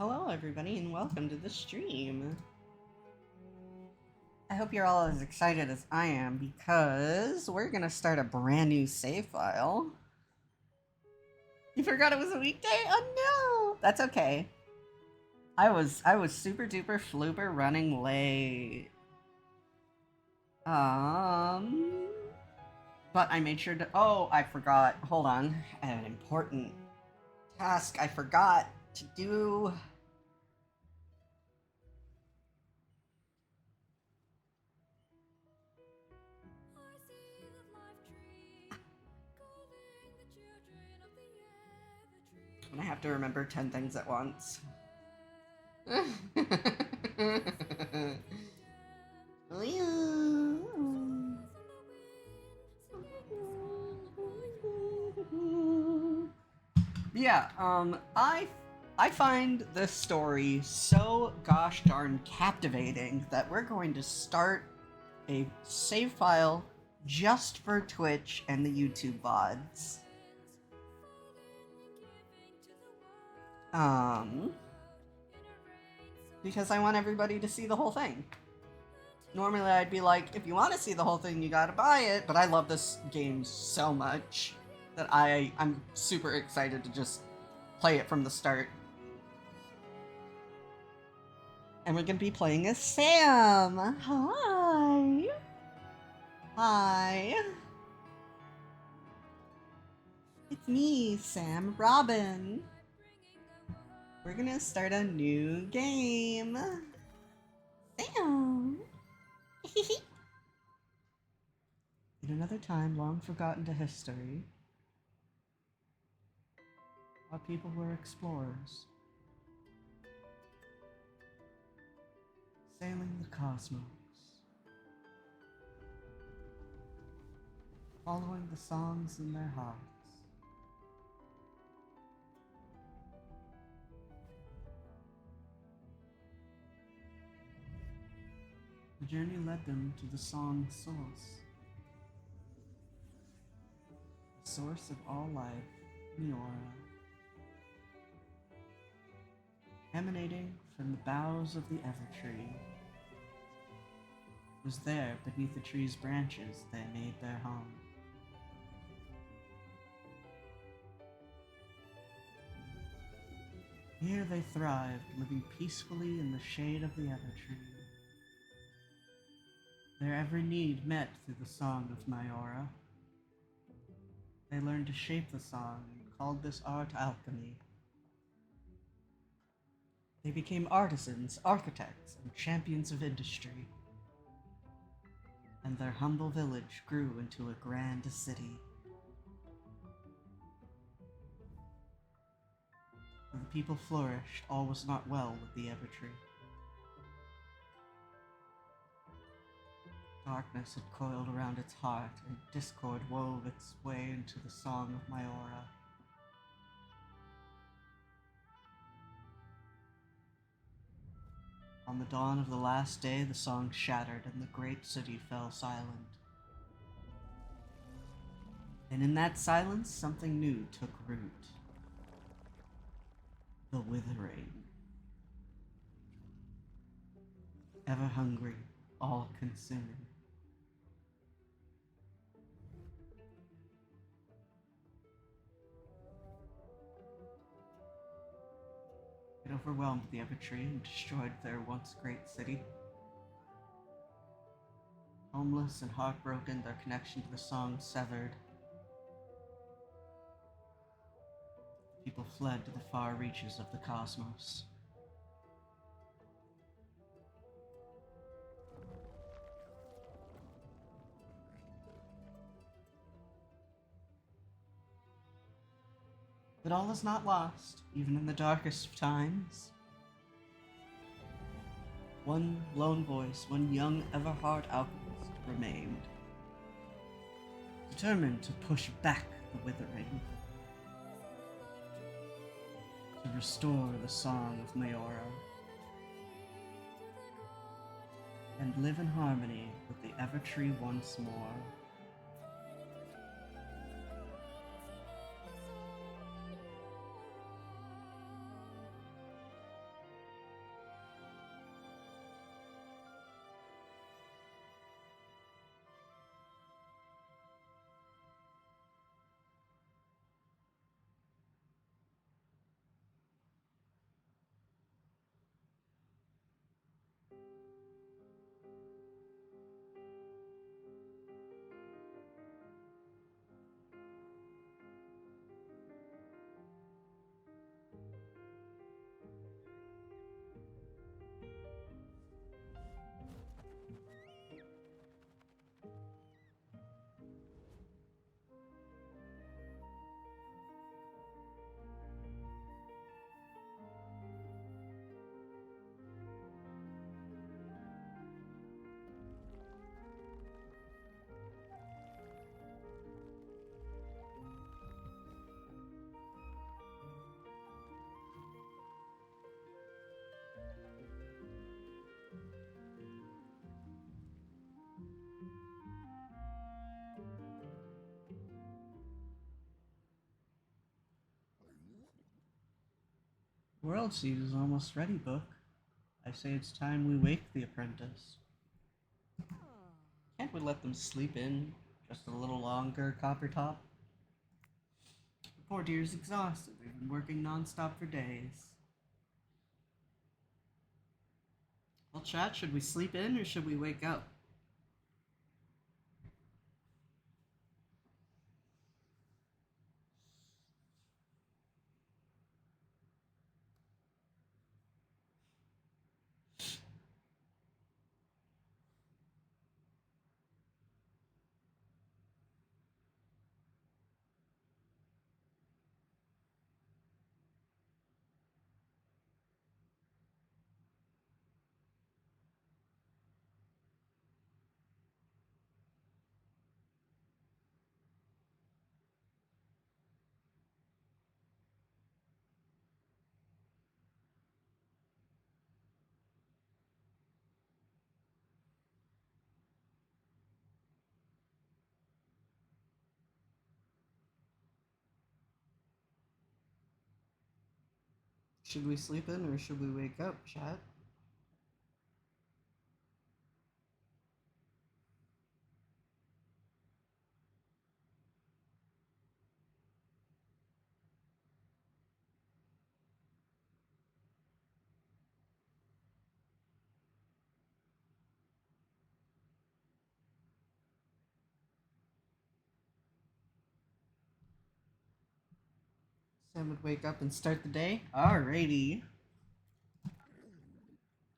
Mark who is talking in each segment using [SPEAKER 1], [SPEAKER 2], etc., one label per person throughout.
[SPEAKER 1] Hello, everybody, and welcome to the stream. I hope you're all as excited as I am because we're gonna start a brand new save file. You forgot it was a weekday? Oh no! That's okay. I was super duper flooper running late. Um, but I made sure to. Oh, I forgot. Hold on. I have an important task I forgot to do. And I have to remember 10 things at once. Yeah, I find this story so gosh darn captivating that we're going to start a save file just for Twitch and the YouTube VODs. Because I want everybody to see the whole thing. Normally I'd be like, if you want to see the whole thing, you gotta buy it, but I love this game so much that I'm super excited to just play it from the start. And we're gonna be playing as Sam! Hi! Hi! It's me, Sam Robin! We're gonna start a new game! Sam! In another time long forgotten to history, our people were explorers, sailing the cosmos, following the songs in their hearts. The journey led them to the song's source. The source of all life, Meora. Emanating from the boughs of the Evertree. It was there, beneath the tree's branches, they made their home. Here they thrived, living peacefully in the shade of the Evertree. Their every need met through the song of Meora. They learned to shape the song and called this art alchemy. They became artisans, architects, and champions of industry. And their humble village grew into a grand city. When the people flourished, all was not well with the Evertree. Darkness had coiled around its heart, and discord wove its way into the song of Meora. On the dawn of the last day, the song shattered, and the great city fell silent. And in that silence, something new took root. The Withering. Ever hungry, all-consuming. It overwhelmed the Evertree and destroyed their once great city. Homeless and heartbroken, their connection to the song severed. People fled to the far reaches of the cosmos. But all is not lost, even in the darkest of times. One lone voice, one young Everhard alchemist remained, determined to push back the Withering, to restore the song of Meora, and live in harmony with the Evertree once more. World Seed is almost ready, Book. I say it's time we wake the apprentice. Can't we let them sleep in just a little longer, Coppertop? The poor dear's exhausted. They've been working nonstop for days. Well, chat, should we sleep in or should we wake up? Should we sleep in or should we wake up, chat? Sam would wake up and start the day? Alrighty.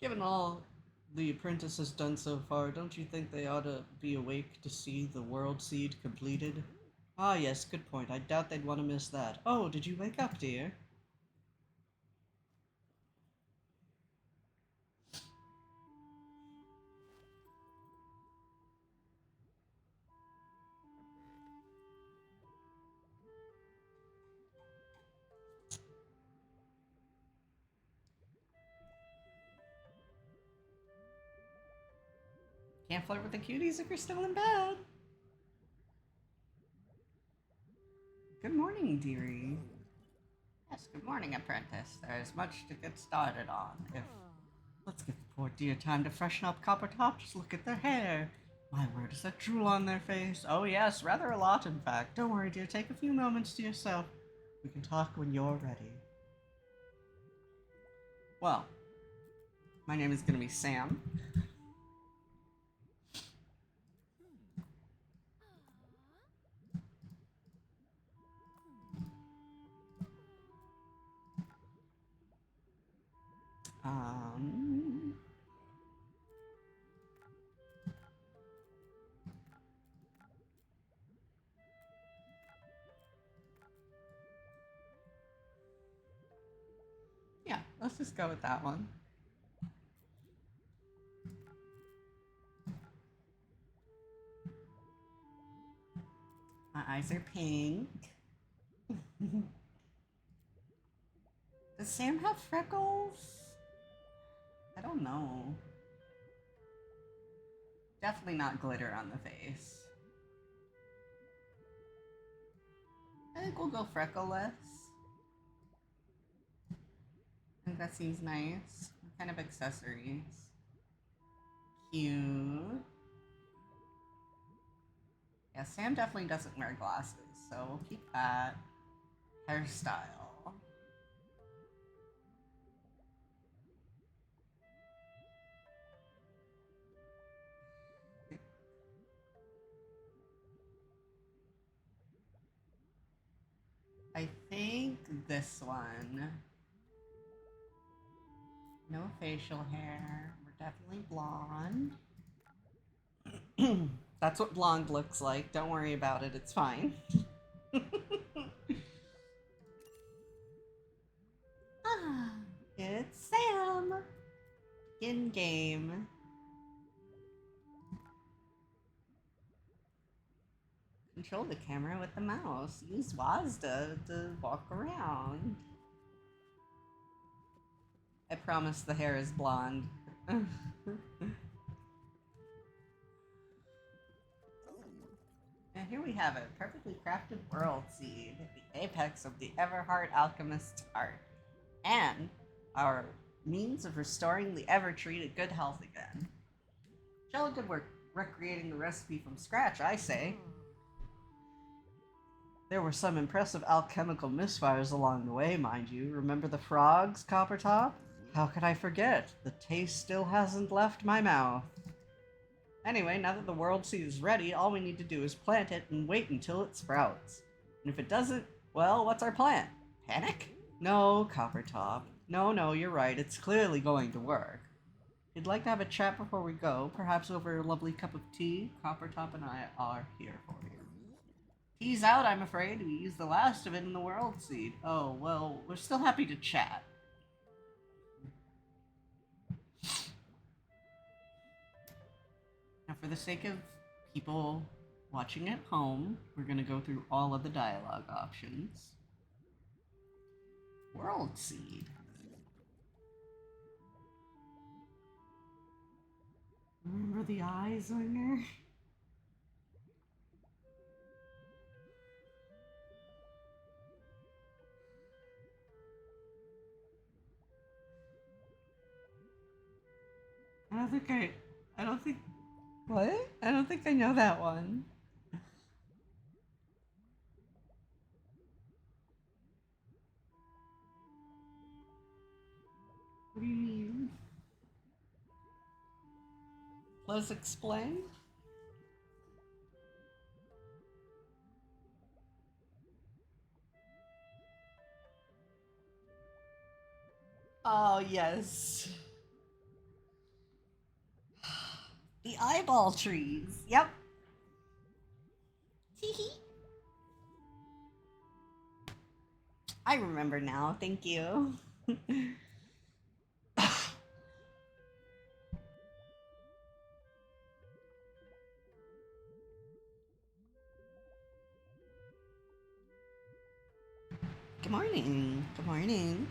[SPEAKER 1] Given all the apprentice has done so far, don't you think they ought to be awake to see the world seed completed? Ah, yes, good point. I doubt they'd want to miss that. Oh, did you wake up, dear? Can't flirt with the cuties if you're still in bed. Good morning, dearie. Yes, good morning, apprentice. There's much to get started on. Let's give the poor dear time to freshen up, Coppertop. Just look at their hair. My word, is that drool on their face? Oh yes, rather a lot, in fact. Don't worry, dear. Take a few moments to yourself. We can talk when you're ready. Well, my name is gonna be Sam. Um, yeah, let's just go with that one. My eyes are pink. Does Sam have freckles? I don't know. Definitely not glitter on the face. I think we'll go freckleless. I think that seems nice. What kind of accessories? Cute. Yeah, Sam definitely doesn't wear glasses, so we'll keep that. Hairstyle. I think this one. No facial hair. We're definitely blonde. That's what blonde looks like. Don't worry about it. It's fine. Ah, it's Sam. In game. Control the camera with the mouse. Use WASD to walk around. I promise the hair is blonde. And here we have it, perfectly crafted world seed, the apex of the Everheart alchemist's art. And our means of restoring the Evertree to good health again. Jolly good work recreating the recipe from scratch, I say. There were some impressive alchemical misfires along the way, mind you. Remember the frogs, Coppertop? How could I forget? The taste still hasn't left my mouth. Anyway, now that the world seed is ready, all we need to do is plant it and wait until it sprouts. And if it doesn't, well, what's our plan? Panic? No, Coppertop. No, you're right. It's clearly going to work. If you'd like to have a chat before we go, perhaps over a lovely cup of tea, Coppertop and I are here for you. Tea's out, I'm afraid. We used the last of it in the world seed. Oh, well, we're still happy to chat. Now, for the sake of people watching at home, we're going to go through all of the dialogue options. World seed. Remember the eyes on there? I don't think, what? I don't think I know that one. What do you mean? Let's explain. Oh, yes. The eyeball trees. Yep. Teehee. I remember now. Thank you. Good morning. Good morning.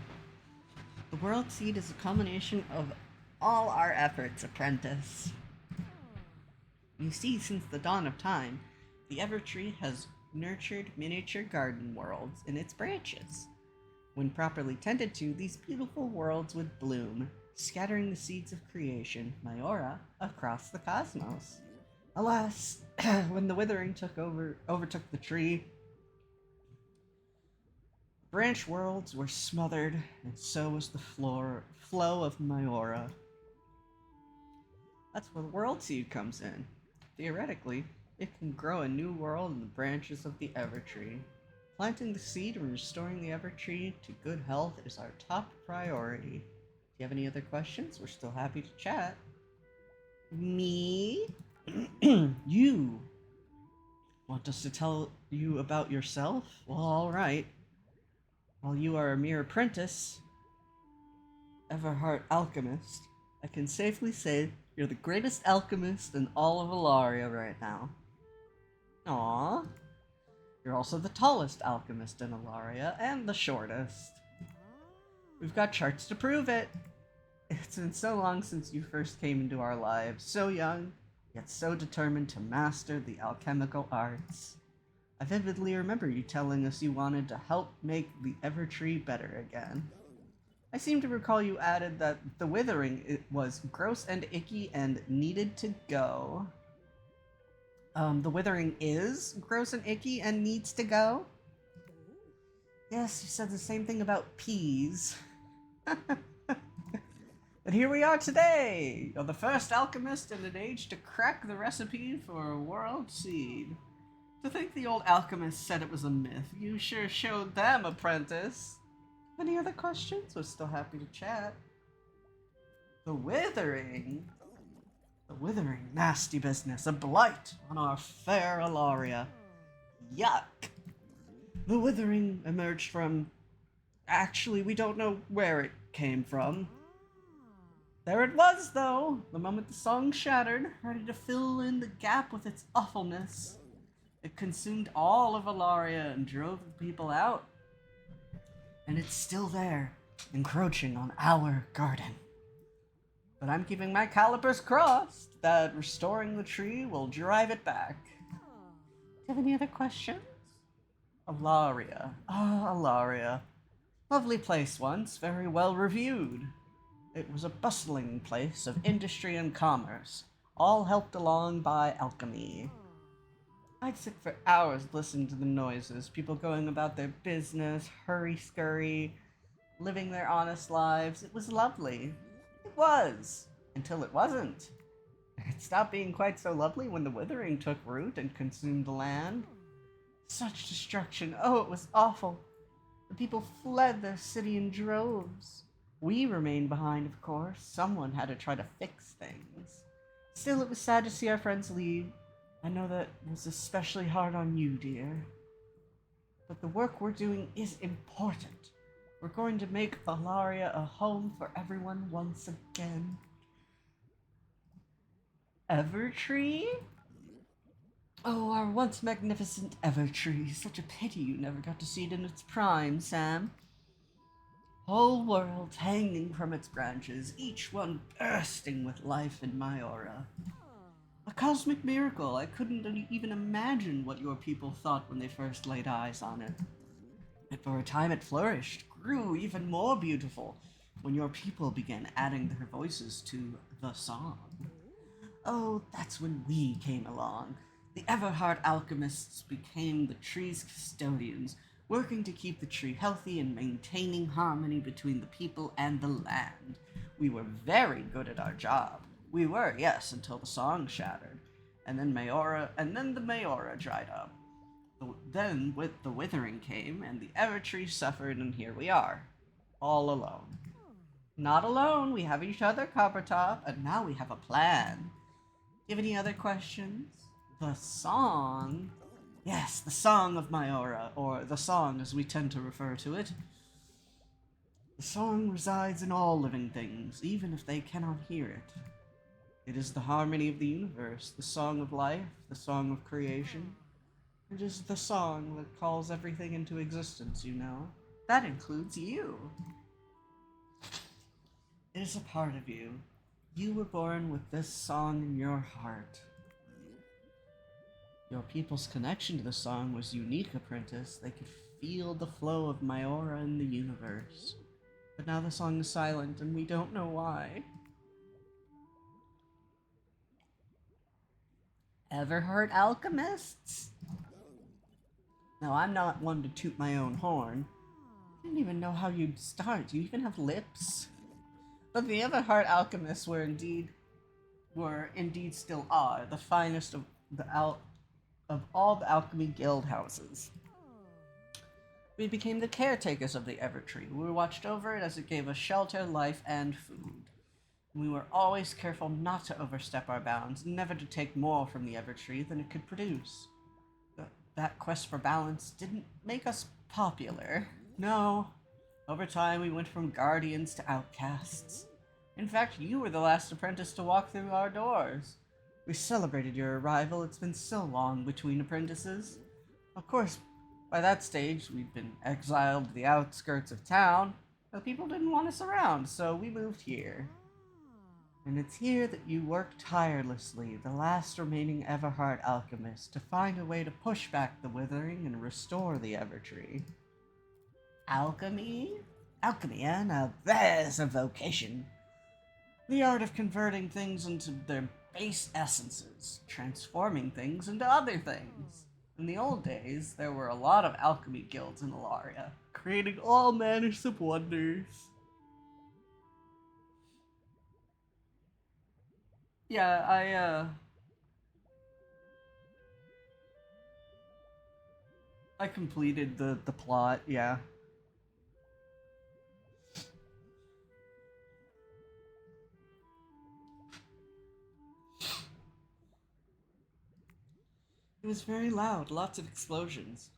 [SPEAKER 1] The World Seed is a combination of all our efforts, apprentice. You see, since the dawn of time, the Evertree has nurtured miniature garden worlds in its branches. When properly tended to, these beautiful worlds would bloom, scattering the seeds of creation, Mayora, across the cosmos. Alas, when the withering overtook the tree, branch worlds were smothered, and so was the flow of Mayora. That's where the World Seed comes in. Theoretically, it can grow a new world in the branches of the Evertree. Planting the seed and restoring the Evertree to good health is our top priority. If you have any other questions, we're still happy to chat. Me? You? Want us to tell you about yourself? Well, alright. While you are a mere apprentice, Everheart alchemist, I can safely say you're the greatest alchemist in all of Alaria right now. Aww. You're also the tallest alchemist in Alaria, and the shortest. We've got charts to prove it. It's been so long since you first came into our lives, so young, yet so determined to master the alchemical arts. I vividly remember you telling us you wanted to help make the Evertree better again. I seem to recall you added that the withering was gross and icky and needed to go. The withering is gross and icky and needs to go? Yes, you said the same thing about peas. But here we are today! You're the first alchemist in an age to crack the recipe for a world seed. To think the old alchemist said it was a myth, you sure showed them, apprentice. Any other questions? We're still happy to chat. The withering? The withering, nasty business, a blight on our fair Alaria. Yuck! The withering emerged from... Actually, we don't know where it came from. There it was, though, the moment the song shattered, ready to fill in the gap with its awfulness. It consumed all of Alaria and drove the people out. And it's still there, encroaching on our garden. But I'm keeping my calipers crossed that restoring the tree will drive it back. Do you have any other questions? Alaria. Ah, Alaria. Lovely place once, very well reviewed. It was a bustling place of industry and commerce, all helped along by alchemy. I'd sit for hours listening to the noises, people going about their business, hurry scurry, living their honest lives. It was lovely. It was. Until it wasn't. It stopped being quite so lovely when the withering took root and consumed the land. Such destruction. Oh, it was awful. The people fled their city in droves. We remained behind, of course. Someone had to try to fix things. Still, it was sad to see our friends leave. I know that was especially hard on you, dear. But the work we're doing is important. We're going to make Valaria a home for everyone once again. Evertree? Oh, our once magnificent Evertree. Such a pity you never got to see it in its prime, Sam. Whole worlds hanging from its branches, each one bursting with life in Myora. A cosmic miracle. I couldn't even imagine what your people thought when they first laid eyes on it. But for a time it flourished, grew even more beautiful, when your people began adding their voices to the song. Oh, that's when we came along. The Everheart alchemists became the tree's custodians, working to keep the tree healthy and maintaining harmony between the people and the land. We were very good at our job. We were, yes, until the song shattered. And then the Mayora dried up. Then the withering came, and the Evertree suffered, and here we are. All alone. Not alone, we have each other, Coppertop, and now we have a plan. Do you have any other questions? The song? Yes, the Song of Myora, or the Song as we tend to refer to it. The song resides in all living things, even if they cannot hear it. It is the harmony of the universe, the song of life, the song of creation. It is the song that calls everything into existence, you know. That includes you. It is a part of you. You were born with this song in your heart. Your people's connection to the song was unique, Apprentice. They could feel the flow of Myora in the universe. But now the song is silent, and we don't know why. Ever heard alchemists? Now, I'm not one to toot my own horn. I didn't even know how you'd start. Do you even have lips? But the Everheart alchemists were indeed still are the finest of all the alchemy guild houses. We became the caretakers of the Evertree. We watched over it as it gave us shelter, life, and food. We were always careful not to overstep our bounds, never to take more from the Evertree than it could produce. That quest for balance didn't make us popular. No. Over time, we went from guardians to outcasts. In fact, you were the last apprentice to walk through our doors. We celebrated your arrival. It's been so long between apprentices. Of course, by that stage, we'd been exiled to the outskirts of town, but people didn't want us around, so we moved here. And it's here that you worked tirelessly, the last remaining Everheart alchemist, to find a way to push back the withering and restore the Evertree. Alchemy? Alchemy, eh? Now there's a vocation. The art of converting things into their base essences, transforming things into other things. In the old days, there were a lot of alchemy guilds in Alaria, creating all manners of wonders. Yeah, I completed the plot, yeah. It was very loud, lots of explosions.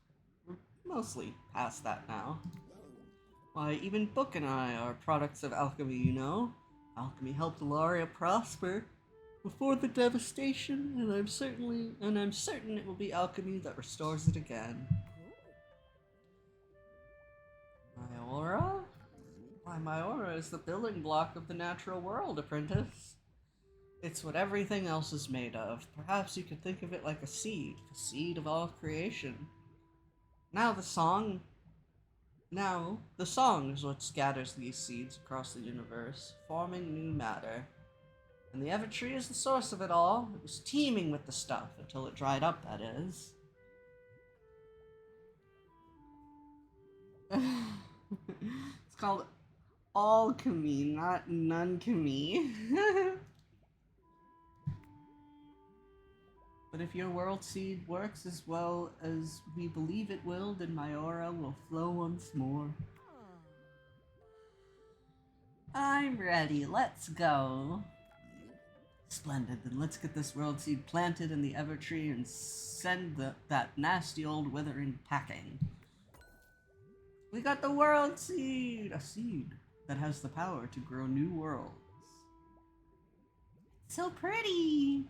[SPEAKER 1] We're mostly past that now. Why, even Book and I are products of alchemy, you know? Alchemy helped Alaria prosper before the devastation, and I'm certain it will be alchemy that restores it again. Myora? Why, Myora is the building block of the natural world, Apprentice. It's what everything else is made of. Perhaps you could think of it like a seed, the seed of all creation. Now Now, the song is what scatters these seeds across the universe, forming new matter. And the Evertree is the source of it all. It was teeming with the stuff until it dried up, that is. It's called alchemy, not nunchemy. But if your world seed works as well as we believe it will, then my aura will flow once more. I'm ready, let's go. Splendid, then let's get this world seed planted in the Evertree and send that nasty old withering packing. We got the world seed! A seed that has the power to grow new worlds. So pretty!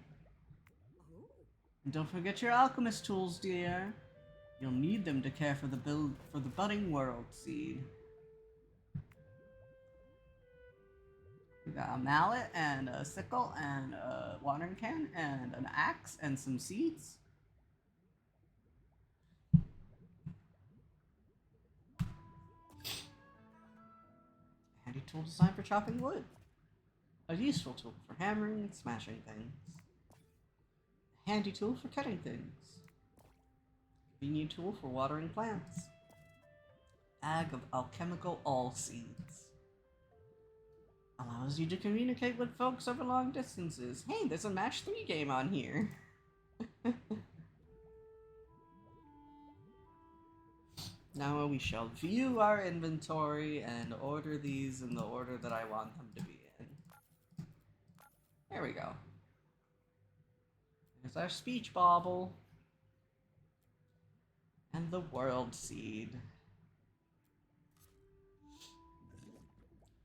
[SPEAKER 1] And don't forget your alchemist tools, dear. You'll need them to care for the budding world seed. We got a mallet and a sickle and a watering can and an axe and some seeds. Handy tool designed for chopping wood. A useful tool for hammering and smashing things. A handy tool for cutting things. A convenient tool for watering plants. Bag of alchemical all seeds. Allows you to communicate with folks over long distances. Hey, there's a match 3 game on here. Now we shall view our inventory and order these in the order that I want them to be in. There we go. There's our speech bauble. And the world seed.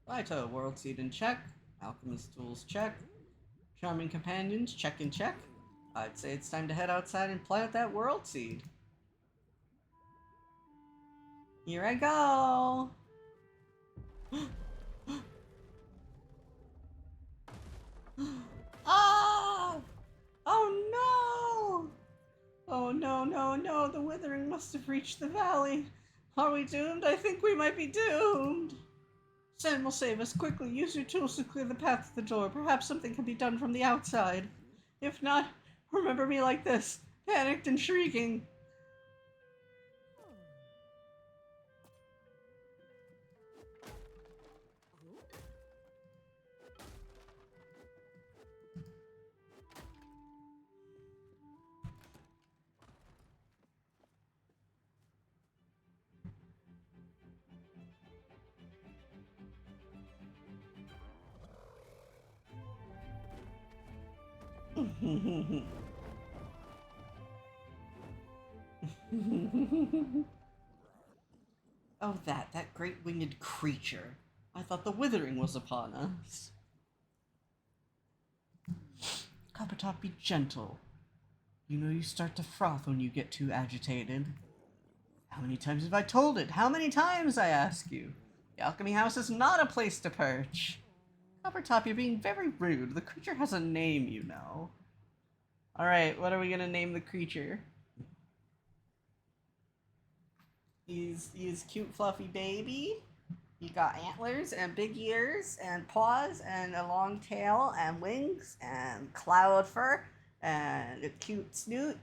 [SPEAKER 1] Righto, world seed in check. Alchemist tools check. Charming companions check and check. I'd say it's time to head outside and plant that world seed. Here I go! Ah! Oh no! Oh no, no, no, the withering must have reached the valley. Are we doomed? I think we might be doomed. Sen will save us. Quickly, use your tools to clear the path to the door. Perhaps something can be done from the outside. If not, remember me like this, panicked and shrieking. Oh, that great winged creature. I thought the withering was upon us. Coppertop, be gentle. You know you start to froth when you get too agitated. How many times have I told it? How many times, I ask you? The alchemy house is not a place to perch. Coppertop, you're being very rude. The creature has a name, you know. Alright, what are we gonna name the creature? He's cute fluffy baby. He got antlers and big ears and paws and a long tail and wings and cloud fur and a cute snoot.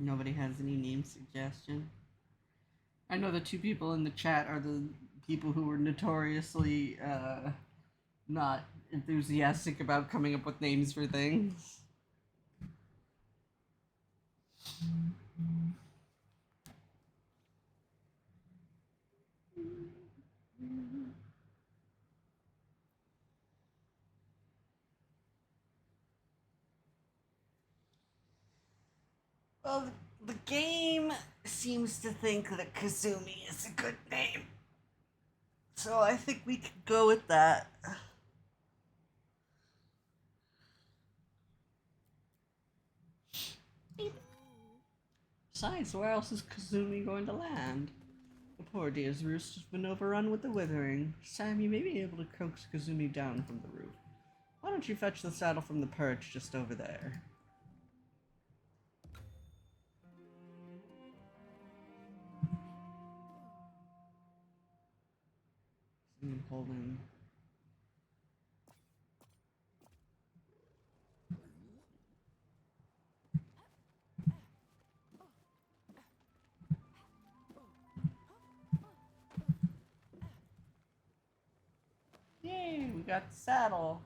[SPEAKER 1] Nobody has any name suggestion. I know the two people in the chat are the people who were notoriously not enthusiastic about coming up with names for things. Well, the game seems to think that Kazumi is a good name. So I think we could go with that. Besides, where else is Kazumi going to land? The poor deer's roost has been overrun with the withering. Sam, you may be able to coax Kazumi down from the roof. Why don't you fetch the saddle from the perch just over there? Holding. Yay, we got the saddle.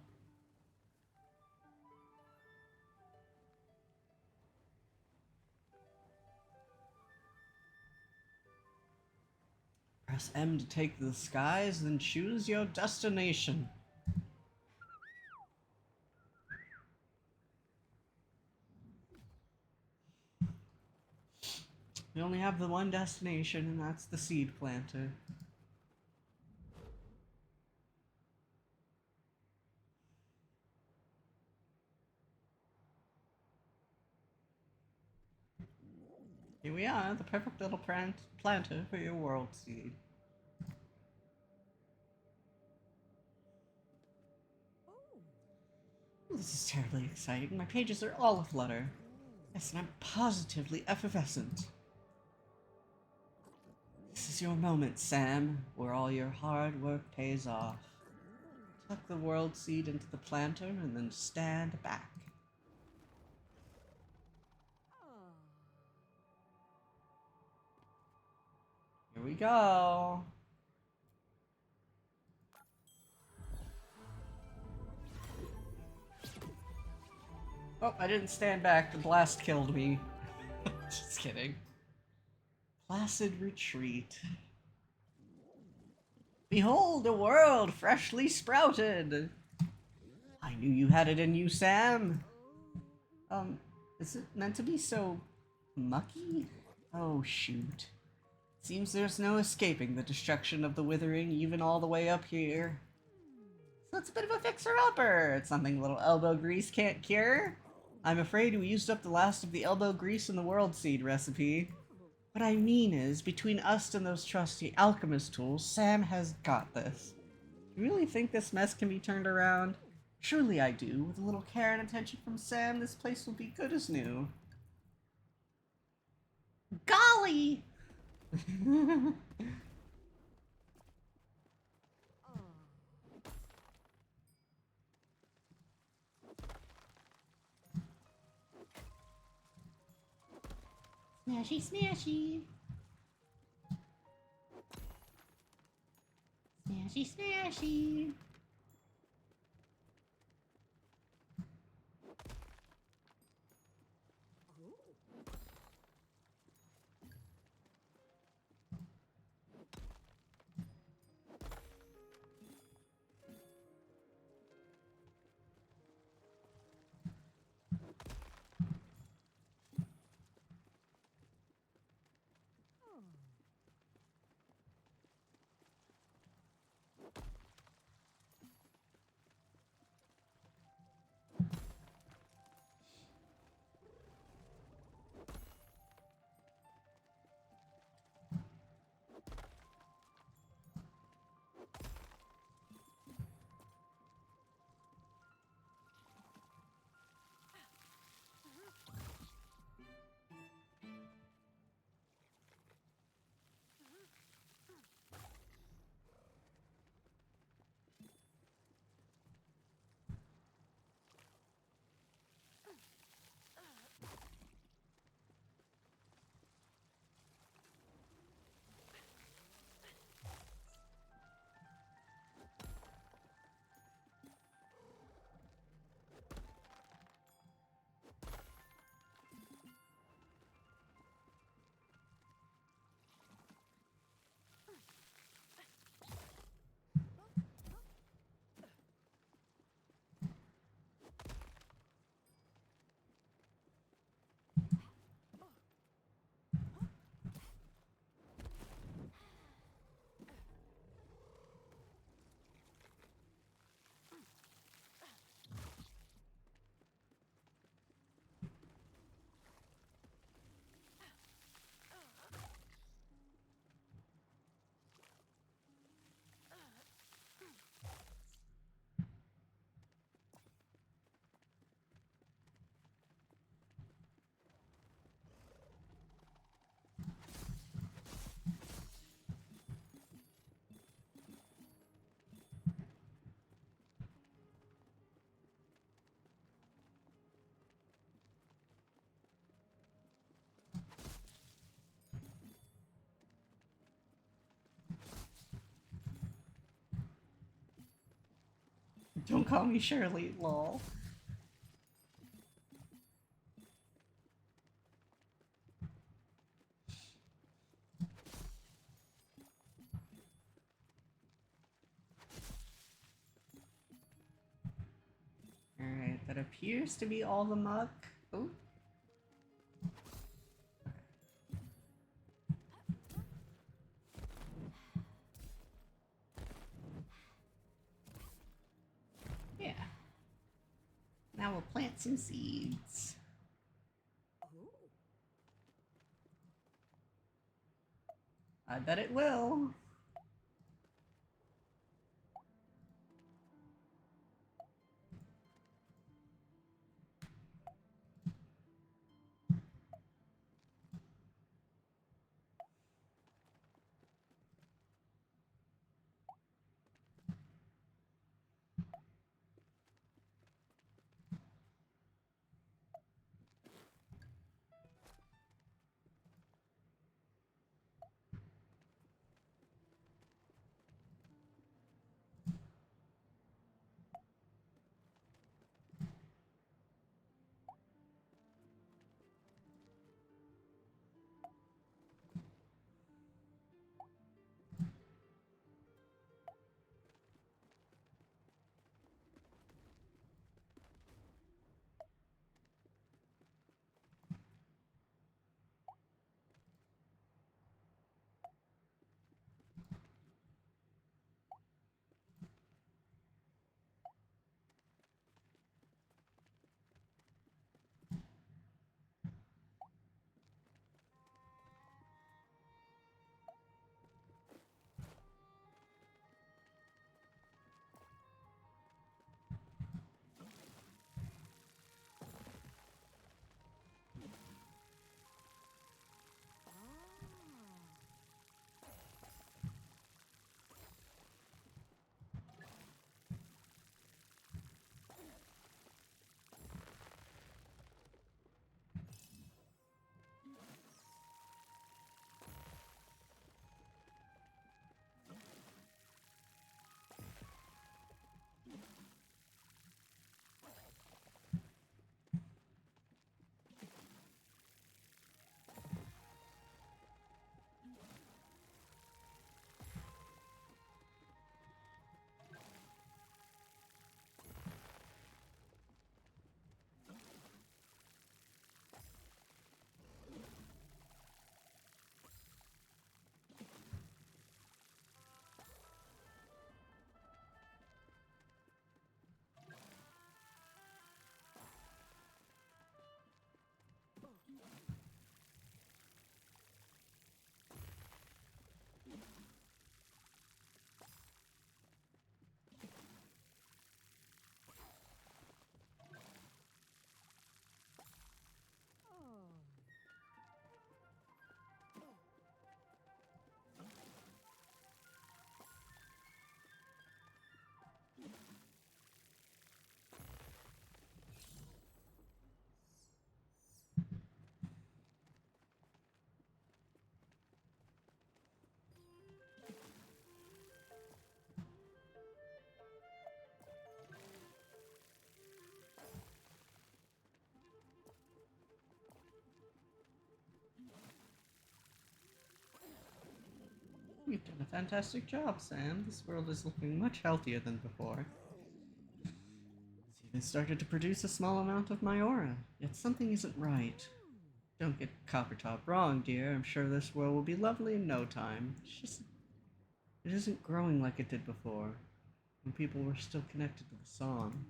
[SPEAKER 1] Press M to take the skies, then choose your destination. We only have the one destination, and that's the seed planter. Here we are, the perfect little planter for your world seed. Ooh, this is terribly exciting. My pages are all aflutter. Yes, and I'm positively effervescent. This is your moment, Sam, where all your hard work pays off. Tuck the world seed into the planter and then stand back. Here we go. Oh, I didn't stand back. The blast killed me. Just kidding. Placid retreat. Behold, a world freshly sprouted. I knew you had it in you, Sam. Is it meant to be so mucky? Oh, shoot. Seems there's no escaping the destruction of the withering, even all the way up here. So it's a bit of a fixer-upper. It's something little elbow grease can't cure. I'm afraid we used up the last of the elbow grease in the world seed recipe. What I mean is, between us and those trusty alchemist tools, Sam has got this. You really think this mess can be turned around? Surely I do. With a little care and attention from Sam, this place will be good as new. Golly! Smashy, smashy. Smashy, smashy. Don't call me Shirley, lol. Alright, that appears to be all the muck. Oh. Yeah. Now we'll plant some seeds. I bet it will. You've done a fantastic job, Sam. This world is looking much healthier than before. It's even started to produce a small amount of my aura, yet something isn't right. Don't get Coppertop wrong, dear. I'm sure this world will be lovely in no time. It isn't growing like it did before, when people were still connected to the song.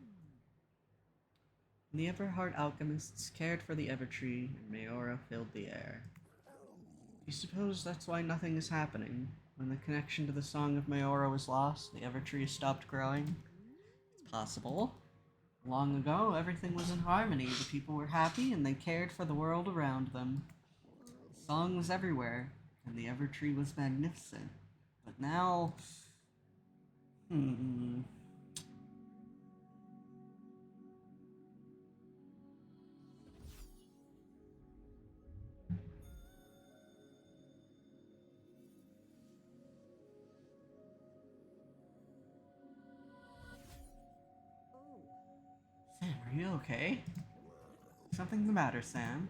[SPEAKER 1] The Everheart alchemists cared for the Evertree, and Mayora filled the air. You suppose that's why nothing is happening? When the connection to the Song of Mayora was lost, the Evertree stopped growing? It's possible. Long ago, everything was in harmony, the people were happy, and they cared for the world around them. The song was everywhere, and the Evertree was magnificent. But now... Hmm... you okay? Something the matter, Sam?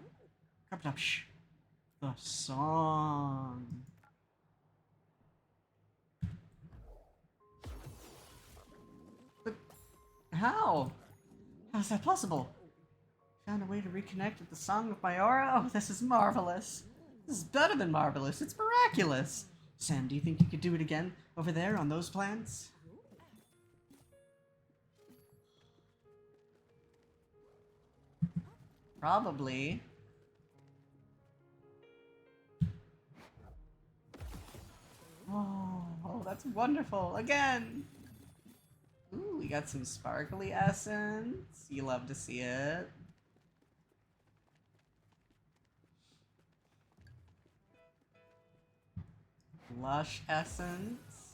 [SPEAKER 1] Shh. The song. But how? How's that possible? Found a way to reconnect with the song of Mayora? Oh, this is marvelous. This is better than marvelous. It's miraculous. Sam, do you think you could do it again over there on those plants? Probably. Oh, that's wonderful. Again! Ooh, we got some sparkly essence. You love to see it. Lush essence.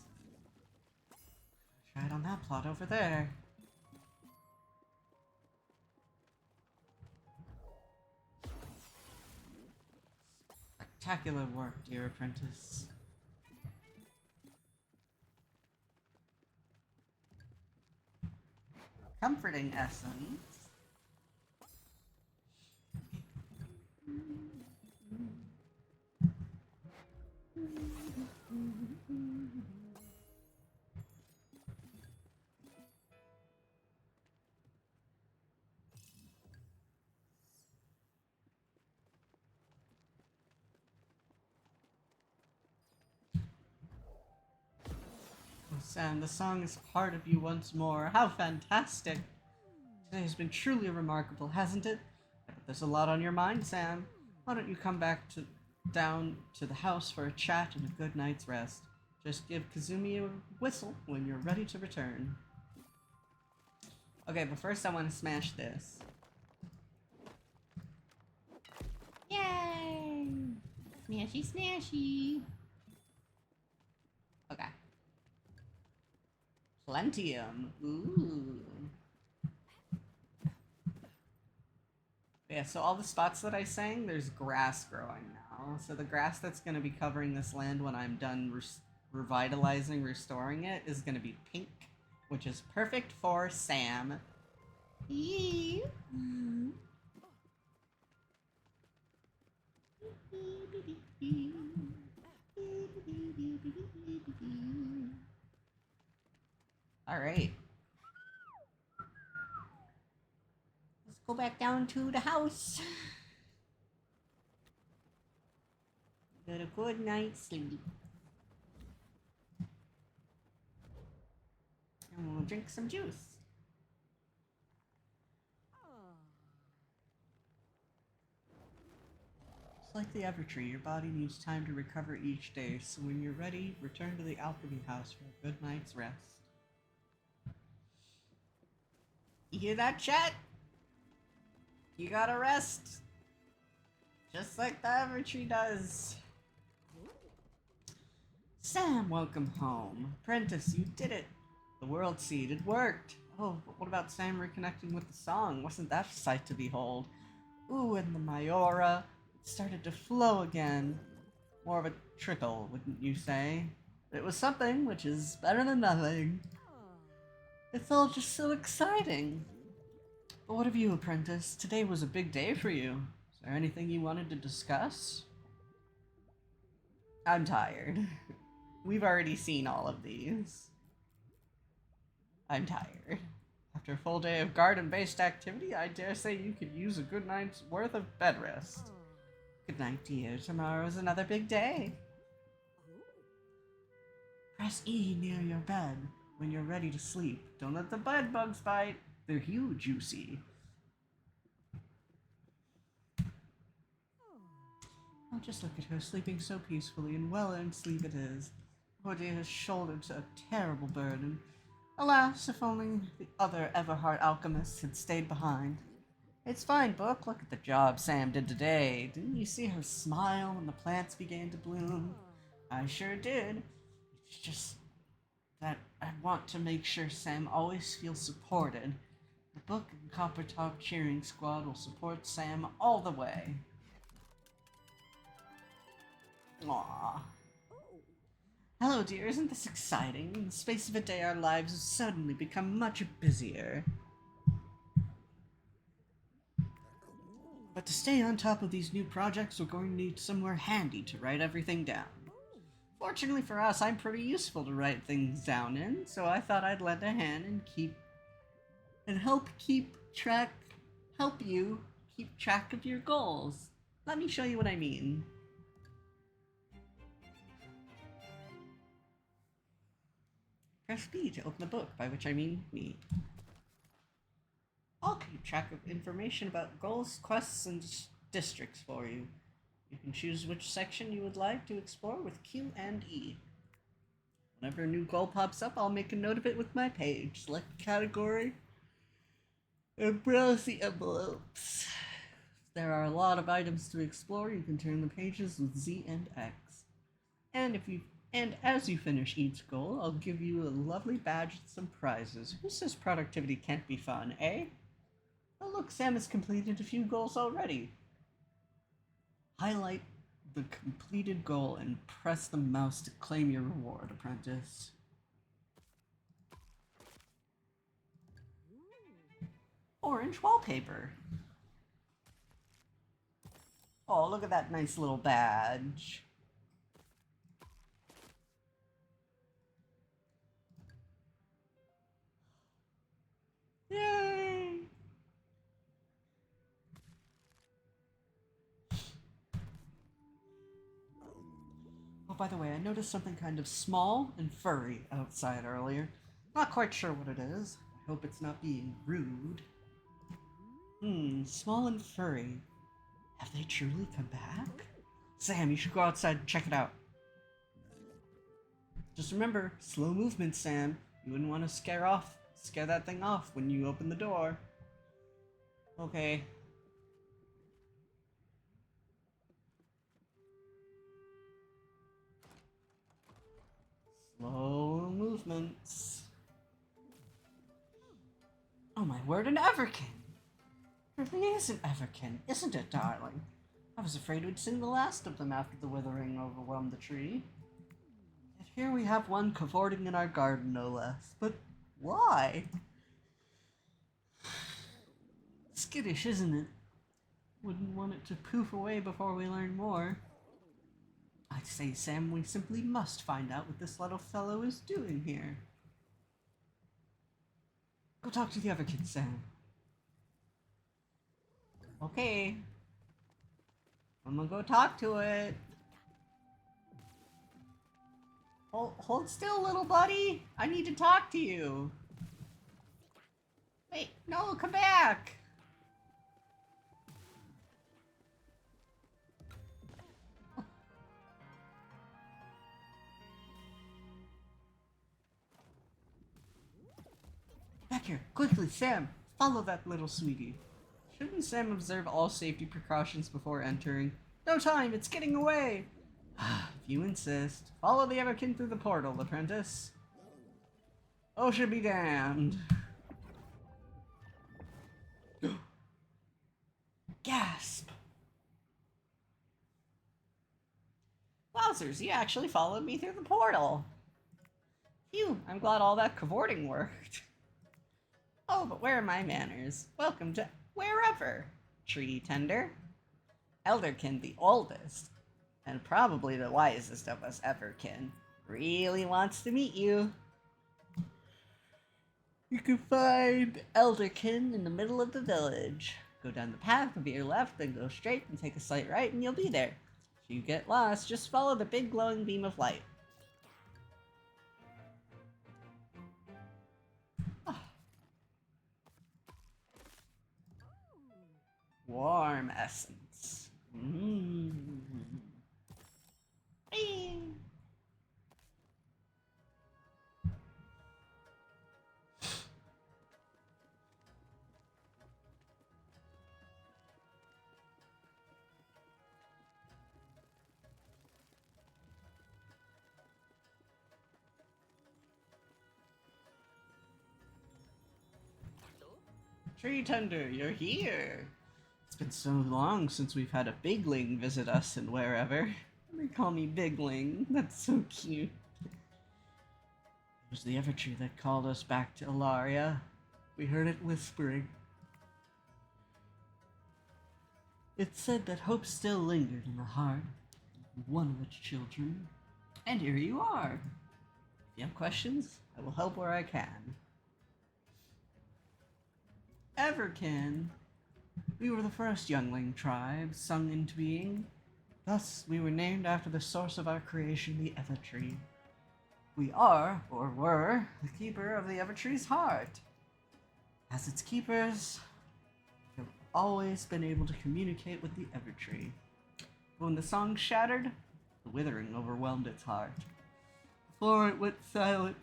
[SPEAKER 1] Try it on that plot over there. Spectacular work, dear apprentice. Comforting essence. Oh, Sam, the song is part of you once more. How fantastic! Today has been truly remarkable, hasn't it? I bet there's a lot on your mind, Sam. Why don't you come down to the house for a chat and a good night's rest? Just give Kazumi a whistle when you're ready to return. Okay, but first I want to smash this. Yay! Smashy, smashy! Okay. Plentium. Ooh. Yeah, so all the spots that I sang, there's grass growing now. So the grass that's going to be covering this land when I'm done revitalizing, restoring it, is going to be pink, which is perfect for Sam. Yee. All right. Let's go back down to the house. Get a good night's sleep. And we'll drink some juice. Just like the Evertree, your body needs time to recover each day, so when you're ready, return to the alchemy house for a good night's rest. You hear that, chat? You gotta rest. Just like the Evertree does. Sam, welcome home. Apprentice, you did it. The world seed, it worked. Oh, but what about Sam reconnecting with the song? Wasn't that a sight to behold? Ooh, and the Mayora. It started to flow again. More of a trickle, wouldn't you say? It was something, which is better than nothing. It's all just so exciting. But what of you, Apprentice? Today was a big day for you. Is there anything you wanted to discuss? I'm tired. We've already seen all of these. I'm tired. After a full day of garden-based activity, I dare say you could use a good night's worth of bed rest. Good night, dear. Tomorrow's another big day. Press E near your bed when you're ready to sleep. Don't let the bed bugs bite. They're huge, you see. Oh, just look at her, sleeping so peacefully, and well-earned sleep it is. Poor dear has shouldered a terrible burden. Alas, if only the other Everheart alchemists had stayed behind. It's fine, Book. Look at the job Sam did today. Didn't you see her smile when the plants began to bloom? I sure did. It's just that I want to make sure Sam always feels supported. The Book and Copper Top cheering squad will support Sam all the way. Aww. Hello, dear. Isn't this exciting? In the space of a day, our lives have suddenly become much busier. But to stay on top of these new projects, we're going to need somewhere handy to write everything down. Fortunately for us, I'm pretty useful to write things down in, so I thought I'd lend a hand and help you keep track of your goals. Let me show you what I mean. Press B to open the book, by which I mean me. I'll keep track of information about goals, quests, and districts for you. You can choose which section you would like to explore with Q and E. Whenever a new goal pops up, I'll make a note of it with my page. Select the category and browse the envelopes. There are a lot of items to explore. You can turn the pages with Z and X. And as you finish each goal, I'll give you a lovely badge and some prizes. Who says productivity can't be fun, eh? Oh look, Sam has completed a few goals already. Highlight the completed goal and press the mouse to claim your reward, apprentice. Orange wallpaper. Oh, look at that nice little badge. Yay! Oh, by the way, I noticed something kind of small and furry outside earlier. Not quite sure what it is. I hope it's not being rude. Small and furry. Have they truly come back? Sam, you should go outside and check it out. Just remember, slow movement, Sam. You wouldn't want to scare that thing off when you open the door. Okay. Slow movements. Oh my word, an Everkin! It really is an Everkin, isn't it, darling? I was afraid we'd seen the last of them after the withering overwhelmed the tree. Yet here we have one cavorting in our garden, no less. But why? Skittish, isn't it? Wouldn't want it to poof away before we learn more. I'd say, Sam, we simply must find out what this little fellow is doing here. Go talk to the other kid, Sam. Okay. I'm gonna go talk to it. Hold still, little buddy. I need to talk to you. Wait, no, come back. Back here, quickly, Sam. Follow that little sweetie. Shouldn't Sam observe all safety precautions before entering? No time, it's getting away! If you insist. Follow the Everkin through the portal, apprentice. Oh, should be damned. Gasp! Wowzers, you actually followed me through the portal. Phew, I'm glad all that cavorting worked. Oh, but where are my manners? Welcome to wherever, Tree Tender. Elderkin, the oldest, and probably the wisest of us Everkin, really wants to meet you. You can find Elderkin in the middle of the village. Go down the path to your left, then go straight and take a slight right and you'll be there. If you get lost, just follow the big glowing beam of light. Warm essence. Tree Tender, you're here. It's been so long since we've had a bigling visit us and wherever. They call me Bigling. That's so cute. It was the Evertree that called us back to Ilaria. We heard it whispering. It said that hope still lingered in the heart of one of its children. And here you are. If you have questions, I will help where I can. Everkin. We were the first youngling tribe sung into being. Thus, we were named after the source of our creation, the Evertree. We are, or were, the keeper of the Evertree's heart. As its keepers, we have always been able to communicate with the Evertree. But when the song shattered, the withering overwhelmed its heart. Before it went silent,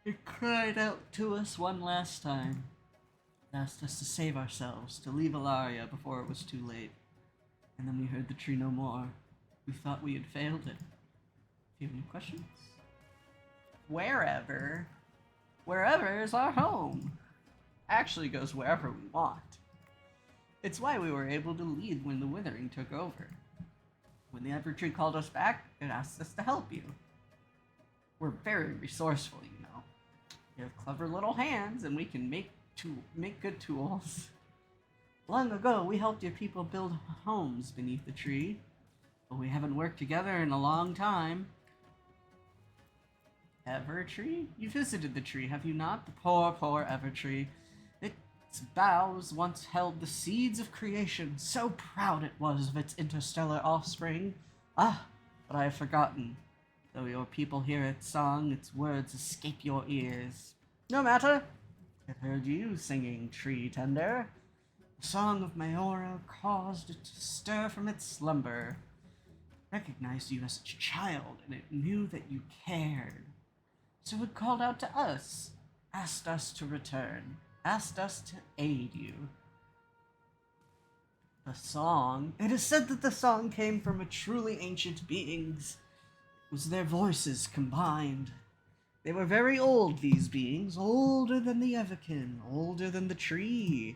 [SPEAKER 1] it cried out to us one last time. It asked us to save ourselves, to leave Alaria before it was too late. And then we heard the tree no more. We thought we had failed it. Do you have any questions? Wherever is our home. Actually goes wherever we want. It's why we were able to lead when the withering took over. When the Evertree called us back, it asked us to help you. We're very resourceful, you know. We have clever little hands, and we can make good tools. Long ago, we helped your people build homes beneath the tree, but we haven't worked together in a long time. Evertree? You visited the tree, have you not? The poor, poor Evertree. Its boughs once held the seeds of creation. So proud it was of its interstellar offspring. Ah, but I have forgotten. Though your people hear its song, its words escape your ears. No matter. I heard you singing, Tree Tender. The song of Mayora caused it to stir from its slumber. It recognized you as its child, and it knew that you cared. So it called out to us, asked us to return, asked us to aid you. The song, it is said that the song came from a truly ancient beings. It was their voices combined. They were very old, these beings, older than the Everkin, older than the tree.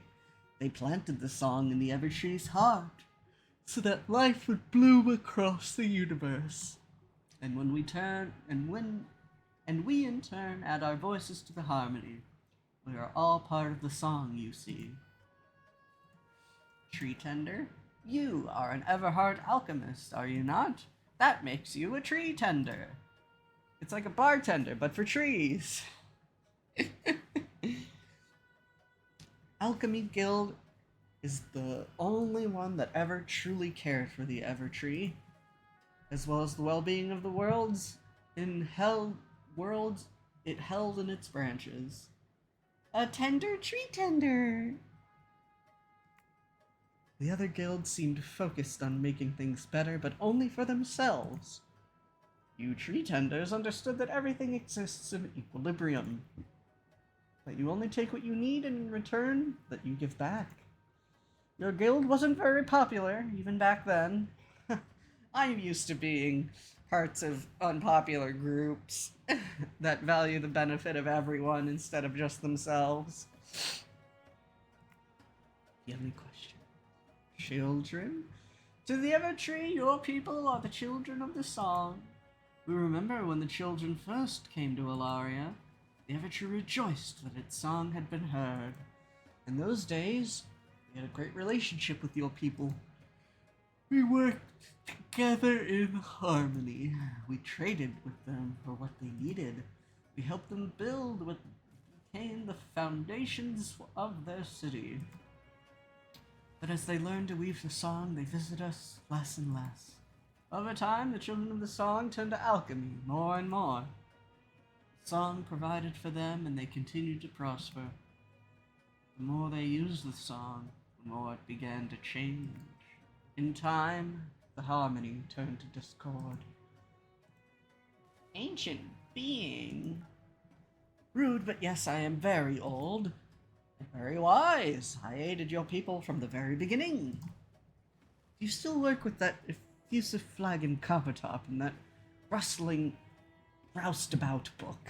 [SPEAKER 1] They planted the song in the Evertree's heart, so that life would bloom across the universe. And when we in turn add our voices to the harmony, we are all part of the song, you see. Tree Tender, you are an Everheart alchemist, are you not? That makes you a tree tender. It's like a bartender, but for trees. Alchemy Guild is the only one that ever truly cared for the Evertree, as well as the well-being of the worlds it held in its branches. A tender tree tender. The other guilds seemed focused on making things better, but only for themselves. You tree tenders understood that everything exists in equilibrium. That you only take what you need, and in return, that you give back. Your guild wasn't very popular, even back then. I'm used to being parts of unpopular groups that value the benefit of everyone instead of just themselves. Do you have any questions? Children? To the Evertree, your people are the children of the song. We remember when the children first came to Alaria, the Evertree rejoiced that its song had been heard. In those days, we had a great relationship with your people. We worked together in harmony. We traded with them for what they needed. We helped them build what became the foundations of their city. But as they learned to weave the song, they visit us less and less. Over time, the children of the song turned to alchemy more and more. The song provided for them, and they continued to prosper. The more they used the song, the more it began to change. In time, the harmony turned to discord. Ancient being. Rude, but yes, I am very old. And very wise. I aided your people from the very beginning. You still work with that effusive flagon Coppertop and that rustling roustabout book.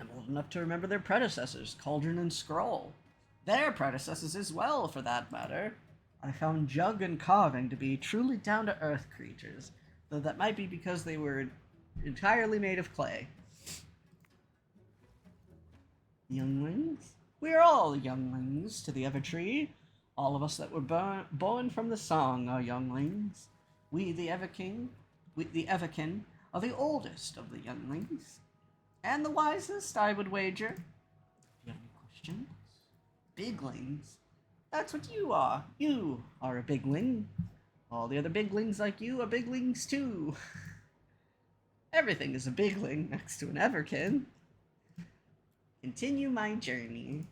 [SPEAKER 1] I'm old enough to remember their predecessors, Cauldron and Scroll. Their predecessors as well, for that matter. I found Jug and Carving to be truly down-to-earth creatures, though that might be because they were entirely made of clay. Younglings? We are all younglings to the Evertree. All of us that were born from the song are younglings. We, the Everking, we, the Everkin, are the oldest of the younglings. And the wisest, I would wager. If you have any questions? Biglings? That's what you are. You are a bigling. All the other biglings like you are biglings too. Everything is a bigling next to an Everkin. Continue my journey.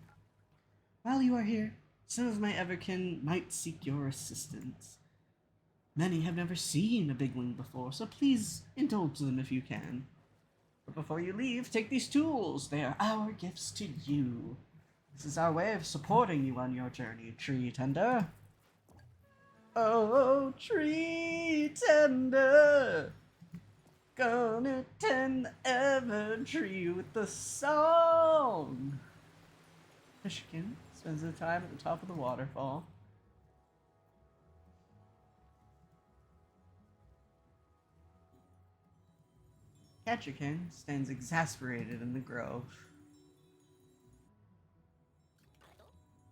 [SPEAKER 1] While you are here, some of my Everkin might seek your assistance. Many have never seen a bigling before, so please indulge them if you can. But before you leave, take these tools. They are our gifts to you. This is our way of supporting you on your journey, Tree Tender. Oh, Tree Tender, gonna tend the ever tree with the song. Fishkin spends the time at the top of the waterfall. Ketchikan stands exasperated in the grove.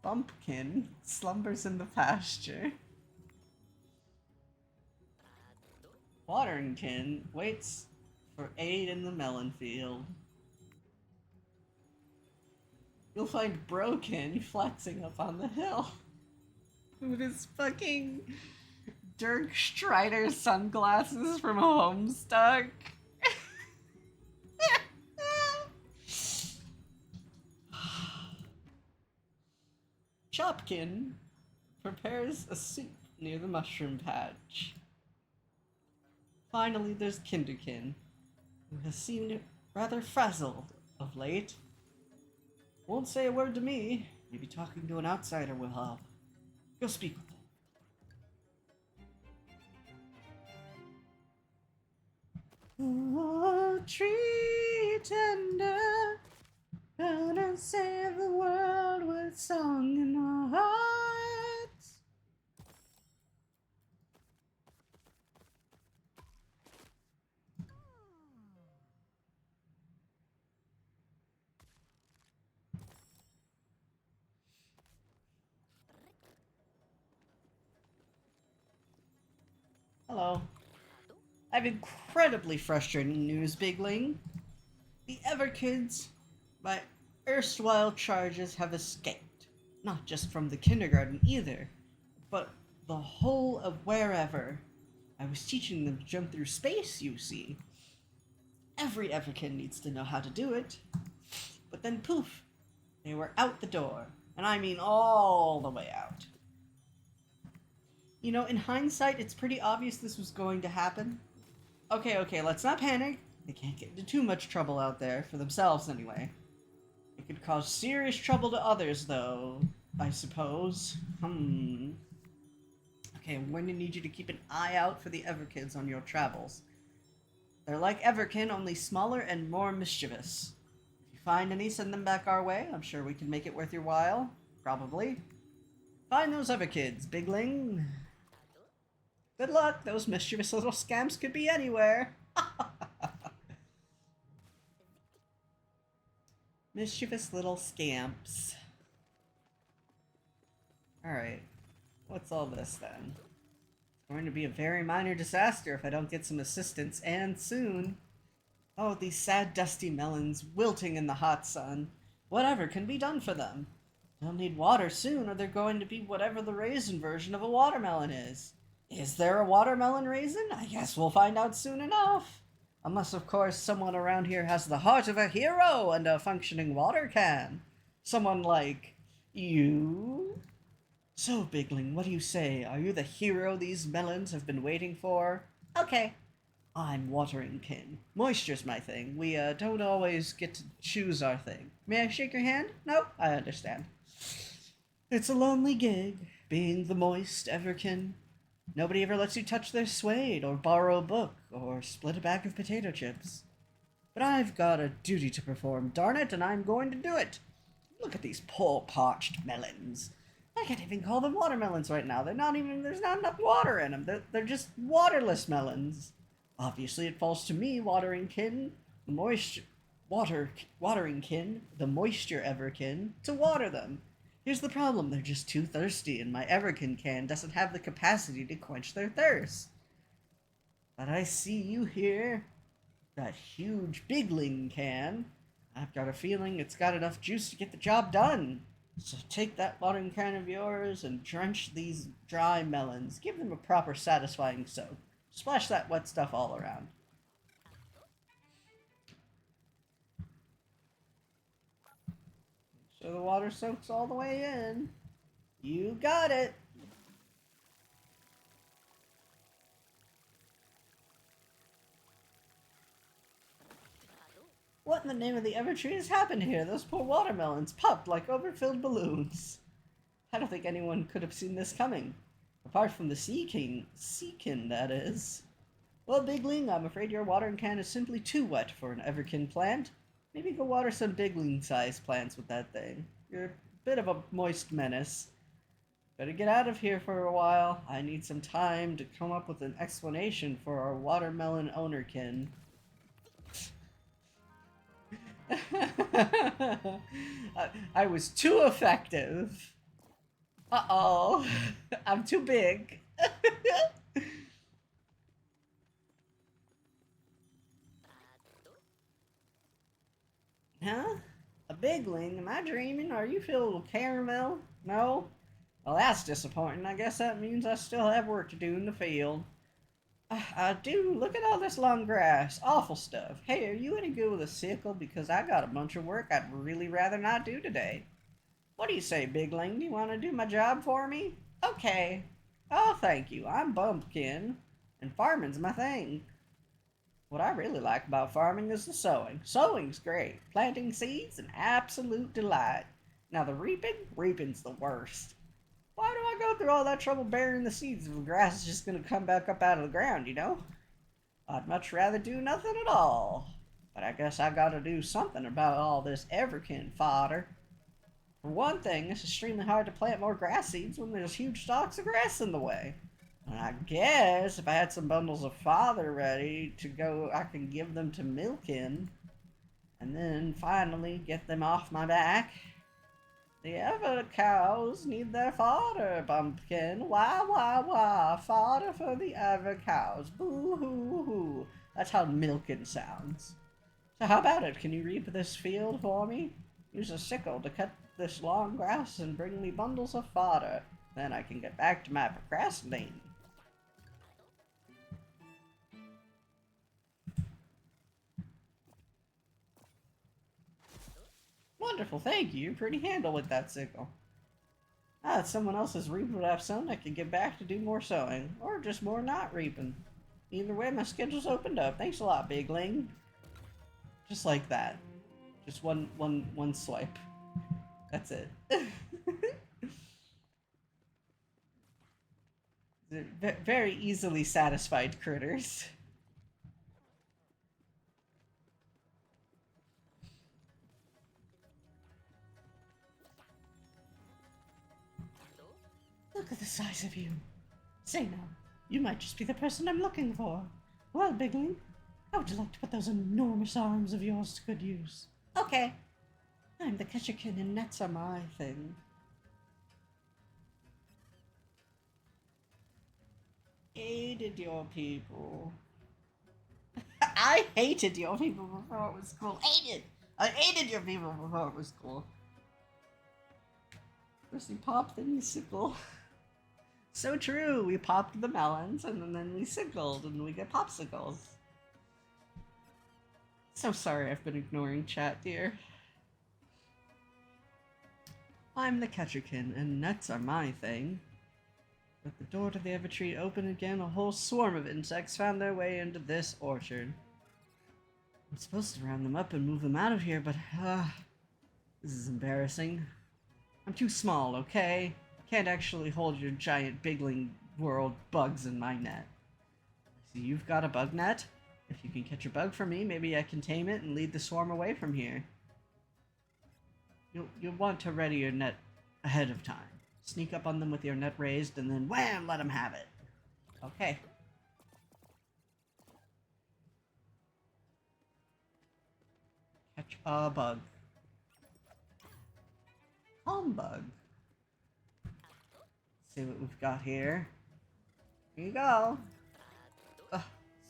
[SPEAKER 1] Bumpkin slumbers in the pasture. Wateringkin waits for aid in the melon field. You'll find Broken flexing up on the hill with his fucking Dirk Strider sunglasses from Homestuck. Chopkin prepares a soup near the mushroom patch. Finally, there's Kinderkin, who has seemed rather frazzled of late. Won't say a word to me. Maybe talking to an outsider will help. Go speak with him. Oh, Tree Tender, gonna save the world with song in our hearts. Hello. I have incredibly frustrating news, Bigling. The Everkids, my erstwhile charges, have escaped. Not just from the kindergarten either, but the whole of wherever. I was teaching them to jump through space, you see. Every Everkin needs to know how to do it. But then poof, they were out the door. And I mean all the way out. You know, in hindsight, it's pretty obvious this was going to happen. Okay, let's not panic. They can't get into too much trouble out there, for themselves anyway. It could cause serious trouble to others, though, I suppose. Okay, I'm going to need you to keep an eye out for the Everkids on your travels. They're like Everkin, only smaller and more mischievous. If you find any, send them back our way. I'm sure we can make it worth your while. Probably. Find those Everkids, Bigling. Good luck, those mischievous little scamps could be anywhere. Mischievous little scamps. Alright, what's all this then? It's going to be a very minor disaster if I don't get some assistance, and soon. Oh, these sad dusty melons wilting in the hot sun. Whatever can be done for them. They'll need water soon, or they're going to be whatever the raisin version of a watermelon is. Is there a watermelon raisin? I guess we'll find out soon enough. Unless, of course, someone around here has the heart of a hero and a functioning water can. Someone like you? So, Bigling, what do you say? Are you the hero these melons have been waiting for? Okay. I'm Wateringkin. Moisture's my thing. We, don't always get to choose our thing. May I shake your hand? No? I understand. It's a lonely gig, being the moist Everkin. Nobody ever lets you touch their suede, or borrow a book, or split a bag of potato chips. But I've got a duty to perform, darn it, and I'm going to do it. Look at these poor parched melons. I can't even call them watermelons right now. There's not enough water in them. They're just waterless melons. Obviously it falls to me, Wateringkin, the moisture Everkin, to water them. Here's the problem, they're just too thirsty, and my Everkin can doesn't have the capacity to quench their thirst. But I see you here. That huge bigling can. I've got a feeling it's got enough juice to get the job done. So take that watering can of yours and drench these dry melons. Give them a proper satisfying soak. Splash that wet stuff all around. So the water soaks all the way in. You got it. What in the name of the Evertree has happened here? Those poor watermelons popped like overfilled balloons. I don't think anyone could have seen this coming. Apart from the Seakin, that is. Well, Bigling, I'm afraid your watering can is simply too wet for an Everkin plant. Maybe go water some Bigling-sized plants with that thing. You're a bit of a moist menace. Better get out of here for a while. I need some time to come up with an explanation for our watermelon ownerkin. I was too effective. Uh-oh. I'm too big. Huh? A bigling? Am I dreaming? Are you filled with caramel? No? Well, that's disappointing. I guess that means I still have work to do in the field. I do. Look at all this long grass. Awful stuff. Hey, are you any good with a sickle? Because I got a bunch of work I'd really rather not do today. What do you say, Bigling? Do you want to do my job for me? Okay. Oh, thank you. I'm Bumpkin, and farming's my thing. What I really like about farming is the sowing. Sowing's great. Planting seeds, an absolute delight. Now the reaping? Reaping's the worst. Why do I go through all that trouble burying the seeds if the grass is just going to come back up out of the ground, you know? I'd much rather do nothing at all. But I guess I gotta do something about all this Everkin fodder. For one thing, it's extremely hard to plant more grass seeds when there's huge stalks of grass in the way. And I guess if I had some bundles of fodder ready to go, I can give them to Milkin. And then finally get them off my back. The Ever cows need their fodder, Bumpkin. Wah, wah, wah. Fodder for the Ever cows. Boo hoo hoo. That's how Milkin sounds. So how about it? Can you reap this field for me? Use a sickle to cut this long grass and bring me bundles of fodder. Then I can get back to my procrastinating. Wonderful, thank you. You're pretty handle with that sickle. Ah, if someone else has reaped what I've sown, I can get back to do more sowing. Or just more not reaping. Either way, my schedule's opened up. Thanks a lot, Bigling. Just like that. Just one swipe. That's it. Very easily satisfied critters. Look at the size of you. Say now, you might just be the person I'm looking for. Well, Bigling, how would you like to put those enormous arms of yours to good use? Okay. I'm the Ketchikan and nets are my thing. Hated your people. I hated your people before it was cool. I hated your people before it was cool. First you pop, then you sickle. So true. We popped the melons, and then we sickled, and we get popsicles. So sorry I've been ignoring chat, dear. I'm the Ketchikan, and nuts are my thing. With the door to the Evertree open again, a whole swarm of insects found their way into this orchard. I'm supposed to round them up and move them out of here, but, this is embarrassing. I'm too small, okay? I can't actually hold your giant bigling world bugs in my net. So you've got a bug net? If you can catch a bug for me, maybe I can tame it and lead the swarm away from here. You'll want to ready your net ahead of time. Sneak up on them with your net raised, and then wham! Let them have it. Okay. Catch a bug. Calm bug. See what we've got here. Here you go. Ugh,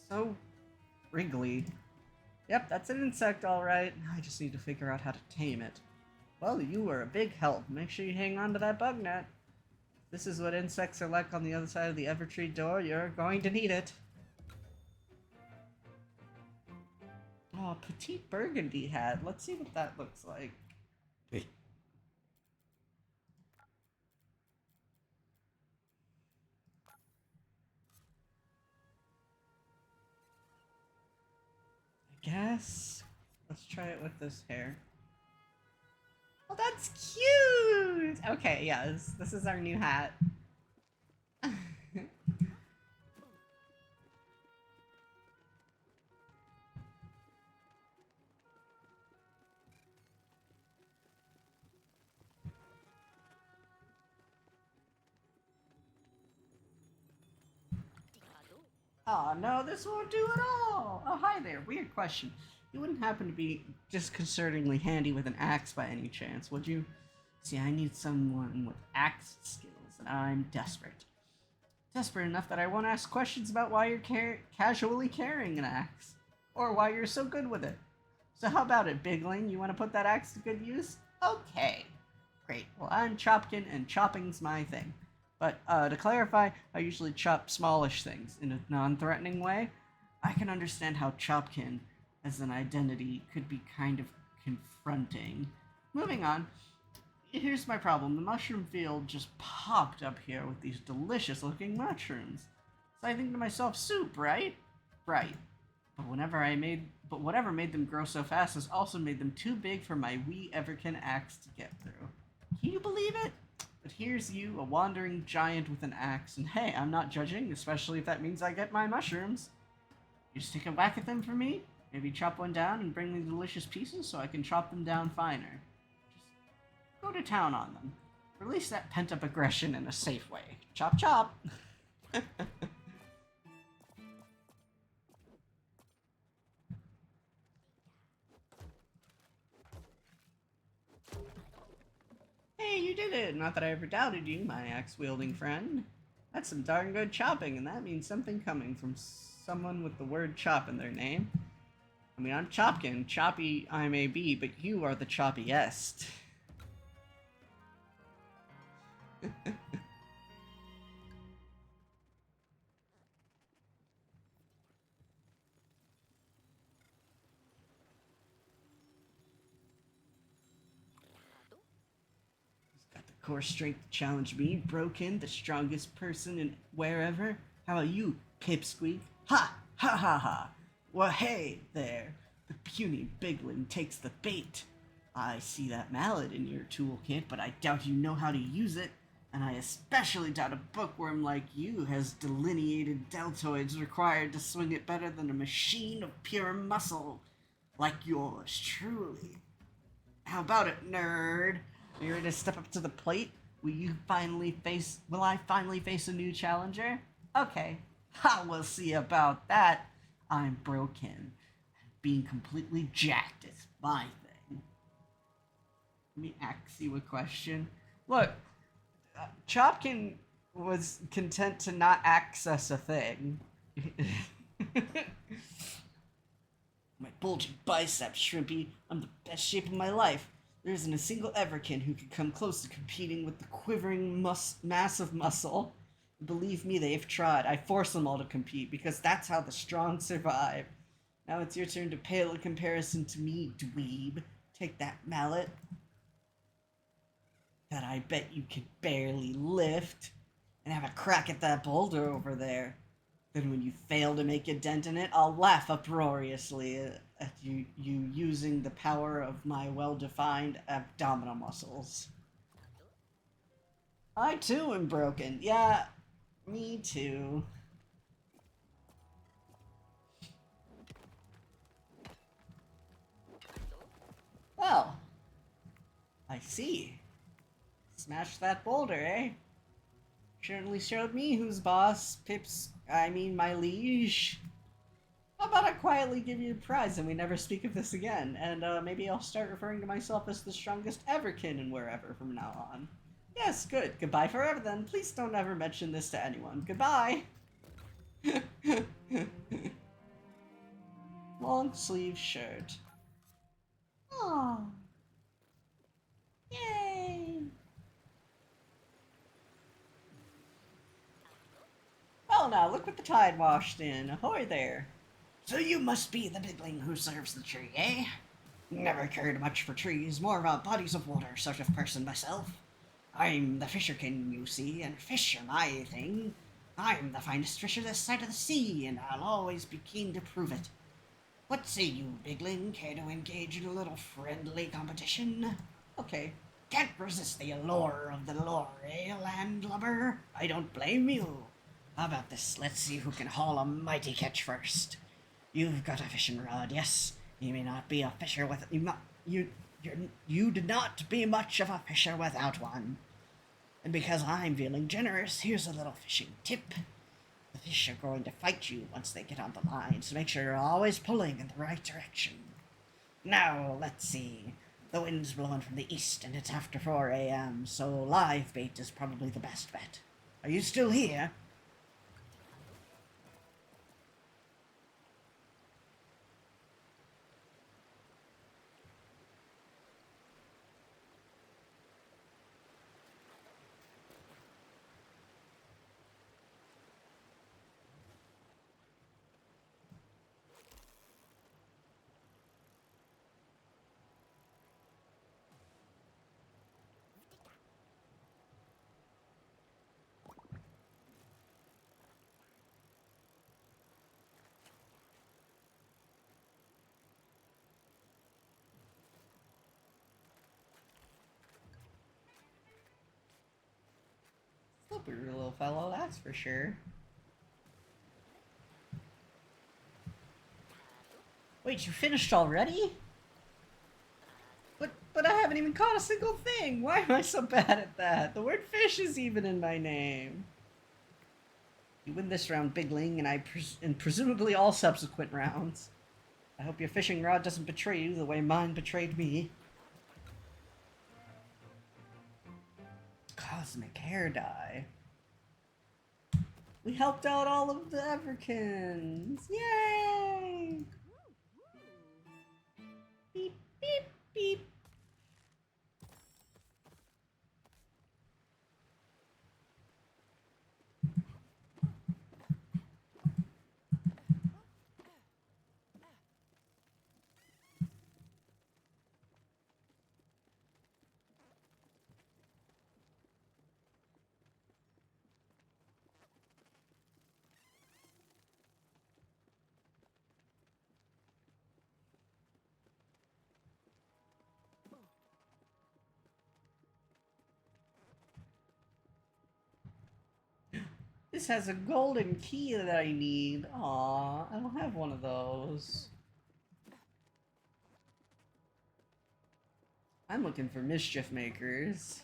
[SPEAKER 1] so wriggly. Yep, that's an insect, alright. I just need to figure out how to tame it. Well, you were a big help. Make sure you hang on to that bug net. This is what insects are like on the other side of the Evertree door. You're going to need it. Oh, petite burgundy hat. Let's see what that looks like. I guess. Let's try it with this hair. Oh, that's cute! Okay, yeah, this is our new hat. Oh no, this won't do at all! Oh, hi there, weird question. You wouldn't happen to be disconcertingly handy with an axe by any chance, would you? See, I need someone with axe skills, and I'm desperate. Desperate enough that I won't ask questions about why you're casually carrying an axe, or why you're so good with it. So how about it, Bigling? You want to put that axe to good use? Okay. Great. Well, I'm Chopkin, and chopping's my thing. But, to clarify, I usually chop smallish things in a non-threatening way. I can understand how Chopkin, as an identity, could be kind of confronting. Moving on. Here's my problem. The mushroom field just popped up here with these delicious-looking mushrooms. So I think to myself, soup, right? Right. But whatever made them grow so fast has also made them too big for my wee Everkin axe to get through. Can you believe it? But here's you, a wandering giant with an axe, and hey, I'm not judging, especially if that means I get my mushrooms. You just take a whack at them for me? Maybe chop one down and bring me delicious pieces so I can chop them down finer. Just go to town on them. Release that pent-up aggression in a safe way. Chop chop! Hey, you did it! Not that I ever doubted you, my axe-wielding friend. That's some darn good chopping, and that means something coming from someone with the word chop in their name. I mean, I'm Chopkin, choppy I may be, but you are the choppiest. Got the core strength to challenge me, Broken, the strongest person in wherever. How about you, Pipsqueak? Ha! Ha ha ha! Well, hey there! The puny bigling takes the bait. I see that mallet in your toolkit, but I doubt you know how to use it. And I especially doubt a bookworm like you has delineated deltoids required to swing it better than a machine of pure muscle. Like yours, truly. How about it, nerd? Are you ready to step up to the plate? Will I finally face a new challenger? Okay. Ha, we'll see about that. I'm Broken. Being completely jacked is my thing. Let me ask you a question. Look, Chopkin was content to not access a thing. My bulging biceps, Shrimpy. I'm the best shape of my life. There isn't a single Everkin who could come close to competing with the quivering mass of muscle. Believe me, they've tried. I force them all to compete because that's how the strong survive. Now it's your turn to pale in comparison to me, dweeb. Take that mallet. That I bet you could barely lift. And have a crack at that boulder over there. Then when you fail to make a dent in it, I'll laugh uproariously at you using the power of my well-defined abdominal muscles. I too am broken. Yeah, me too. Well, I see. Smash that boulder, eh? Certainly showed me who's boss, my liege. How about I quietly give you a prize and we never speak of this again, and maybe I'll start referring to myself as the strongest Everkin and wherever from now on. Yes, good. Goodbye forever then. Please don't ever mention this to anyone. Goodbye. Long sleeve shirt. Oh, yay! Well now, look what the tide washed in. Ahoy there. So you must be the bigling who serves the tree, eh? Never cared much for trees, more of a bodies of water sort of person myself. I'm the fisher king, you see, and fish are my thing. I'm the finest fisher this side of the sea, and I'll always be keen to prove it. What say you, bigling? Care to engage in a little friendly competition? Okay. Can't resist the allure of the lure, eh, landlubber? I don't blame you. How about this? Let's see who can haul a mighty catch first. You've got a fishing rod, yes. You may not be a fisher with you did not be much of a fisher without one. And because I'm feeling generous, here's a little fishing tip. The fish are going to fight you once they get on the line, so make sure you're always pulling in the right direction. Now, let's see. The wind's blowing from the east and it's after 4 a.m., so live bait is probably the best bet. Are you still here? Slippery little fellow, that's for sure. Wait, you finished already? But I haven't even caught a single thing. Why am I so bad at that? The word fish is even in my name. You win this round, bigling, and presumably all subsequent rounds. I hope your fishing rod doesn't betray you the way mine betrayed me. Cosmic hair dye. We helped out all of the Everkins. Yay! Beep, beep, beep. This has a golden key that I need. Aw, I don't have one of those. I'm looking for mischief makers.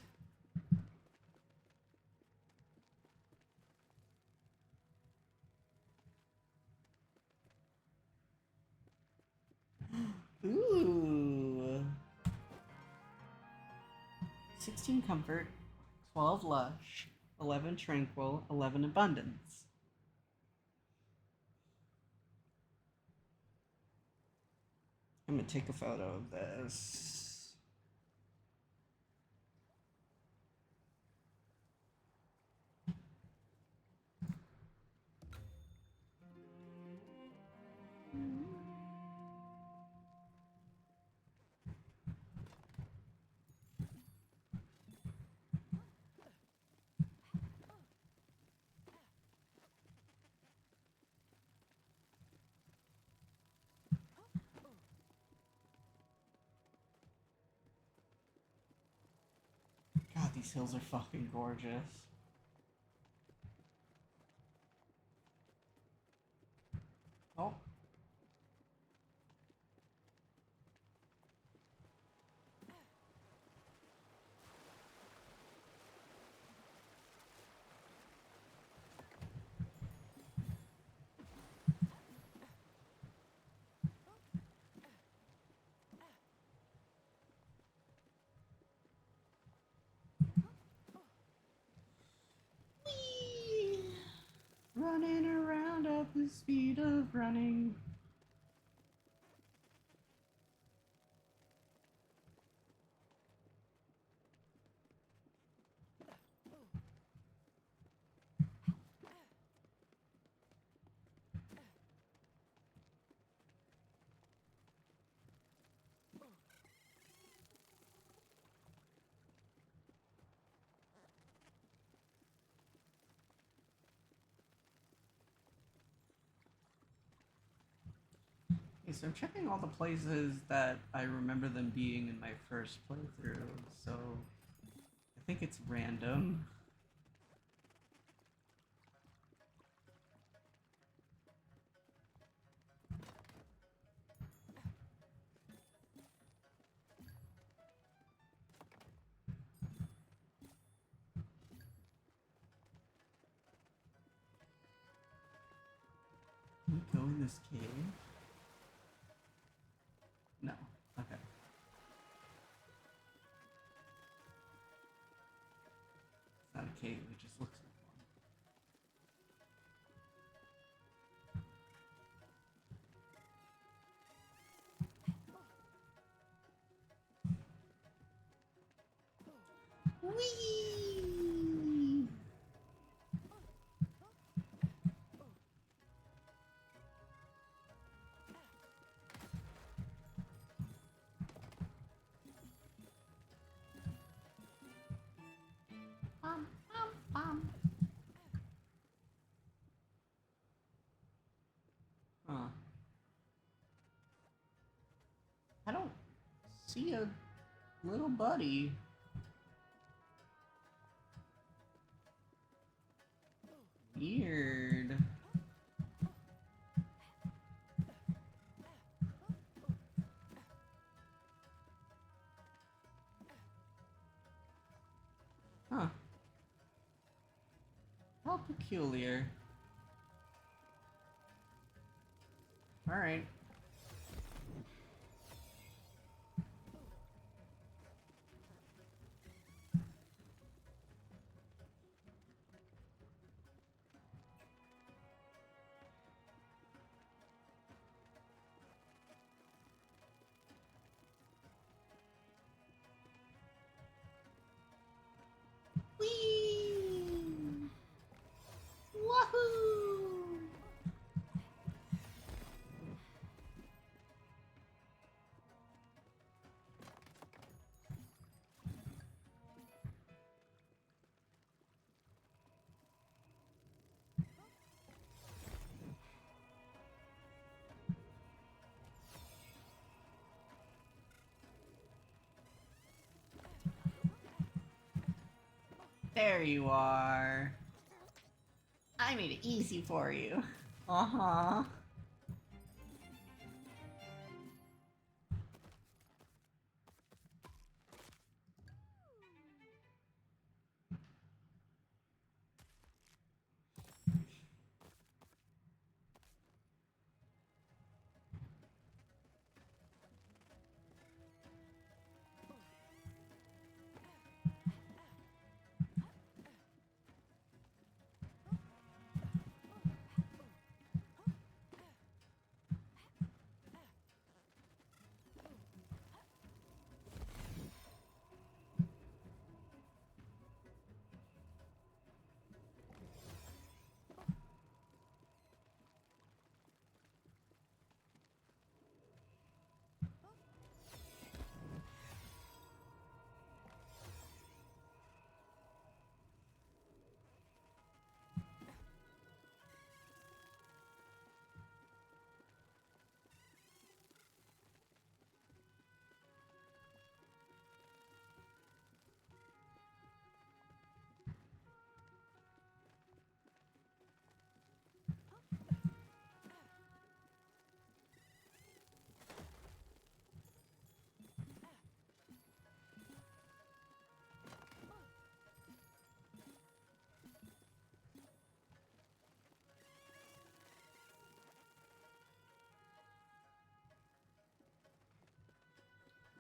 [SPEAKER 1] Ooh. 16 comfort, 12 lush, 11 tranquil, 11 abundance. I'm gonna take a photo of this. God, these hills are fucking gorgeous. Oh. afraid of running. Okay, so I'm checking all the places that I remember them being in my first playthrough, so I think it's random. Can we go in this cave? No. Okay. It's not a cave, it just looks like one. Whee! Bum, bum, bum. Huh. I don't see a little buddy. Weird. Huh. How peculiar. Alright. Whee! Wahoo! There you are. I made it easy for you. Uh-huh.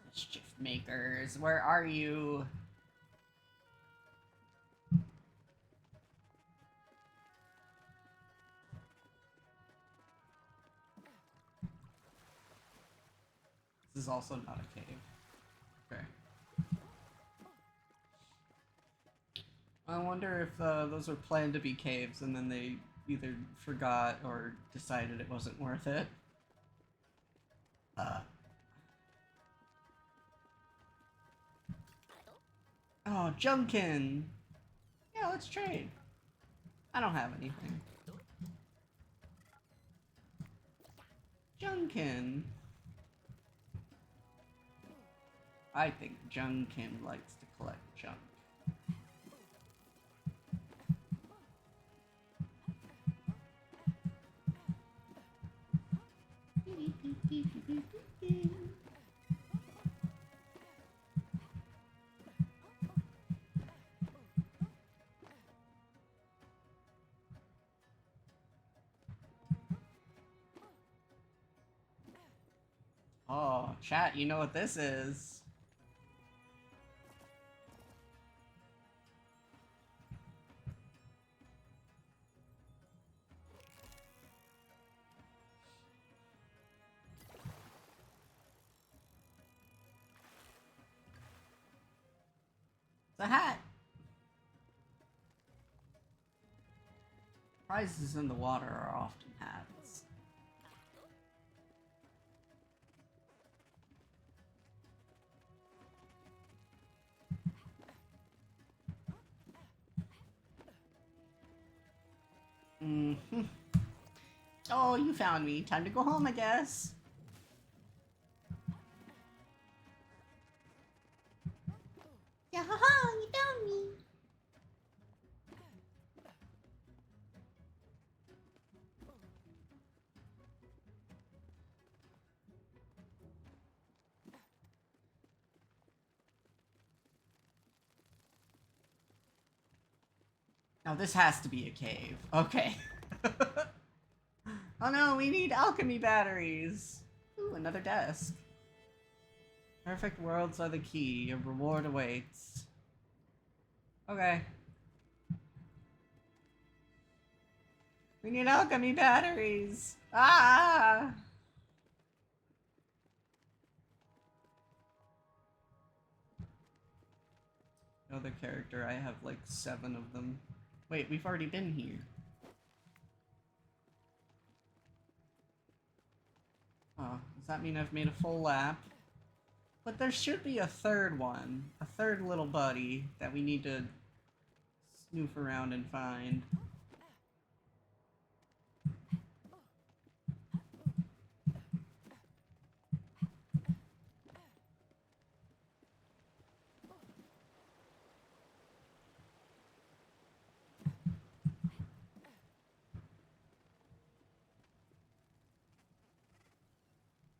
[SPEAKER 1] Mischief makers, where are you? This is also not a cave. Okay. I wonder if those were planned to be caves and then they either forgot or decided it wasn't worth it. Oh, Junkin! Yeah, let's trade. I don't have anything. Junkin! I think Junkin likes to collect junk. Oh, chat, you know what this is? It's a hat! Prizes in the water are often hats. Mm-hmm. Oh, you found me. Time to go home, I guess. Yeah, haha, you found me. Now this has to be a cave. Okay. Oh no, we need alchemy batteries. Ooh, another desk. Perfect worlds are the key. Your reward awaits. Okay. We need alchemy batteries. Ah! Another character, I have like 7 of them. Wait, we've already been here. Oh, does that mean I've made a full lap? But there should be a third one. A third little buddy that we need to snoof around and find.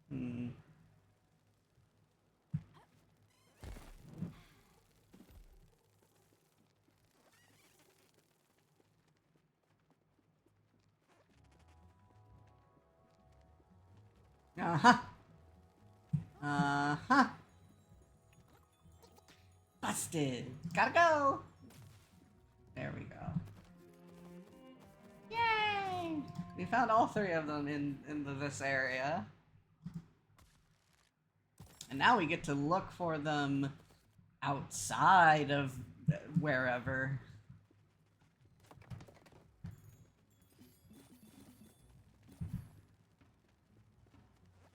[SPEAKER 1] Hmm. Uh-huh. Uh-huh. Busted. Gotta go. There we go. Yay! We found all 3 of them in this area. And now we get to look for them outside of wherever.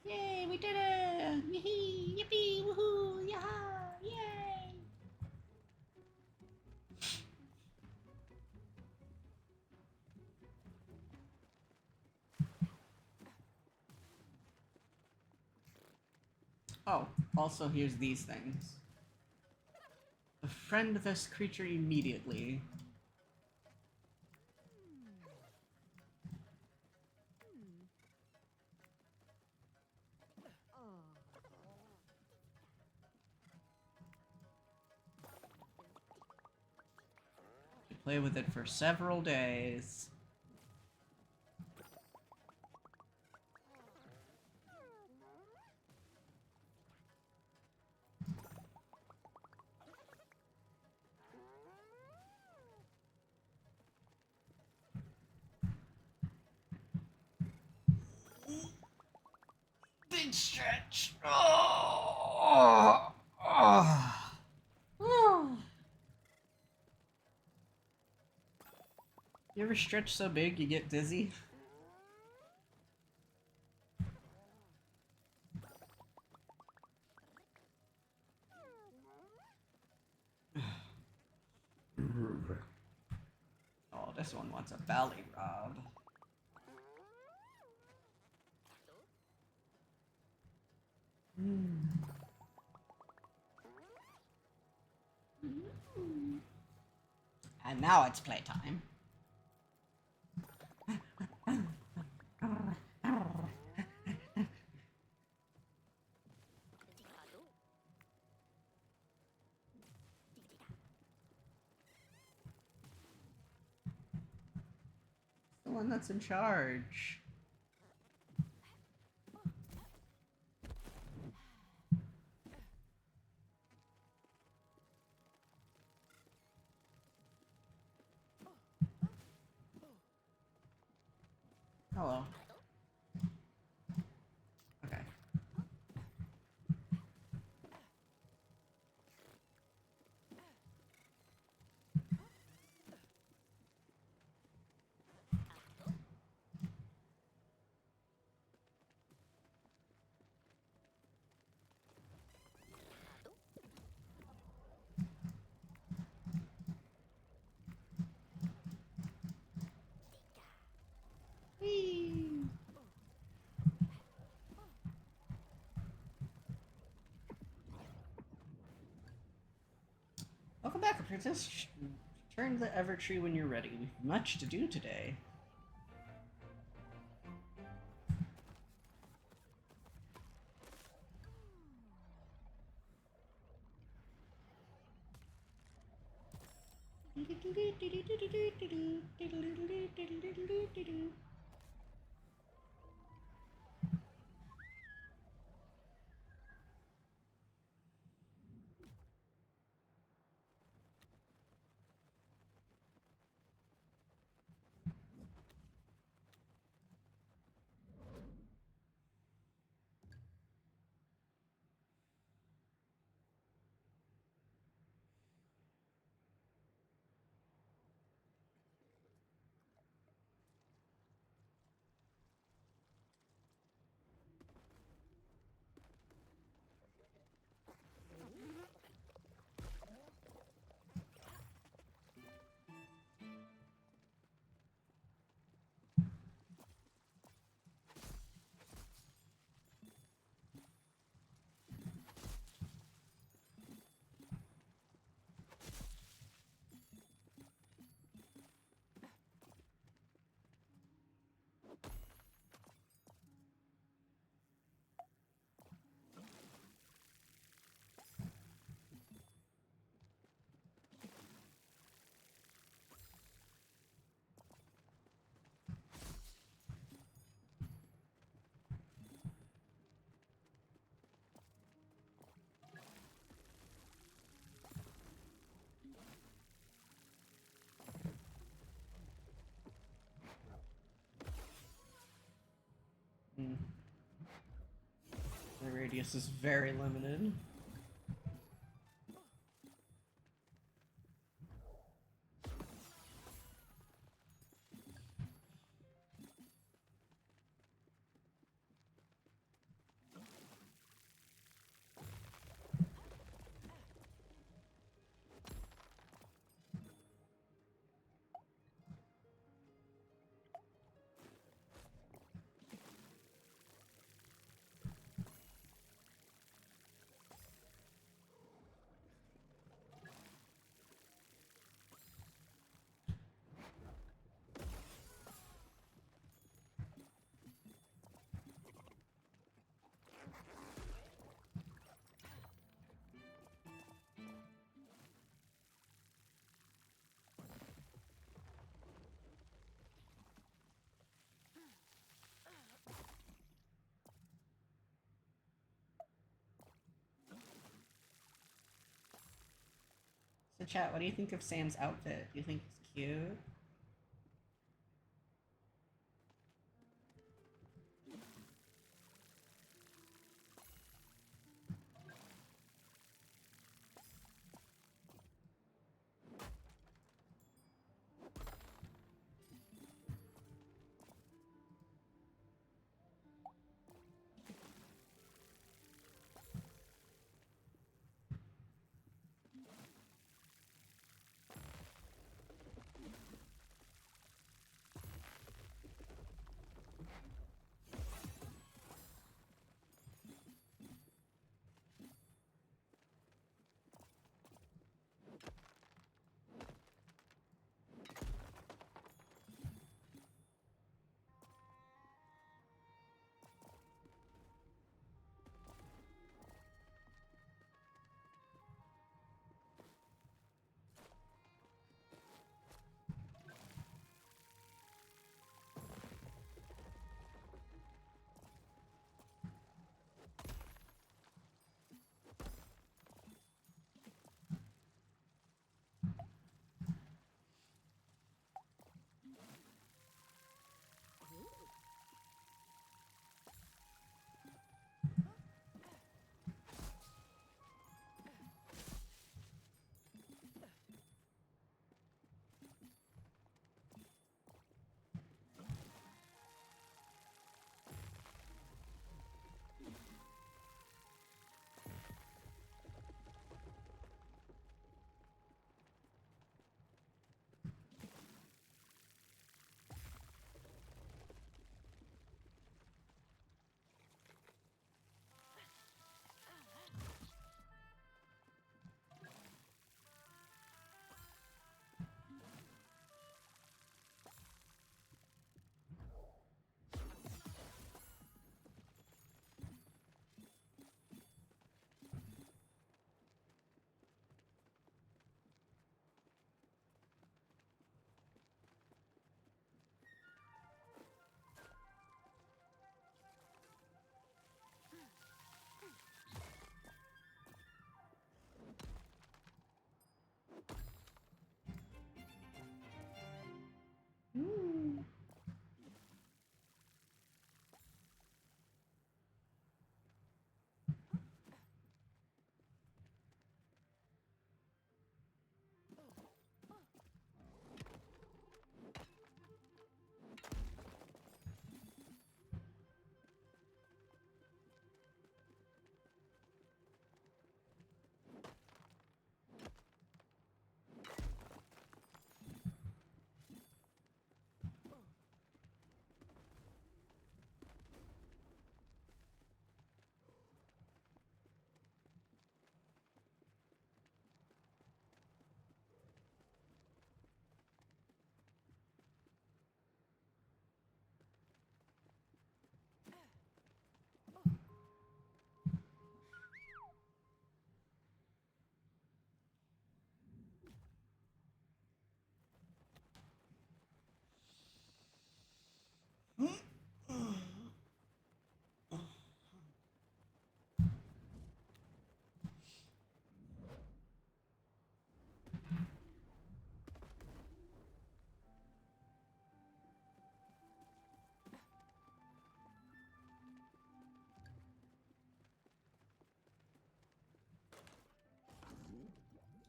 [SPEAKER 1] Yay, we did it! Yee, yippee, woohoo, yaha, yay! Oh, also here's these things. Befriend this creature immediately. You play with it for several days. can stretch. Oh. Oh. Oh. You ever stretch so big you get dizzy? Oh, this one wants a belly rub. And now it's playtime. The one that's in charge. Hello. Okay. Whee! Welcome back, apprentice. Return to the Evertree when you're ready. We've much to do today. The radius is very limited. So chat, what do you think of Sam's outfit? Do you think it's cute?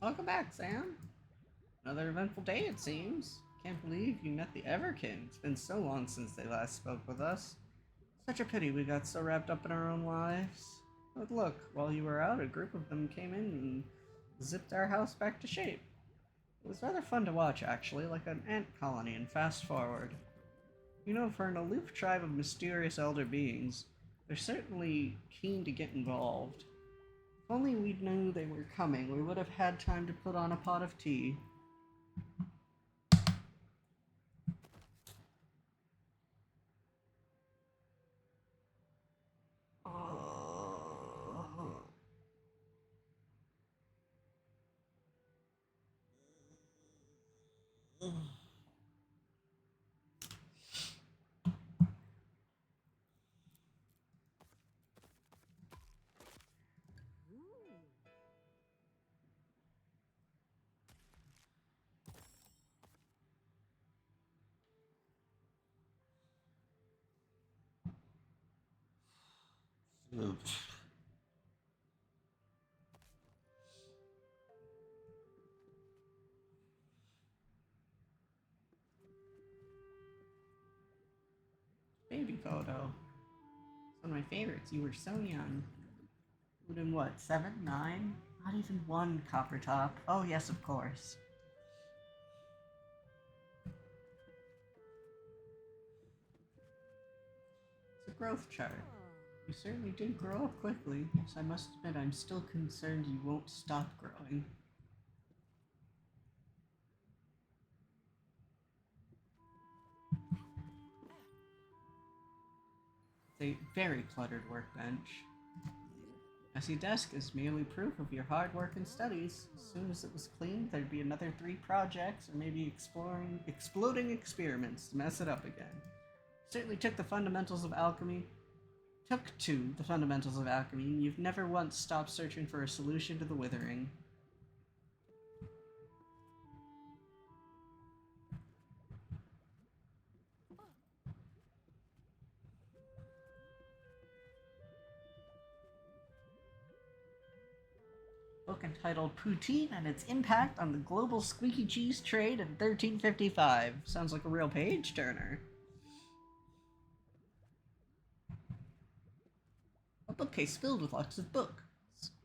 [SPEAKER 1] Welcome back, Sam. Another eventful day, it seems. Can't believe you met the Everkin. It's been so long since they last spoke with us. Such a pity we got so wrapped up in our own lives. But look, while you were out, a group of them came in and zipped our house back to shape. It was rather fun to watch, actually, like an ant colony in Fast Forward. You know, for an aloof tribe of mysterious elder beings, they're certainly keen to get involved. If only we knew they were coming, we would have had time to put on a pot of tea. Oh. Baby photo. It's one of my favorites. You were so young. Would in what, 7, 9? Not even one copper top. Oh yes, of course. It's a growth chart. You certainly did grow up quickly. Yes, I must admit I'm still concerned you won't stop growing. It's a very cluttered workbench. Messy desk is merely proof of your hard work and studies. As soon as it was cleaned, there'd be another 3 projects, or maybe exploding experiments to mess it up again. Certainly took to the fundamentals of alchemy, and you've never once stopped searching for a solution to the withering. Book entitled Poutine and Its Impact on the Global Squeaky Cheese Trade in 1355. Sounds like a real page turner. A bookcase filled with lots of books.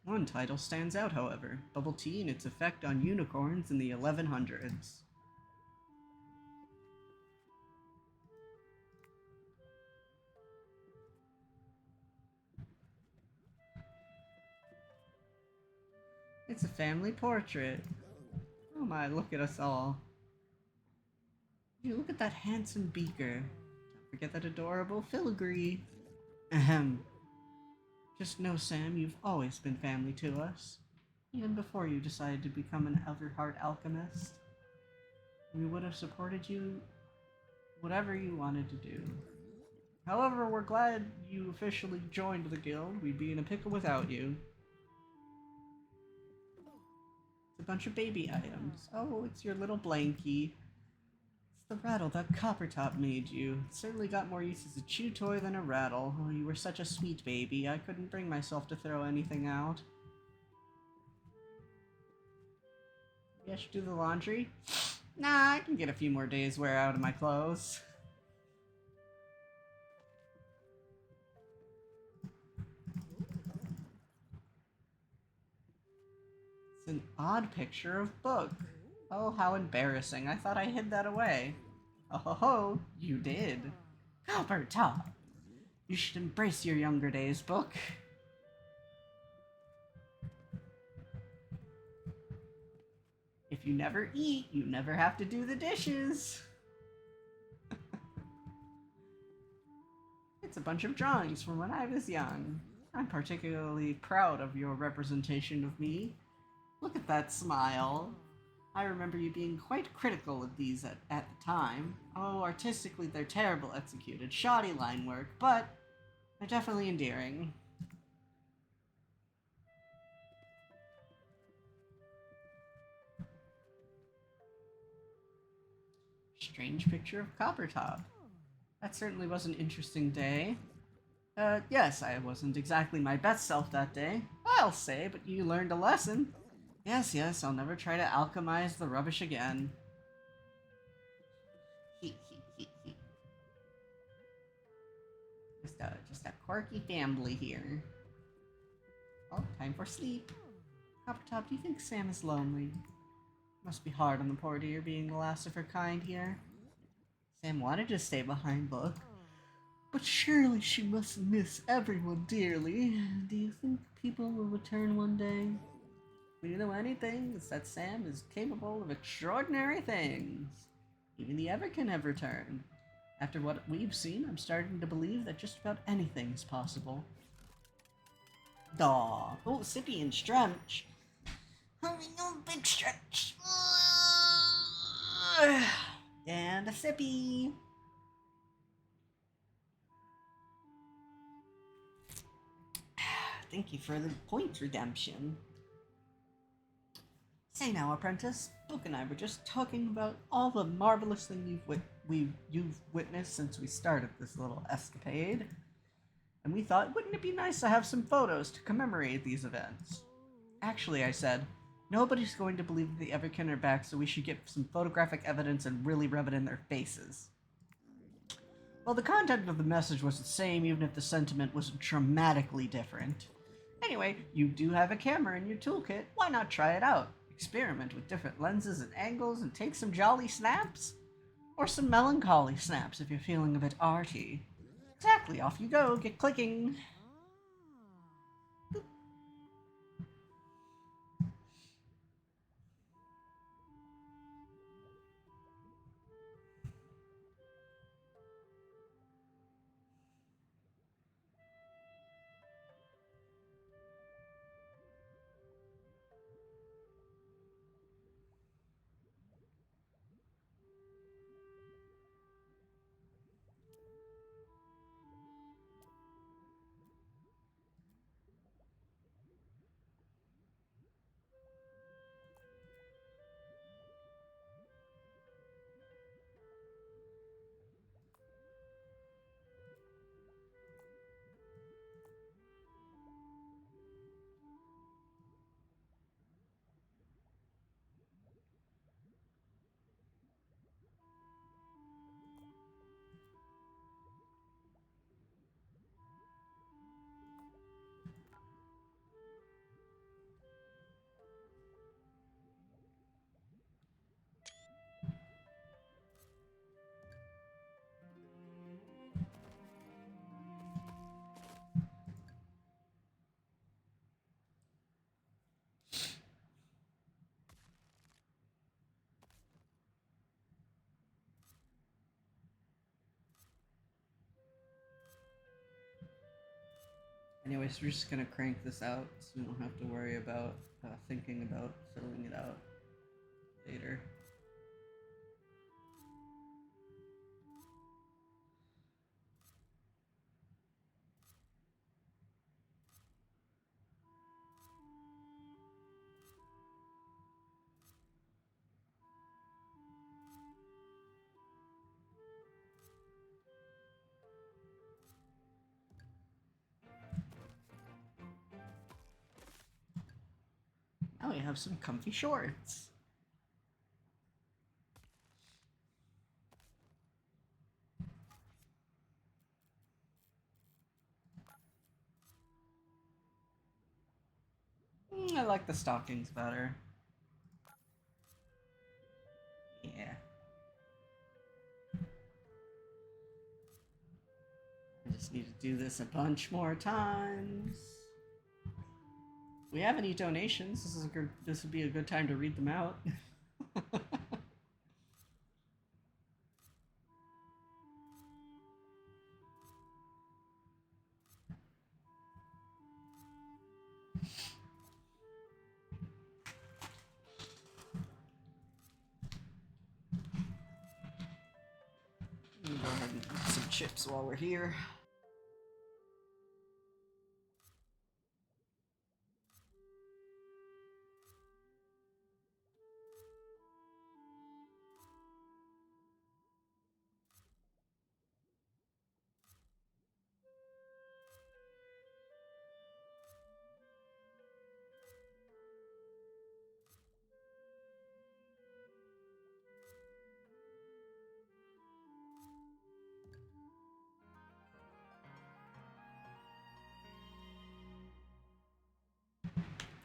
[SPEAKER 1] One title stands out, however, Bubble Tea and Its Effect on Unicorns in the 1100s. It's a family portrait. Oh my, look at us all. You look at that handsome beaker. Don't forget that adorable filigree. Ahem. Just know, Sam, you've always been family to us. Even before you decided to become an Everheart alchemist. We would have supported you whatever you wanted to do. However, we're glad you officially joined the guild. We'd be in a pickle without you. It's a bunch of baby items. Oh, it's your little blankie. It's the rattle that Coppertop made you. It certainly got more use as a chew toy than a rattle. Oh, you were such a sweet baby. I couldn't bring myself to throw anything out. Maybe I should do the laundry? Nah, I can get a few more days wear out of my clothes. It's an odd picture of book. Oh, how embarrassing. I thought I hid that away. Oh ho ho, you did. Coppertop! You should embrace your younger days, book. If you never eat, you never have to do the dishes. It's a bunch of drawings from when I was young. I'm particularly proud of your representation of me. Look at that smile. I remember you being quite critical of these at the time. Oh, artistically they're terrible executed, shoddy line work, but they're definitely endearing. Strange picture of Coppertop. That certainly was an interesting day. Yes, I wasn't exactly my best self that day, I'll say, but you learned a lesson. Yes, yes, I'll never try to alchemize the rubbish again. Just a quirky family here. Oh, time for sleep. Coppertop, do you think Sam is lonely? Must be hard on the poor dear being the last of her kind here. Sam wanted to stay behind, look. But surely she must miss everyone dearly. Do you think people will return one day? We know anything is that Sam is capable of extraordinary things. Even the Everkin have returned. After what we've seen, I'm starting to believe that just about anything is possible. Daw. Oh, Sippy and Stretch. Having a big stretch. And a Sippy. Thank you for the point redemption. Say now, apprentice, Book and I were just talking about all the marvelous things you've witnessed since we started this little escapade, and we thought, wouldn't it be nice to have some photos to commemorate these events? Actually, I said, nobody's going to believe that the Everkin are back, so we should get some photographic evidence and really rub it in their faces. Well, the content of the message was the same, even if the sentiment was dramatically different. Anyway, you do have a camera in your toolkit. Why not try it out? Experiment with different lenses and angles and take some jolly snaps? Or some melancholy snaps if you're feeling a bit arty. Exactly, off you go, get clicking. Anyways, we're just gonna crank this out so we don't have to worry about thinking about filling it out later. Now we have some comfy shorts. I like the stockings better. Yeah. I just need to do this a bunch more times. If we have any donations, this would be a good time to read them out. Go ahead and eat some chips while we're here.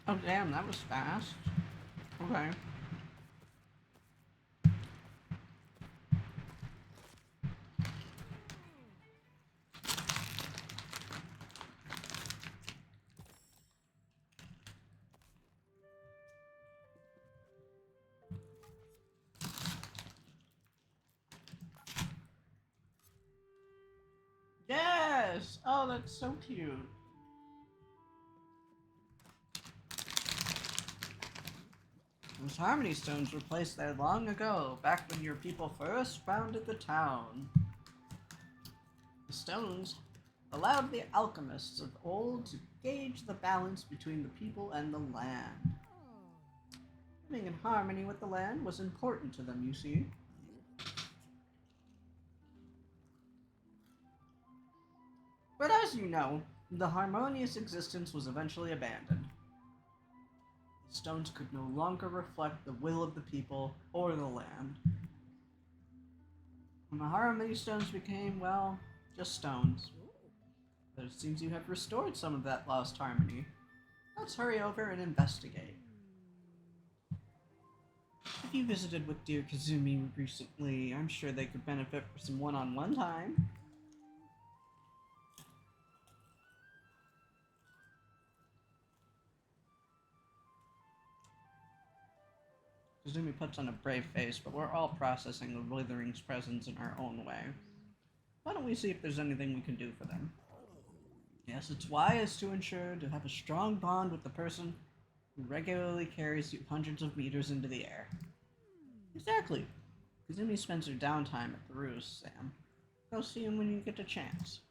[SPEAKER 1] Oh damn, that was fast. Okay. Yes! Oh, that's so cute. Those Harmony Stones were placed there long ago, back when your people first founded the town. The stones allowed the alchemists of old to gauge the balance between the people and the land. Living in harmony with the land was important to them, you see. But as you know, the harmonious existence was eventually abandoned. The stones could no longer reflect the will of the people or the land. And the Harmony Stones became, well, just stones. But it seems you have restored some of that lost harmony. Let's hurry over and investigate. If you visited with dear Kazumi recently, I'm sure they could benefit from some one-on-one time. Kazumi puts on a brave face, but we're all processing the Withering's presence in our own way. Why don't we see if there's anything we can do for them? Yes, it's wise to ensure to have a strong bond with the person who regularly carries you hundreds of meters into the air. Exactly. Kazumi spends her downtime at the roost, Sam. Go see him when you get a chance.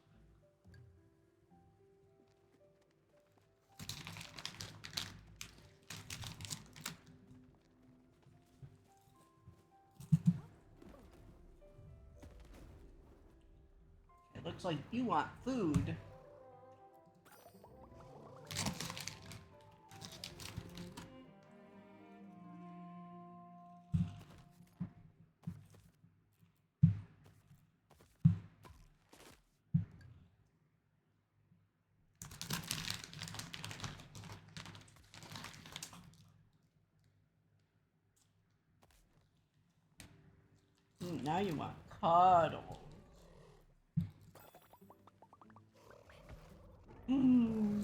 [SPEAKER 1] It looks like you want food. Now you want cuddle. Mm.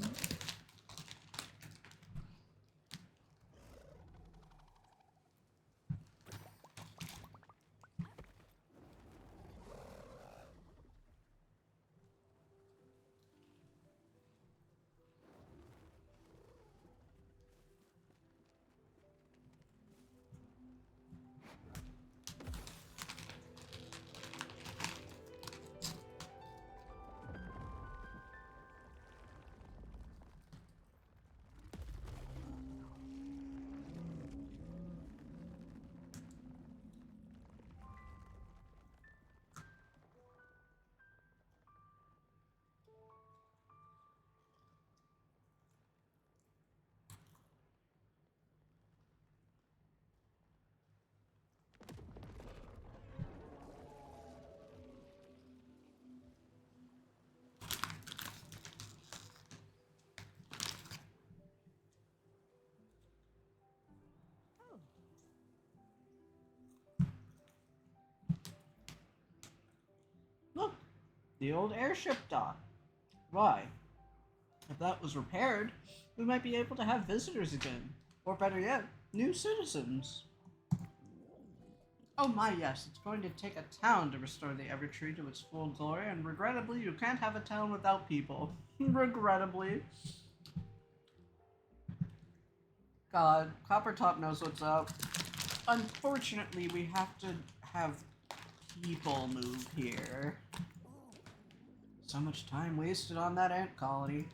[SPEAKER 1] Look, the old airship dock. Why? If that was repaired, we might be able to have visitors again. Or better yet, new citizens. Oh my, yes, it's going to take a town to restore the Evertree to its full glory, and regrettably, you can't have a town without people. Regrettably. God, Coppertop knows what's up. Unfortunately, we have to have people move here. So much time wasted on that ant colony.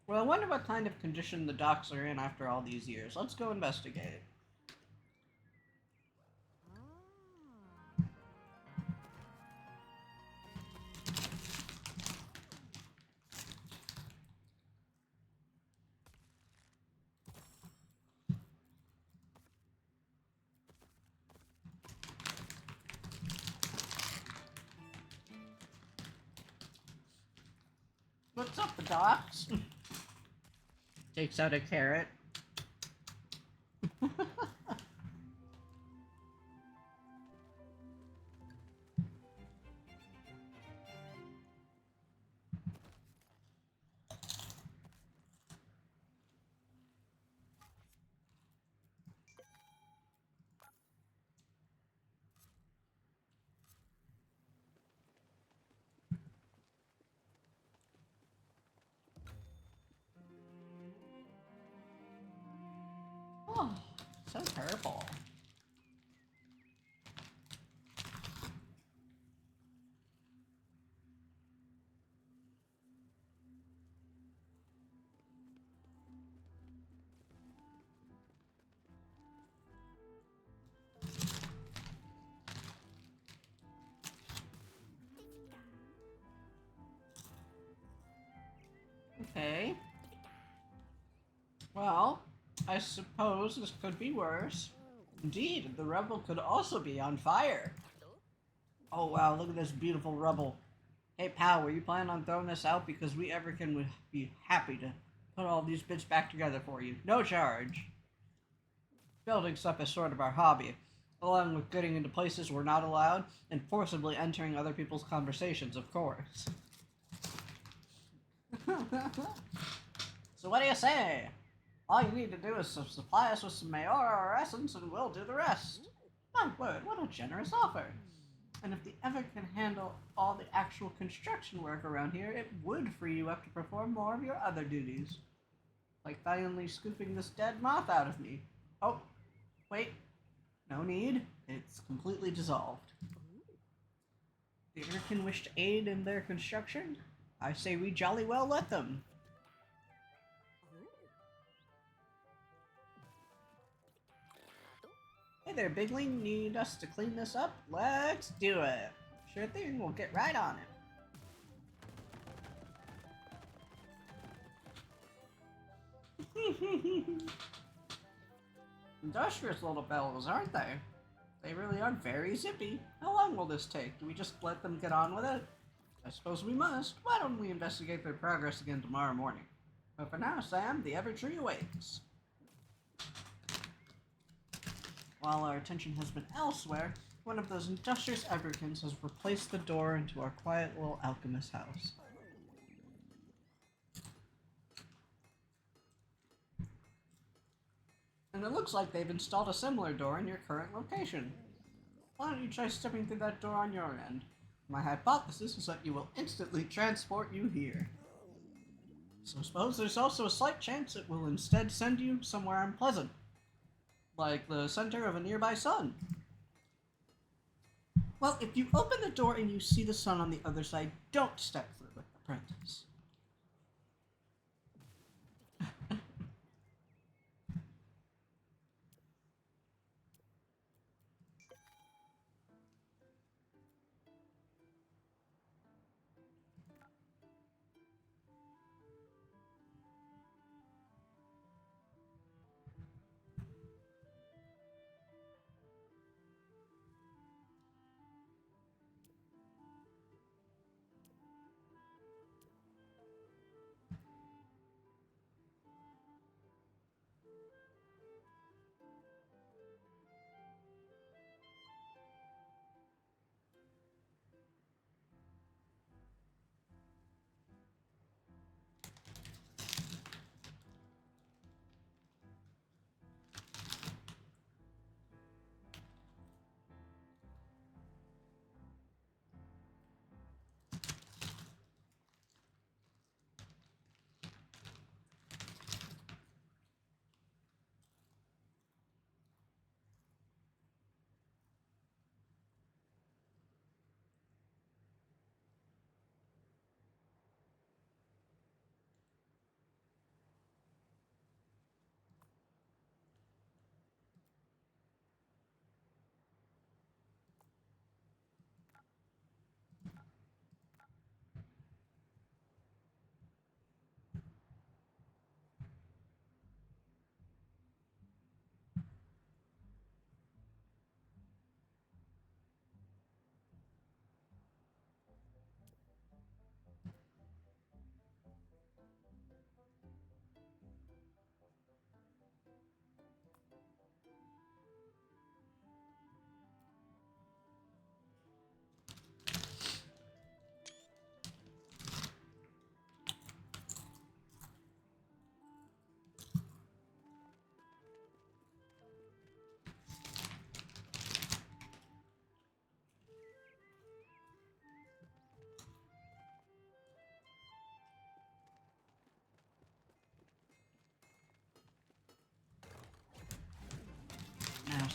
[SPEAKER 1] Well, I wonder what kind of condition the docks are in after all these years. Let's go investigate. What's up, the docs? Takes out a carrot. Oh, so purple. Okay. Well, I suppose this could be worse. Indeed, the rubble could also be on fire. Oh wow, look at this beautiful rubble. Hey pal, were you planning on throwing this out? Because we Everkin would be happy to put all these bits back together for you. No charge. Building stuff is sort of our hobby, along with getting into places we're not allowed and forcibly entering other people's conversations, of course. So what do you say? All you need to do is supply us with some Maora essence and we'll do the rest. My word, what a generous offer. And if the Ever can handle all the actual construction work around here, it would free you up to perform more of your other duties. Like finally scooping this dead moth out of me. Oh, wait. No need. It's completely dissolved. The Everkin wish to aid in their construction? I say we jolly well let them. Hey there, Bigling. Need us to clean this up? Let's do it. Sure thing, we'll get right on it. Industrious little bells, aren't they? They really are very zippy. How long will this take? Do we just let them get on with it? I suppose we must. Why don't we investigate their progress again tomorrow morning? But for now, Sam, the Evertree awaits. While our attention has been elsewhere, one of those industrious Everkins has replaced the door into our quiet little alchemist house. And it looks like they've installed a similar door in your current location. Why don't you try stepping through that door on your end? My hypothesis is that you will instantly transport you here. So I suppose there's also a slight chance it will instead send you somewhere unpleasant, like the center of a nearby sun. Well, if you open the door and you see the sun on the other side, don't step through it, apprentice.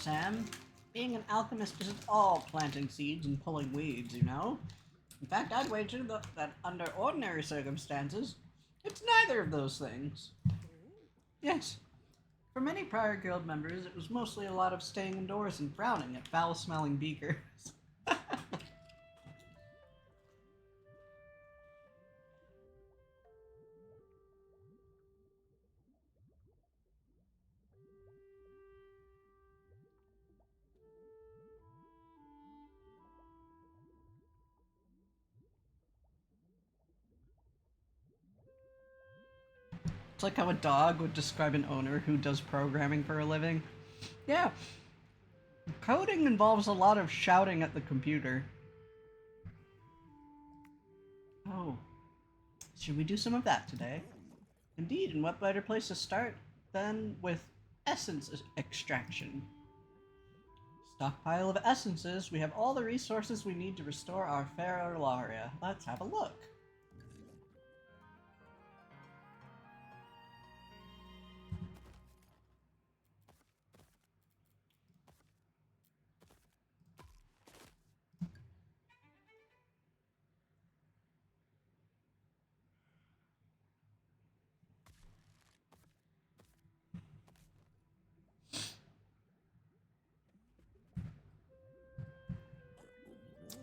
[SPEAKER 1] Sam. Being an alchemist isn't all planting seeds and pulling weeds, you know? In fact, I'd wager that under ordinary circumstances, it's neither of those things. Yes, for many prior guild members, it was mostly a lot of staying indoors and frowning at foul-smelling beakers. It's like how a dog would describe an owner who does programming for a living. Yeah, coding involves a lot of shouting at the computer. Oh, should we do some of that today? Indeed, and what better place to start than with essence extraction? Stockpile of essences, we have all the resources we need to restore our fair Eularia. Let's have a look.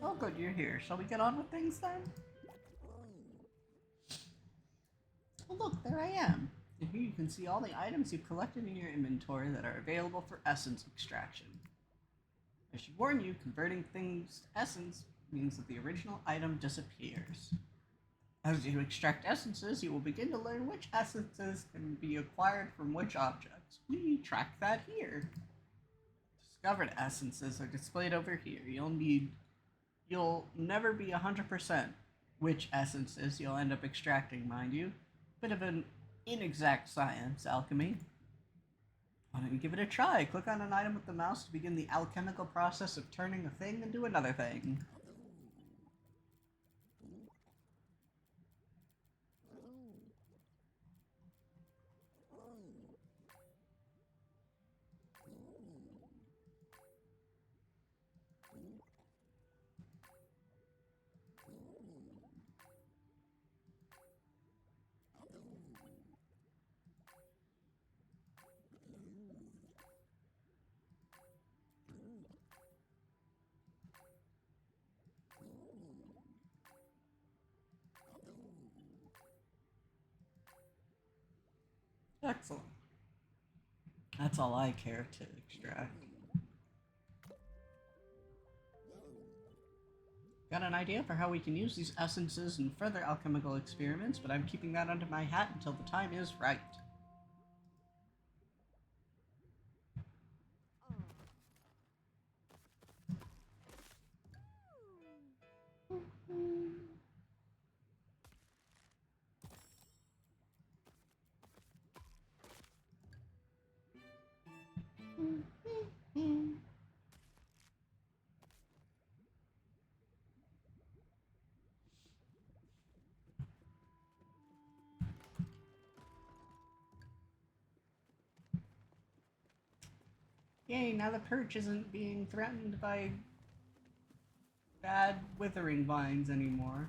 [SPEAKER 1] Oh good, you're here. Shall we get on with things then? Oh look, there I am. And here you can see all the items you've collected in your inventory that are available for essence extraction. I should warn you, converting things to essence means that the original item disappears. As you extract essences, you will begin to learn which essences can be acquired from which objects. We track that here. Discovered essences are displayed over here. You'll never be 100% which essences you'll end up extracting, mind you. Bit of an inexact science, alchemy. Why don't you give it a try? Click on an item with the mouse to begin the alchemical process of turning a thing into another thing. Excellent. That's all I care to extract. Got an idea for how we can use these essences in further alchemical experiments, but I'm keeping that under my hat until the time is right. Yay, now the perch isn't being threatened by bad withering vines anymore.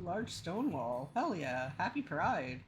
[SPEAKER 1] large stone wall. Hell yeah. Happy Pride.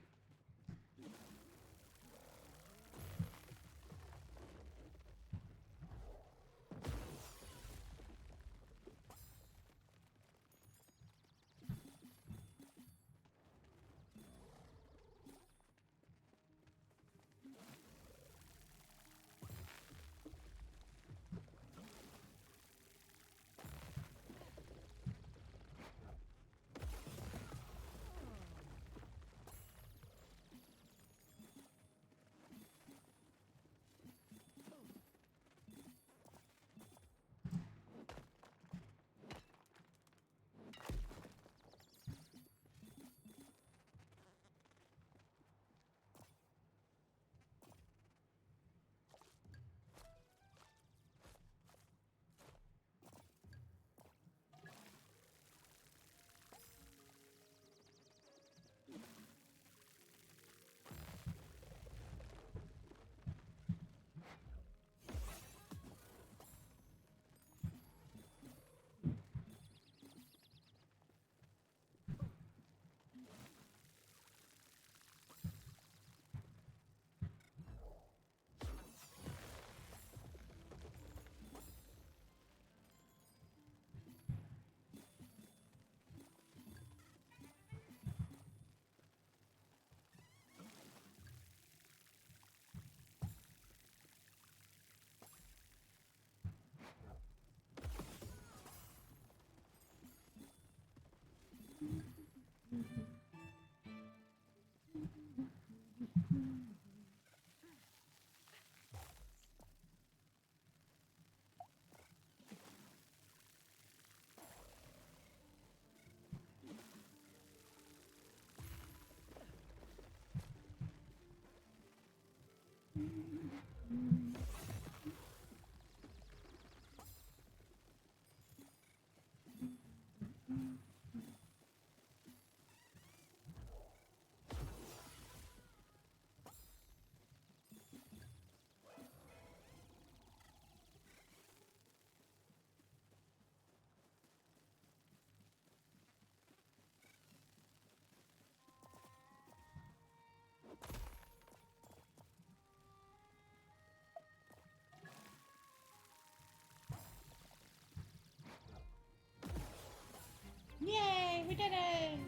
[SPEAKER 1] Yay, we did it!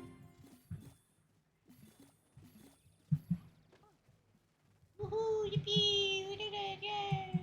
[SPEAKER 1] Woohoo, yippee, we did it, yay!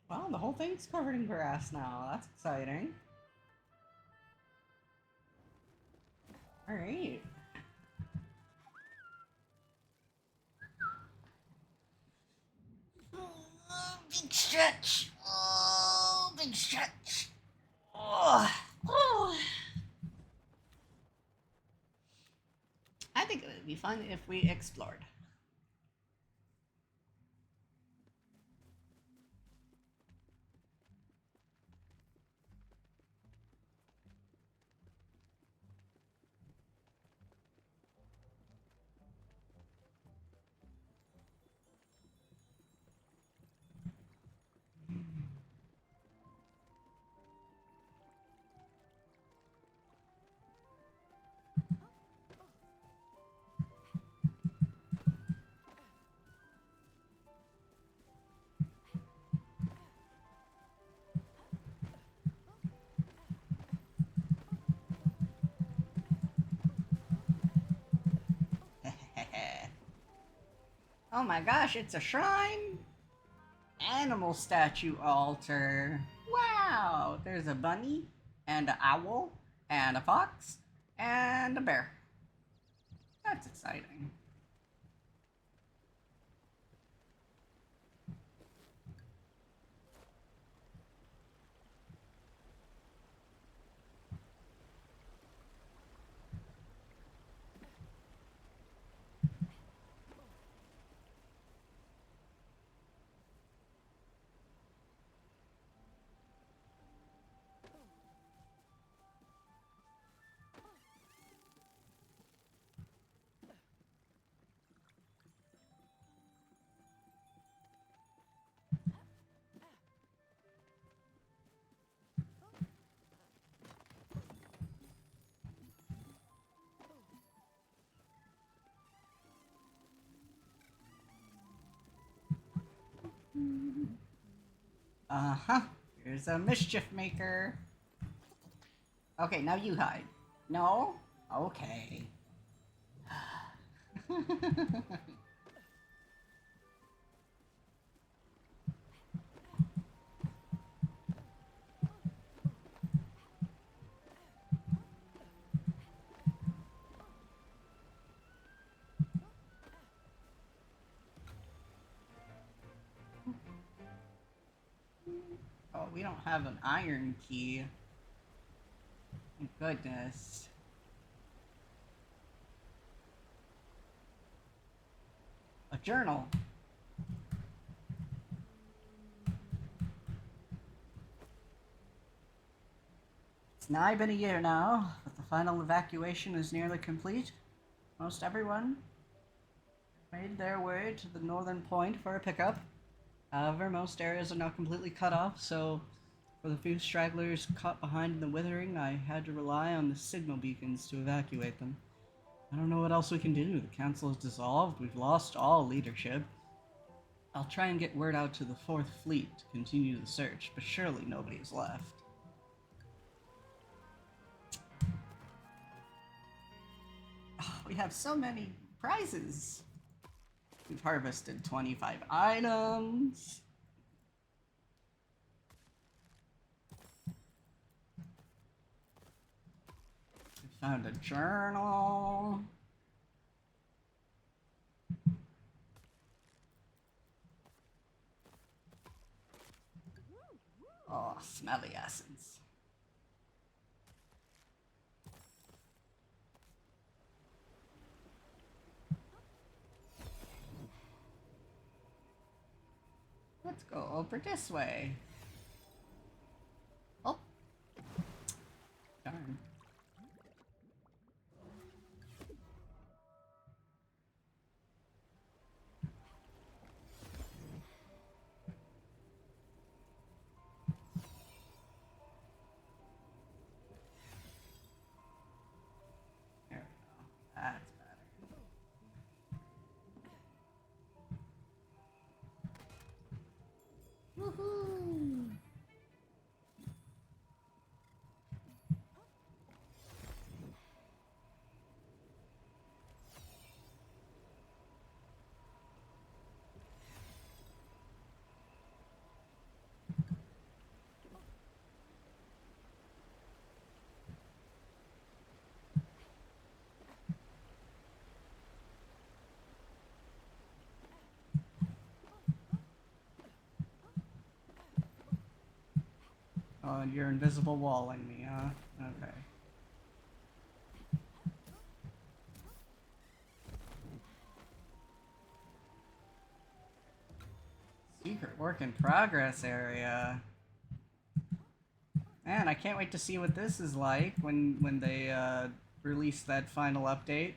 [SPEAKER 1] Wow, the whole thing's covered in grass now. That's exciting. Alright. Oh, big stretch. Oh, big stretch. Oh. Oh. I think it would be fun if we explored. Oh my gosh, it's a shrine! Animal statue altar. Wow! There's a bunny, and an owl, and a fox, and a bear. That's exciting. Uh-huh. Here's a mischief maker. Okay, now you hide. No? Okay. Oh, we don't have an iron key. Thank goodness. A journal. It's nigh been a year now, but the final evacuation is nearly complete. Most everyone made their way to the northern point for a pickup. However, most areas are now completely cut off, so for the few stragglers caught behind in the withering, I had to rely on the signal beacons to evacuate them. I don't know what else we can do. The council is dissolved, we've lost all leadership. I'll try and get word out to the 4th Fleet to continue the search, but surely nobody is left. Oh, we have so many prizes. We've harvested 25 items. We found a journal. Oh, smelly essence. Let's go over this way. Oh. Darn. There we go. That's better. Woohoo! Oh, and you're invisible walling me, huh? Okay. Secret work in progress area. Man, I can't wait to see what this is like when they release that final update.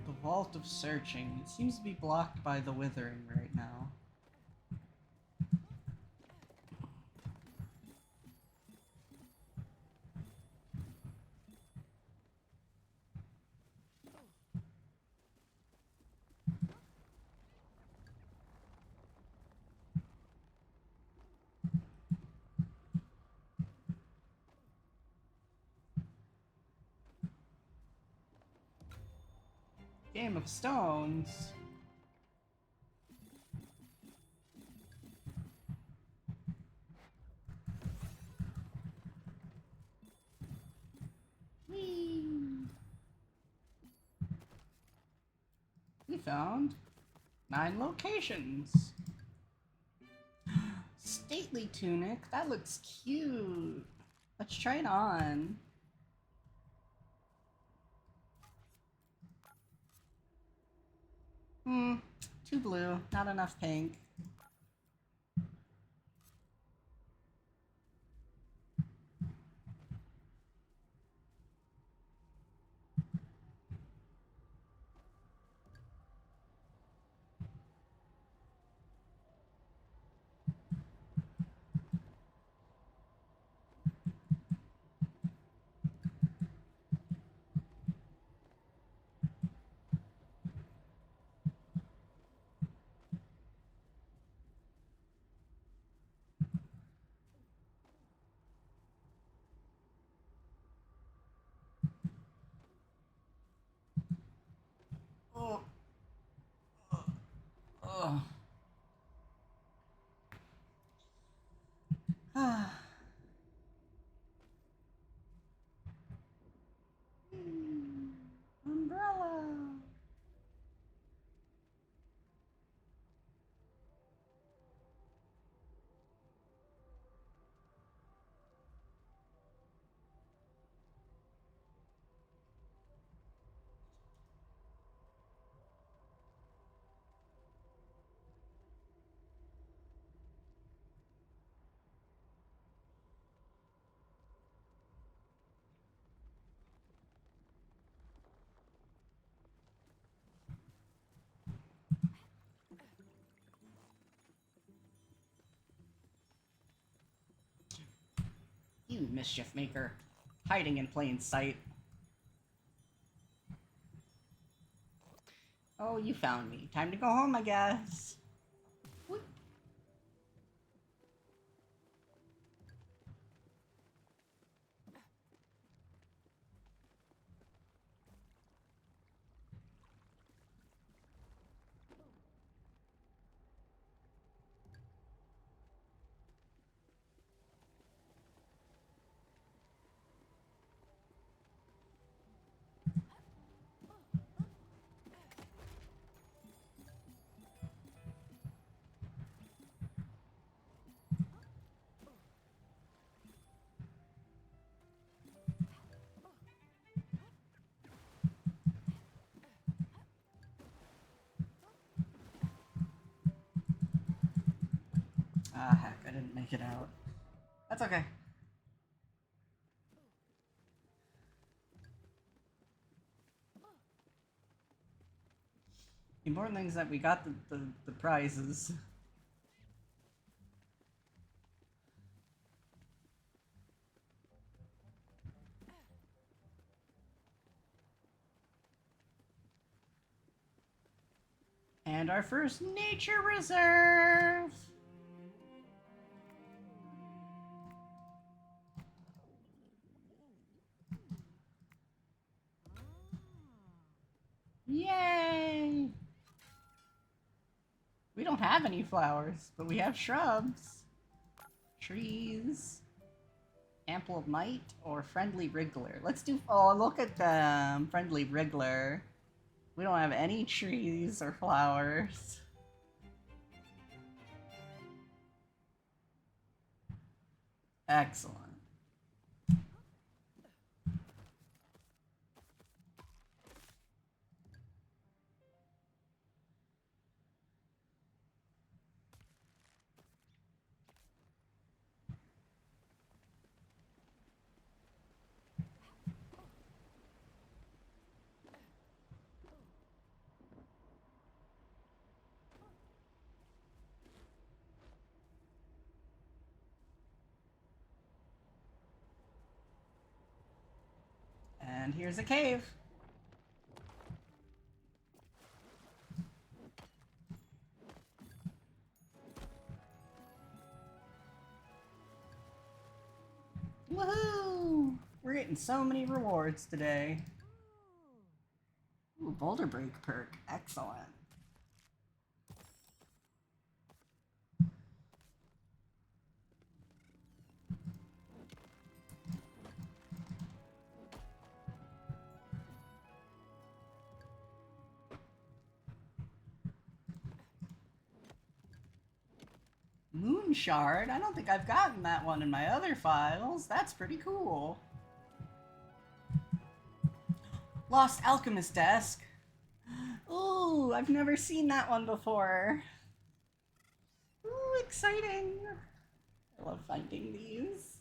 [SPEAKER 1] The Vault of Searching. It seems to be blocked by the Withering right now. Game of Stones. found 9 locations. Stately tunic. That looks cute. Let's try it on. Too blue. Not enough pink. Oh. Oh. Ah. Umbrella. You mischief maker. Hiding in plain sight. Oh, you found me. Time to go home, I guess. Whoop. Ah, heck, I didn't make it out. That's okay. The important thing is that we got the prizes. And our first nature reserve! Yay! We don't have any flowers, but we have shrubs, trees, ample of might, or friendly wriggler. Let's do. Oh, look at them, friendly wriggler. We don't have any trees or flowers. Excellent. And here's a cave. Woohoo! We're getting so many rewards today. Ooh, Boulder Break perk. Excellent. Moon Shard. I don't think I've gotten that one in my other files. That's pretty cool. Lost Alchemist Desk. Ooh, I've never seen that one before. Ooh, exciting. I love finding these.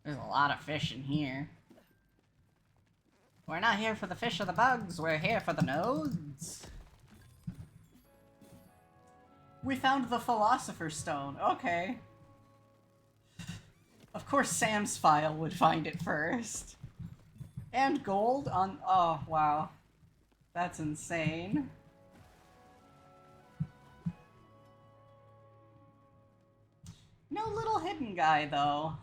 [SPEAKER 1] There's a lot of fish in here. We're not here for the fish or the bugs, we're here for the nodes. We found the Philosopher's Stone, okay. Of course Sam's file would find it first. And gold on, oh wow. That's insane. No little hidden guy though.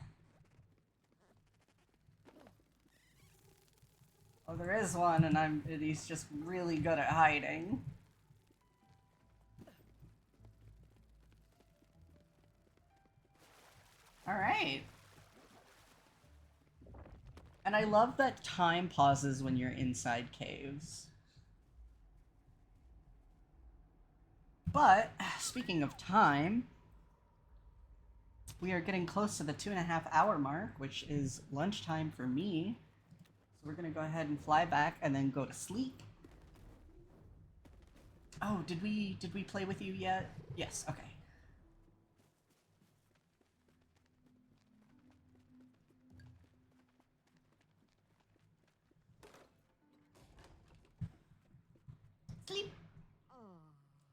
[SPEAKER 1] Oh, there is one, and he's just really good at hiding. Alright. And I love that time pauses when you're inside caves. But, speaking of time, we are getting close to the 2.5 hour mark, which is lunchtime for me. So we're gonna go ahead and fly back and then go to sleep. Oh, did we play with you yet? Yes, okay. Sleep.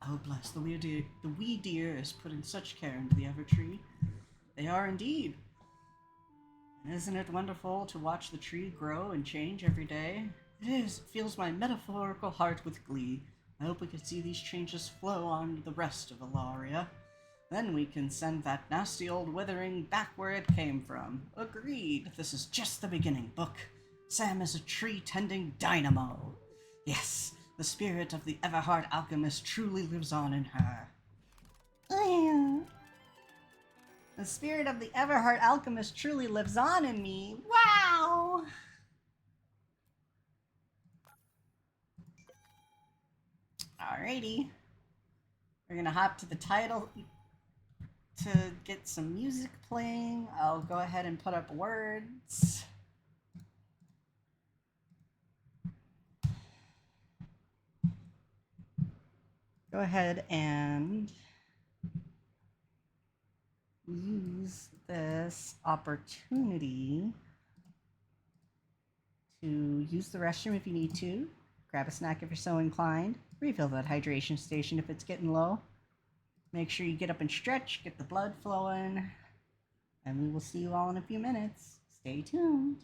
[SPEAKER 1] Oh, bless the wee dear is putting such care into the Evertree. They are indeed. Isn't it wonderful to watch the tree grow and change every day? It is. It fills my metaphorical heart with glee. I hope we can see these changes flow on to the rest of Alaria. Then we can send that nasty old withering back where it came from. Agreed. This is just the beginning, Book. Sam is a tree-tending dynamo. Yes, the spirit of the Everheart alchemist truly lives on in her. The spirit of the Everheart alchemist truly lives on in me. Wow! Alrighty. We're gonna hop to the title to get some music playing. I'll go ahead and put up words. Go ahead and use this opportunity to use the restroom if you need to, grab a snack if you're so inclined, refill that hydration station if it's getting low. Make sure you get up and stretch, get the blood flowing, and we will see you all in a few minutes. Stay tuned.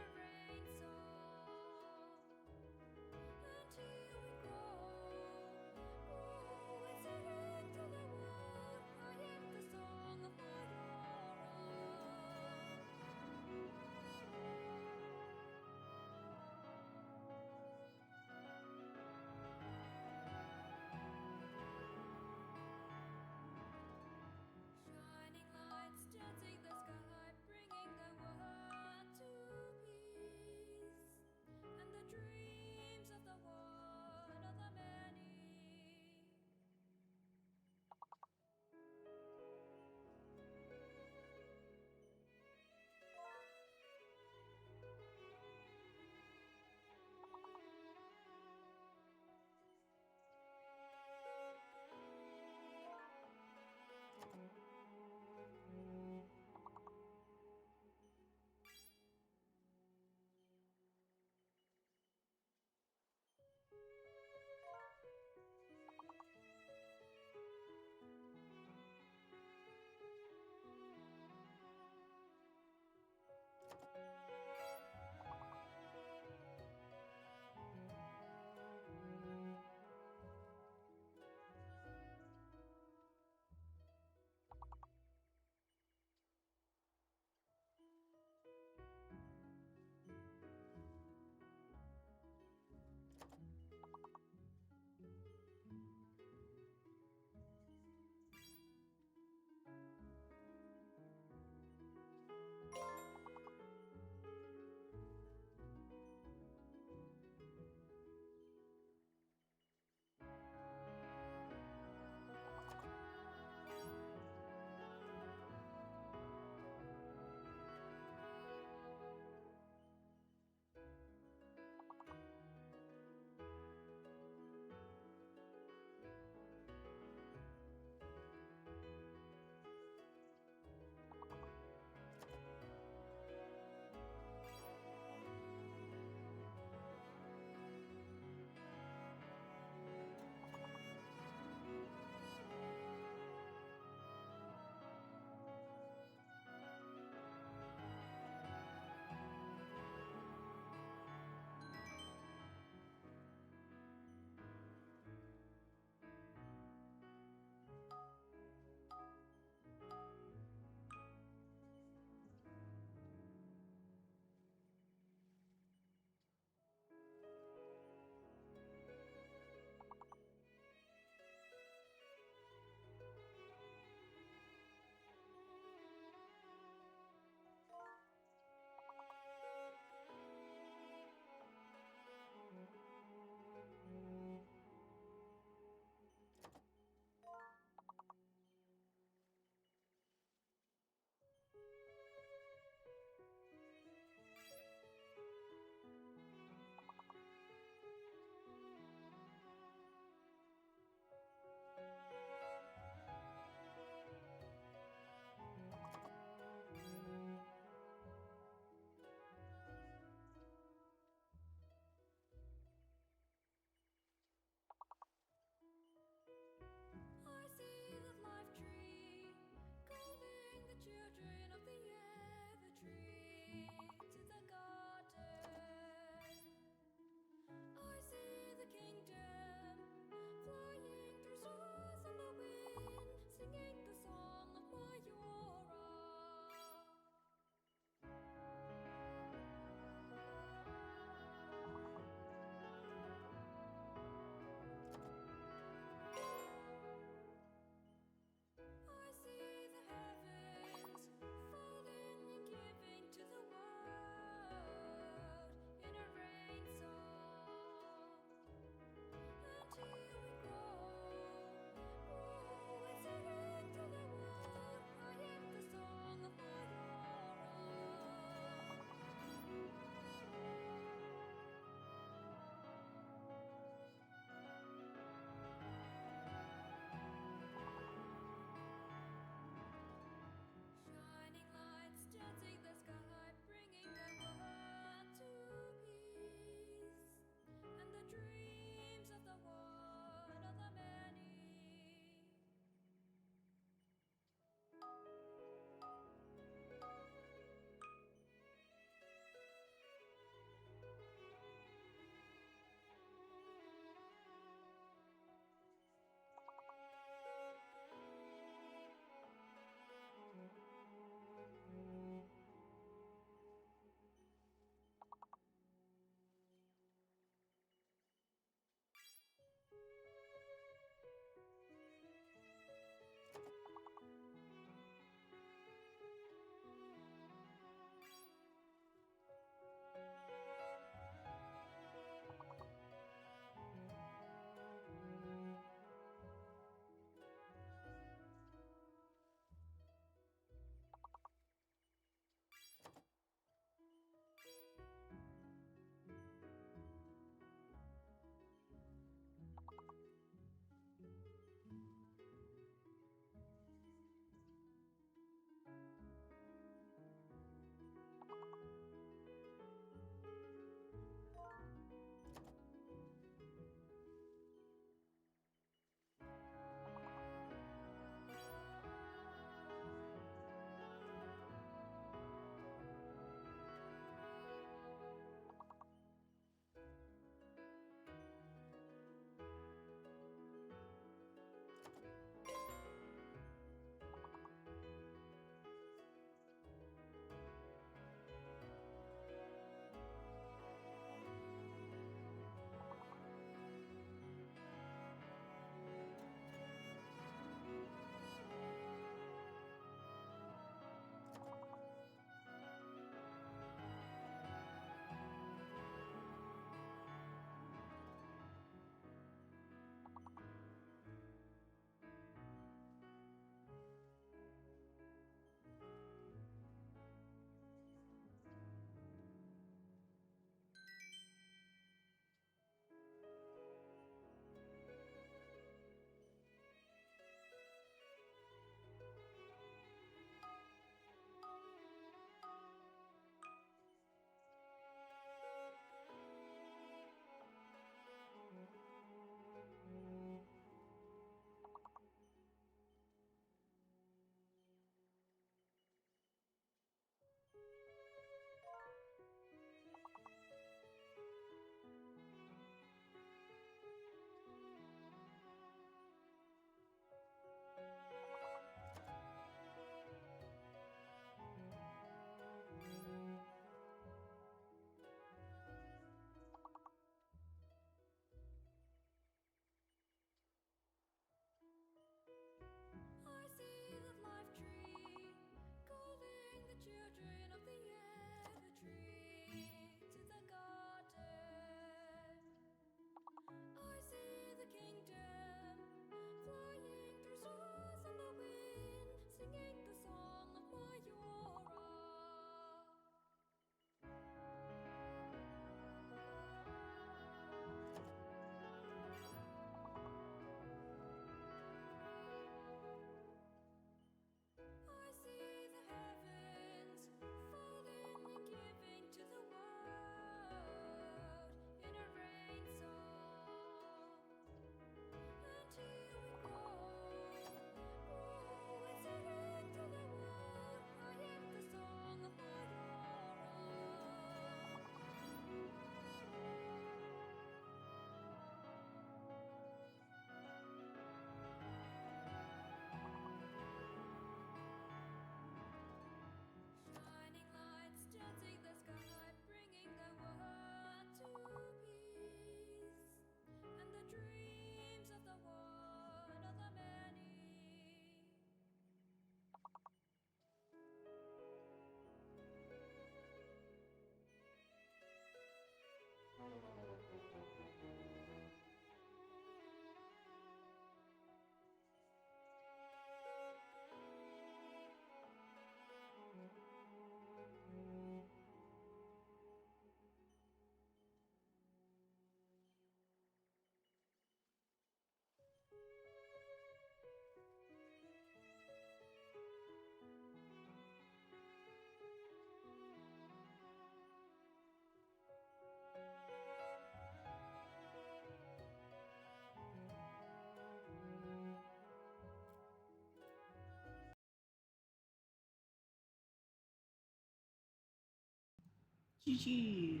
[SPEAKER 1] GG.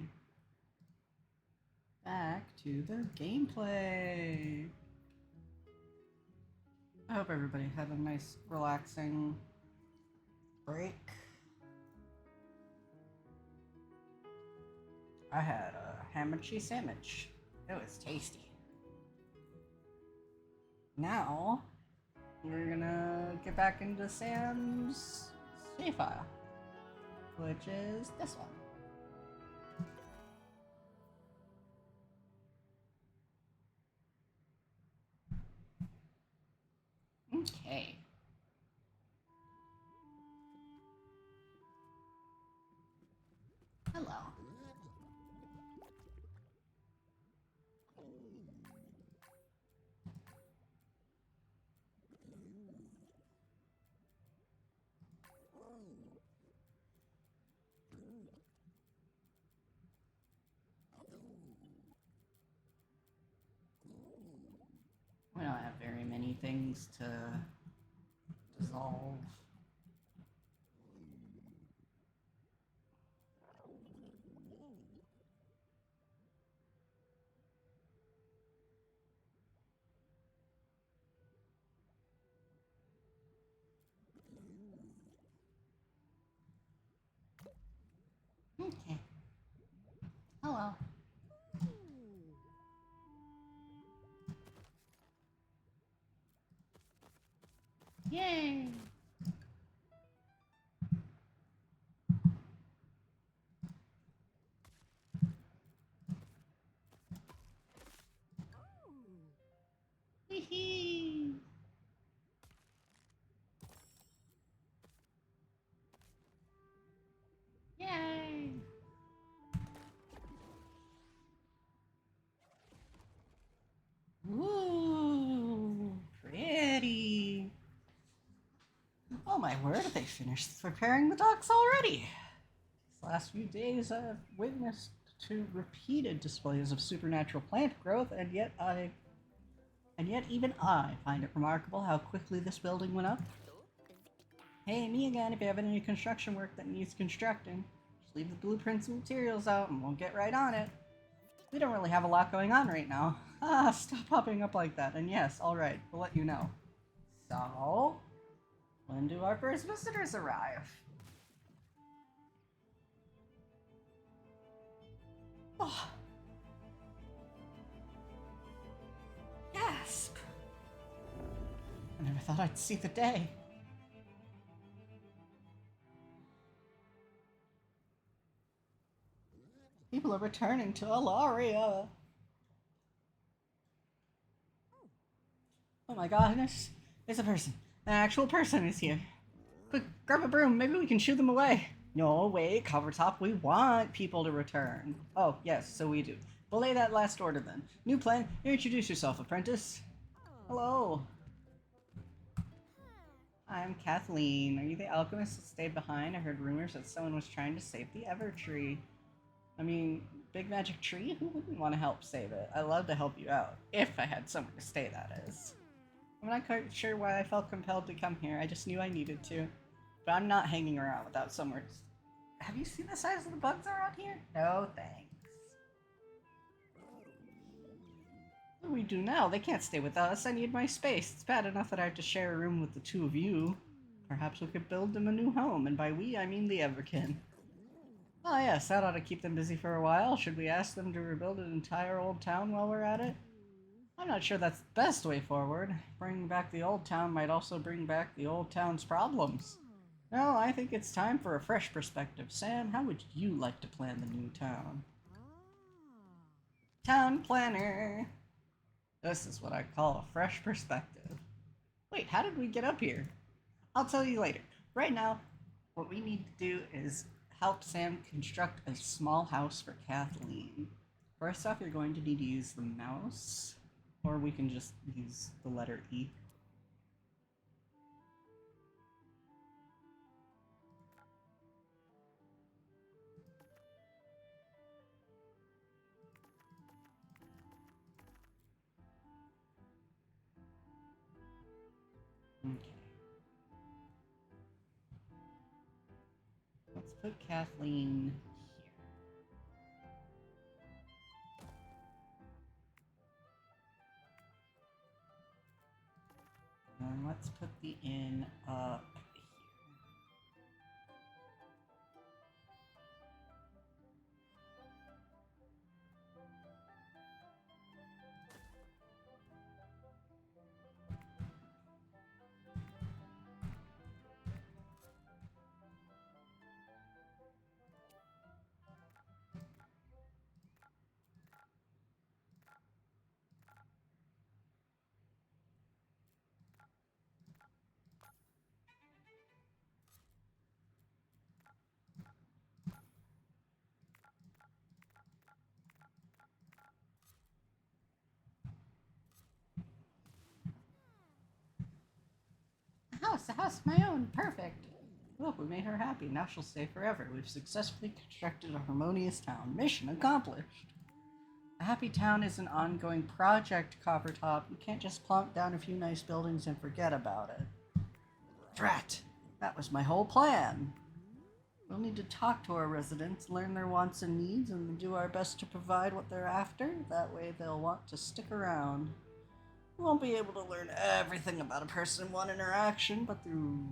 [SPEAKER 1] Back to the gameplay. I hope everybody had a nice, relaxing break. I had a ham and cheese sandwich. It was tasty. Now, we're gonna get back into Sam's save file, which is this one. Okay. Hello. We don't have very many things to dissolve. Okay. Hello. Yay! Hee. Yay! Ooh, pretty. Oh my word, they finished preparing the docks already. These last few days I've witnessed to repeated displays of supernatural plant growth, and yet even I find it remarkable how quickly this building went up. Hey, me again, if you have any construction work that needs constructing, just leave the blueprints and materials out and we'll get right on it. We don't really have a lot going on right now. Ah, stop popping up like that. And yes, alright, we'll let you know. So, when do our first visitors arrive? Oh. Gasp! I never thought I'd see the day. People are returning to Alaria. Oh my goodness. It's a person. An actual person is here. Quick, grab a broom. Maybe we can shoo them away. No, wait, Covertop. We want people to return. Oh, yes, so we do. Belay that last order then. New plan. Introduce yourself, apprentice. Hello. I'm Kathleen. Are you the alchemist that stayed behind? I heard rumors that someone was trying to save the Evertree. I mean, big magic tree? Who wouldn't want to help save it? I'd love to help you out. If I had somewhere to stay, that is. I'm not quite sure why I felt compelled to come here. I just knew I needed to. But I'm not hanging around without somewhere. Have you seen the size of the bugs around here? No, thanks. What do we do now? They can't stay with us. I need my space. It's bad enough that I have to share a room with the two of you. Perhaps we could build them a new home, and by we, I mean the Everkin. Oh yes, that ought to keep them busy for a while. Should we ask them to rebuild an entire old town while we're at it? I'm not sure that's the best way forward. Bringing back the old town might also bring back the old town's problems. No, I think it's time for a fresh perspective. Sam, how would you like to plan the new town? Town planner! This is what I call a fresh perspective. Wait, how did we get up here? I'll tell you later. Right now, what we need to do is help Sam construct a small house for Kathleen. First off, you're going to need to use the mouse, or we can just use the letter E. Okay. Let's put Kathleen here. let's put the inn up here. A house of my own. Perfect. Look, we made her happy. Now she'll stay forever. We've successfully constructed a harmonious town. Mission accomplished. A happy town is an ongoing project, Coppertop. You can't just plonk down a few nice buildings and forget about it. Drat! That was my whole plan. We'll need to talk to our residents, learn their wants and needs, and do our best to provide what they're after. That way they'll want to stick around. We won't be able to learn everything about a person in one interaction, but through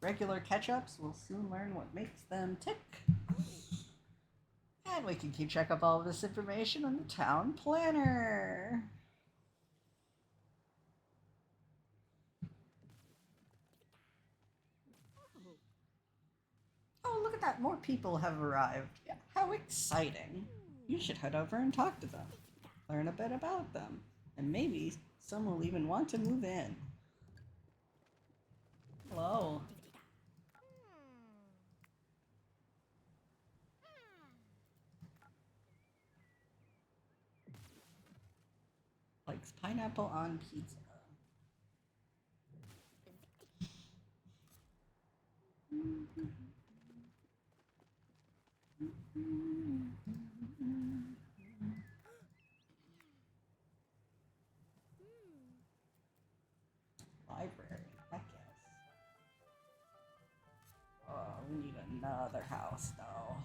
[SPEAKER 1] regular catch-ups, we'll soon learn what makes them tick. And we can keep track of all of this information on the town planner. Oh, look at that. More people have arrived. Yeah, how exciting. You should head over and talk to them. Learn a bit about them. And maybe some will even want to move in. Hello. Likes pineapple on pizza. Library, heck yes. Oh, we need another house though.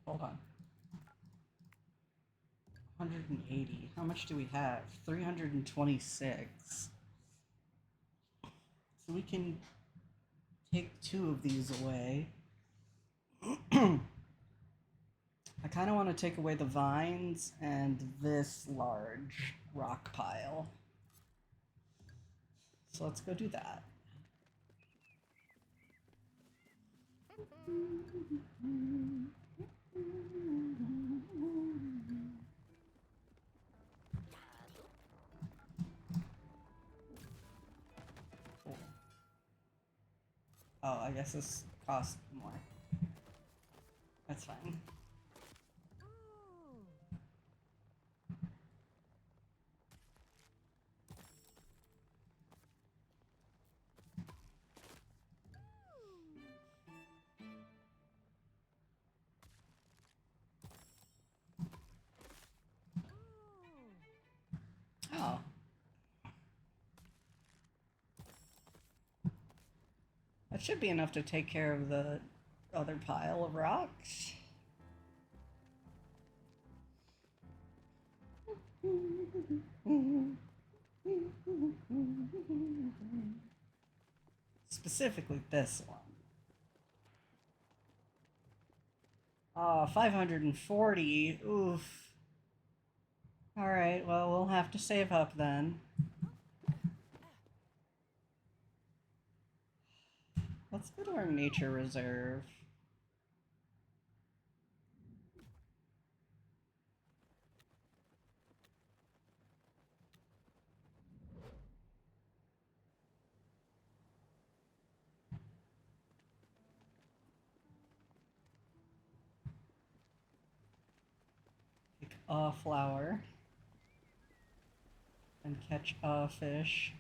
[SPEAKER 1] Hold on. 180. How much do we have? 326. So we can take 2 of these away. I kind of want to take away the vines and this large rock pile. So let's go do that. Cool. Oh, I guess this costs more. That's fine. Oh. That should be enough to take care of the other pile of rocks. Specifically this one. Oh, 540. Oof. Alright, well, we'll have to save up then. Let's go to our nature reserve. a flower and catch a fish.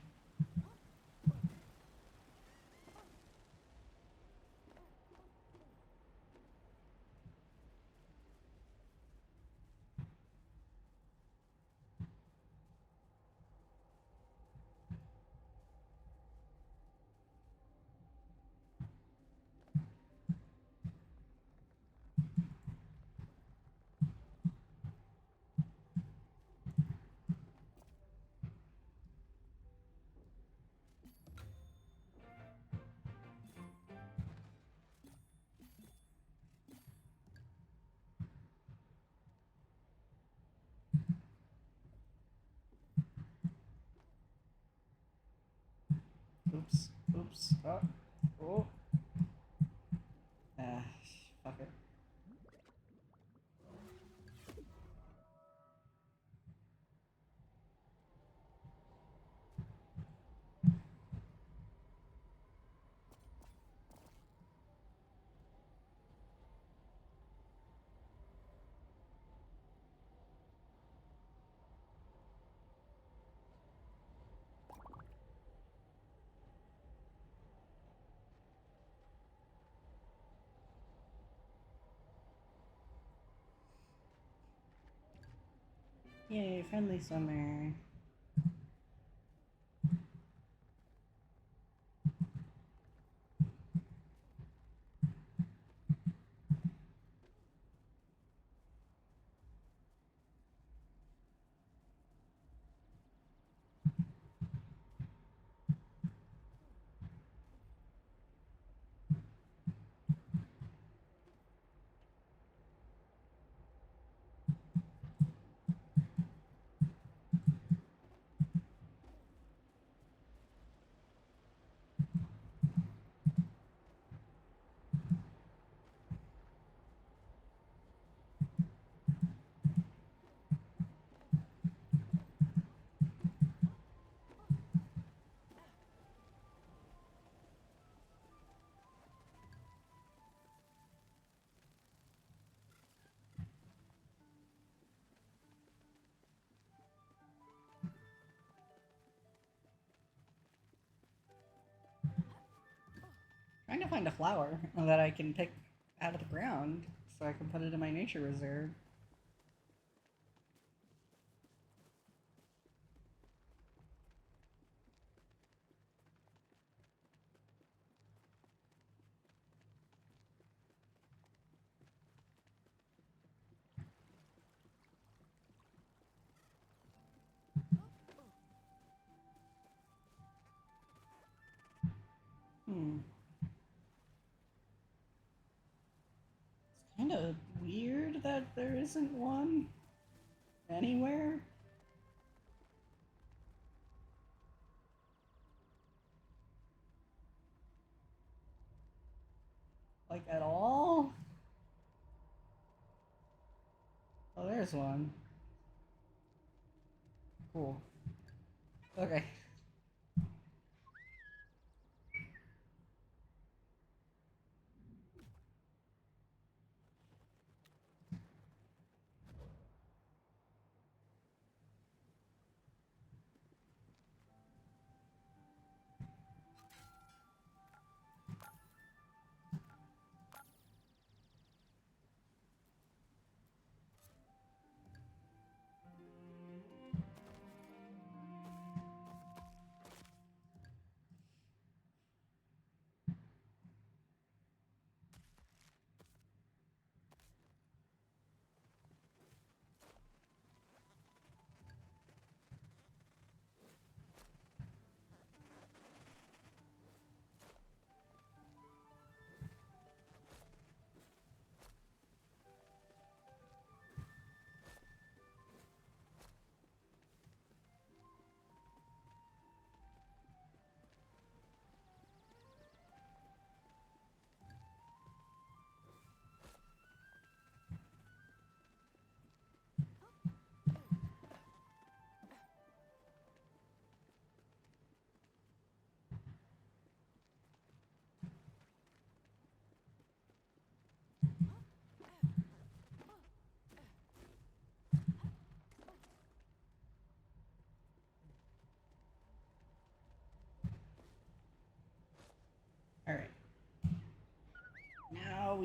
[SPEAKER 1] Oops. Oops. Oh. Oh. Ah, fuck it. Yay, friendly swimmer. Trying to find a flower that I can pick out of the ground so I can put it in my nature reserve. Hmm. It's kind of weird that there isn't one anywhere. Like, at all? Oh, there's one. Cool. Okay.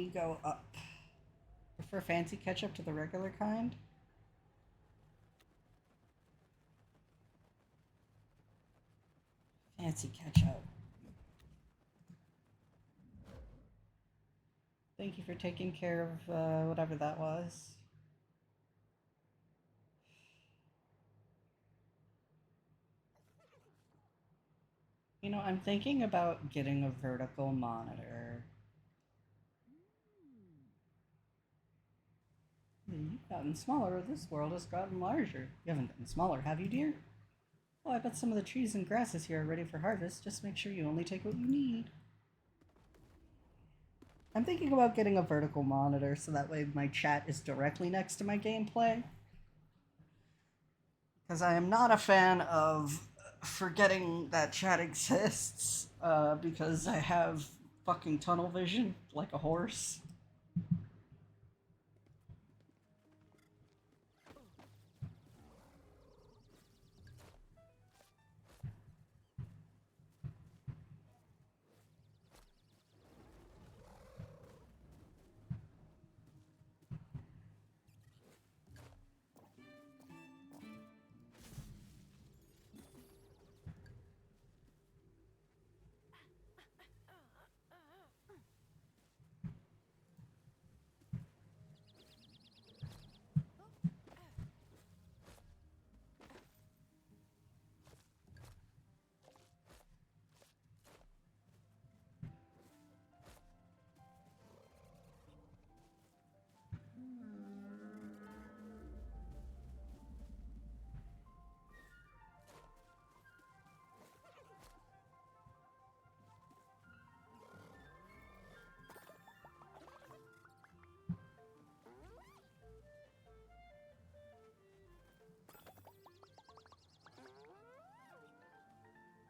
[SPEAKER 1] we go up? Prefer fancy ketchup to the regular kind? Fancy ketchup. Thank you for taking care of whatever that was. You know, I'm thinking about getting a vertical monitor. You've gotten smaller. This world has gotten larger. You haven't gotten smaller, have you, dear? Oh, I bet some of the trees and grasses here are ready for harvest. Just make sure you only take what you need. I'm thinking about getting a vertical monitor so that way my chat is directly next to my gameplay. Because I am not a fan of forgetting that chat exists because I have fucking tunnel vision like a horse.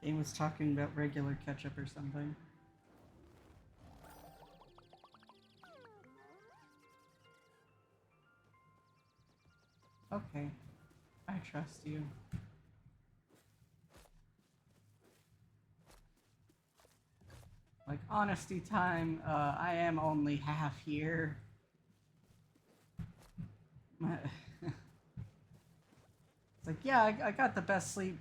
[SPEAKER 1] Game was talking about regular ketchup or something. Okay, I trust you. Like, honesty time, I am only half here. It's like, yeah, I got the best sleep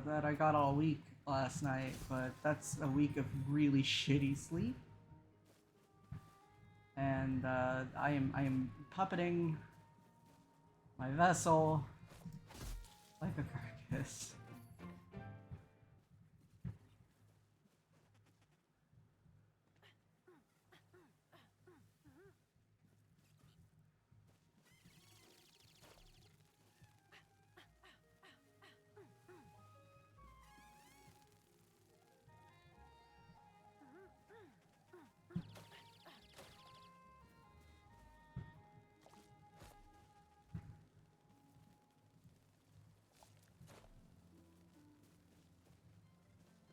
[SPEAKER 1] that I got all week last night, but that's a week of really shitty sleep. And I am puppeting my vessel like a carcass.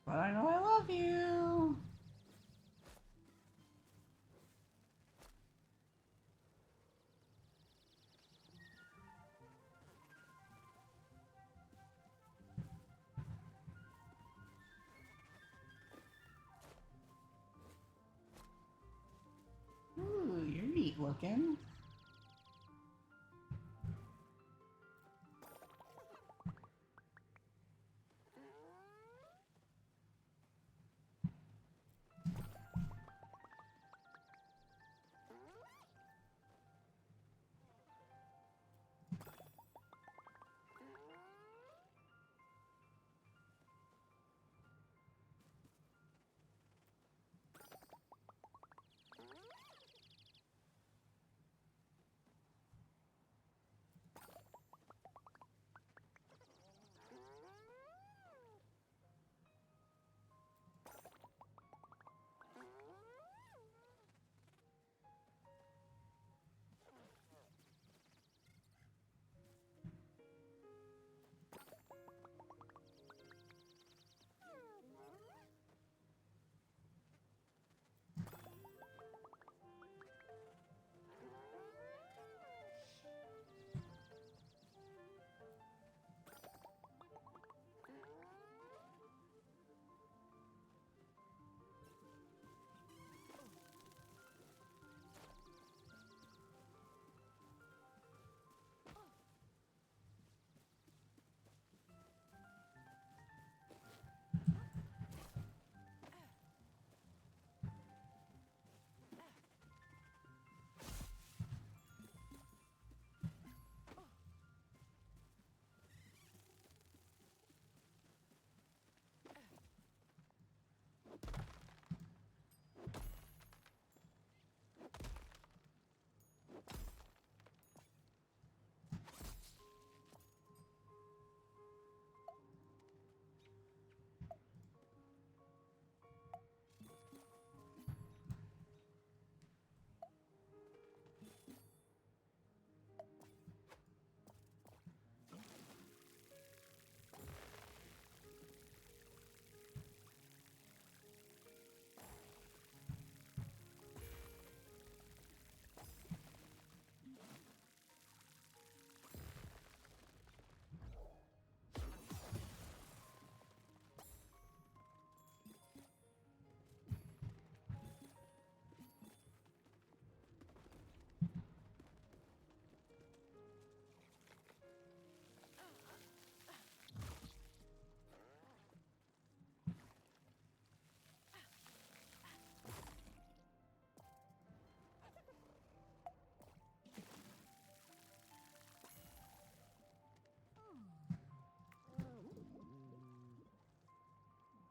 [SPEAKER 1] But I know I love you. Ooh, you're neat looking.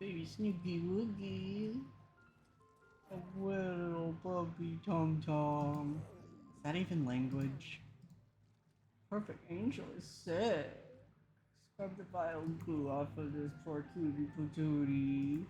[SPEAKER 1] baby Snooky Woogie. A little puppy Tom Tom. Is that even language? Perfect Angel is sick. Scrub the vile goo off of this poor cutie patootie.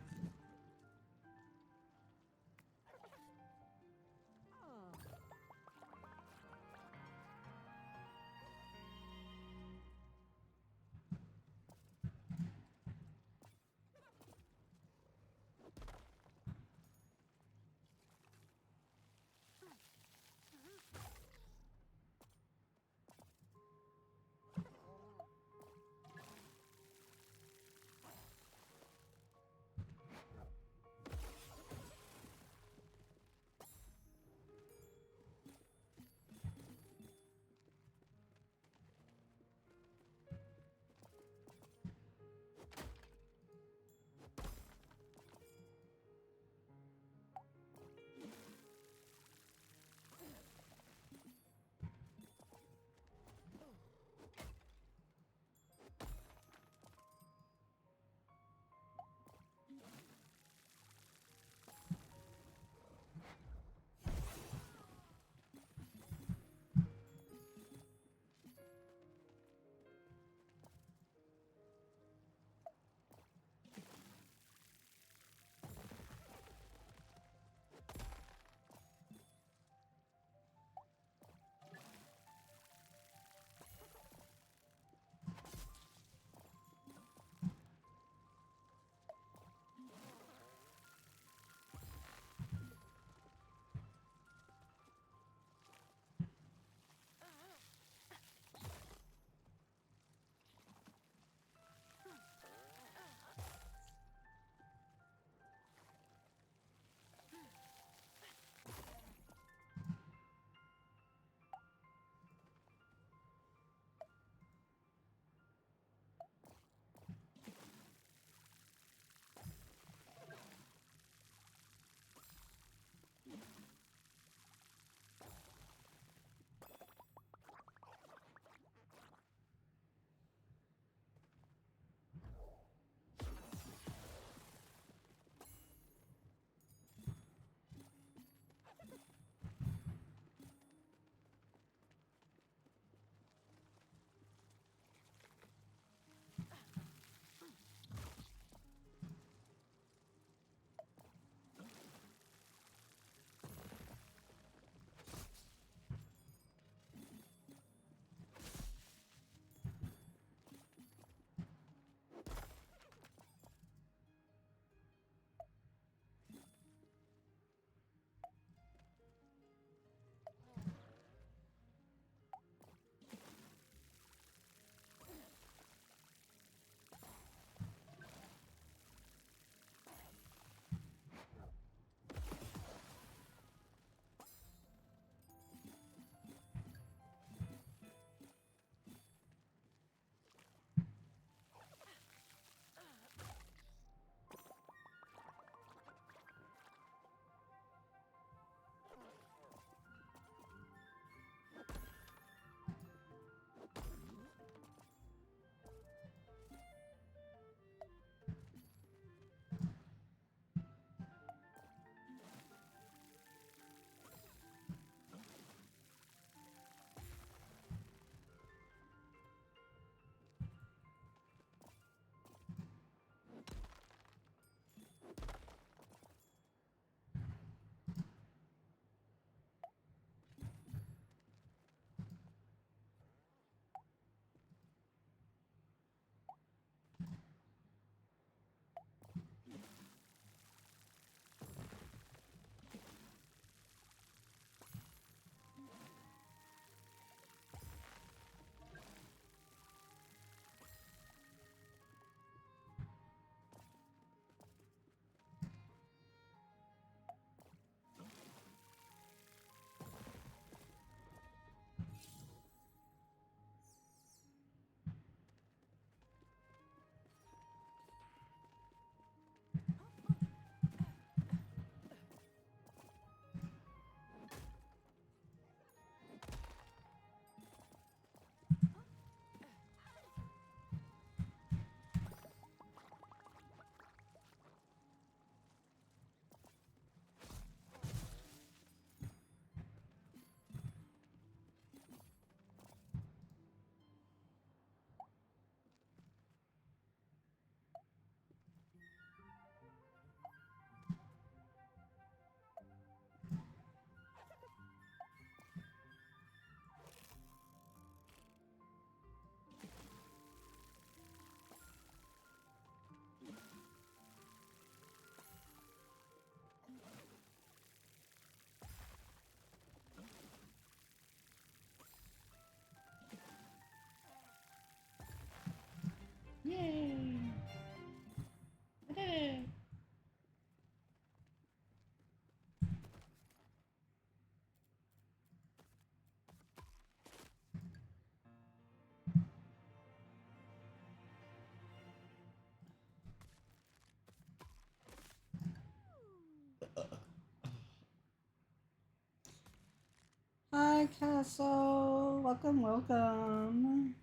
[SPEAKER 1] Hi, Castle. Welcome, welcome.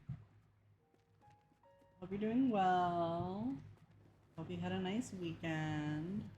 [SPEAKER 1] Hope you're doing well. Hope you had a nice weekend.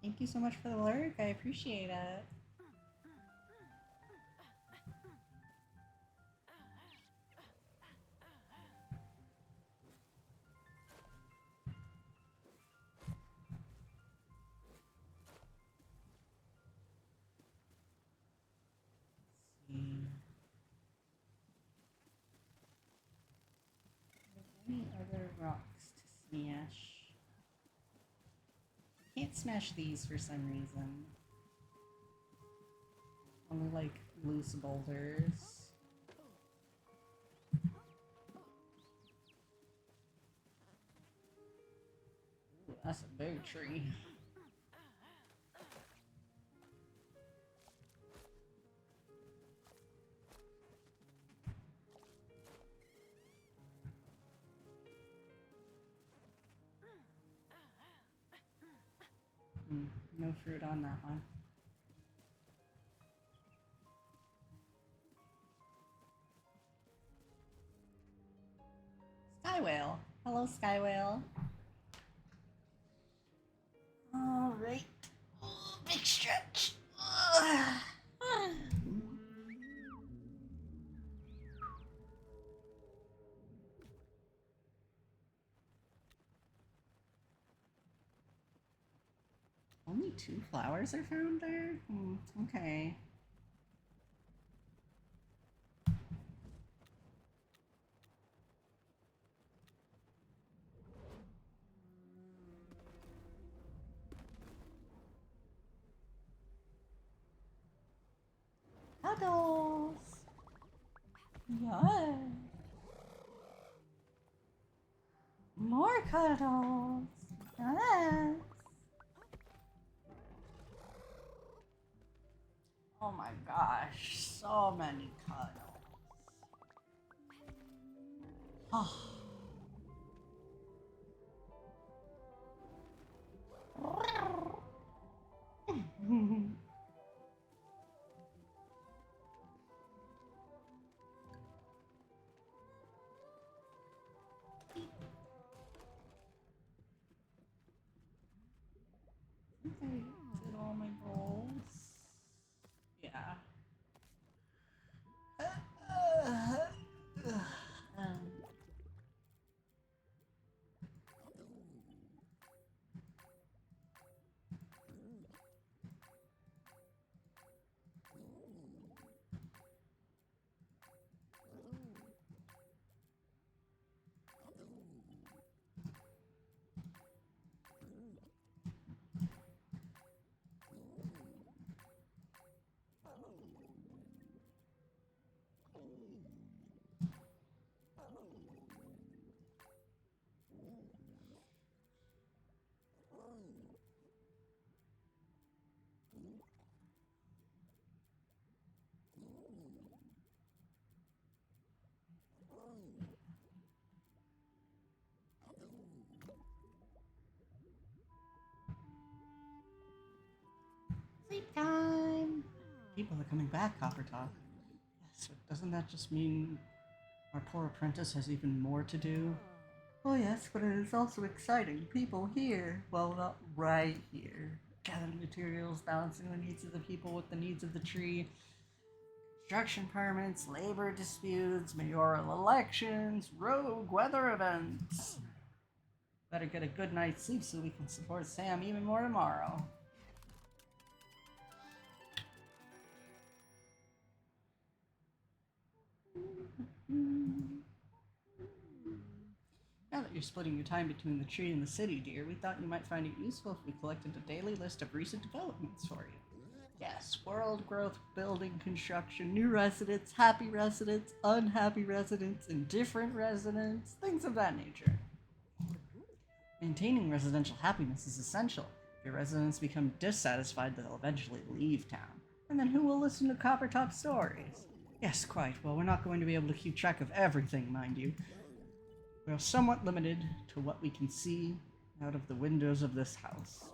[SPEAKER 1] Thank you so much for the lurk. I appreciate it. Any other rocks to smash? Can't smash these for some reason. Only like loose boulders. Ooh, that's a big tree. No fruit on that one. Sky whale. Hello, Sky whale. All right. Oh, big stretch. Only 2 flowers are found there? Okay. Cuddles! Yes! More cuddles! Yes! Oh my gosh, so many cuddles. Oh. I did all my goals. Yeah. Sleep time! People are coming back, Coppertop. Yes, but doesn't that just mean our poor apprentice has even more to do? Oh yes, but it is also exciting. People here, well, not right here, gathering materials, balancing the needs of the people with the needs of the tree, construction permits, labor disputes, mayoral elections, rogue weather events. Better get a good night's sleep so we can support Sam even more tomorrow. Now that you're splitting your time between the tree and the city, dear, we thought you might find it useful if we collected a daily list of recent developments for you. Yes, world growth, building construction, new residents, happy residents, unhappy residents, indifferent residents, things of that nature. Maintaining residential happiness is essential. If your residents become dissatisfied, they'll eventually leave town. And then who will listen to Coppertop stories? Yes, quite. Well, we're not going to be able to keep track of everything, mind you. We are somewhat limited to what we can see out of the windows of this house.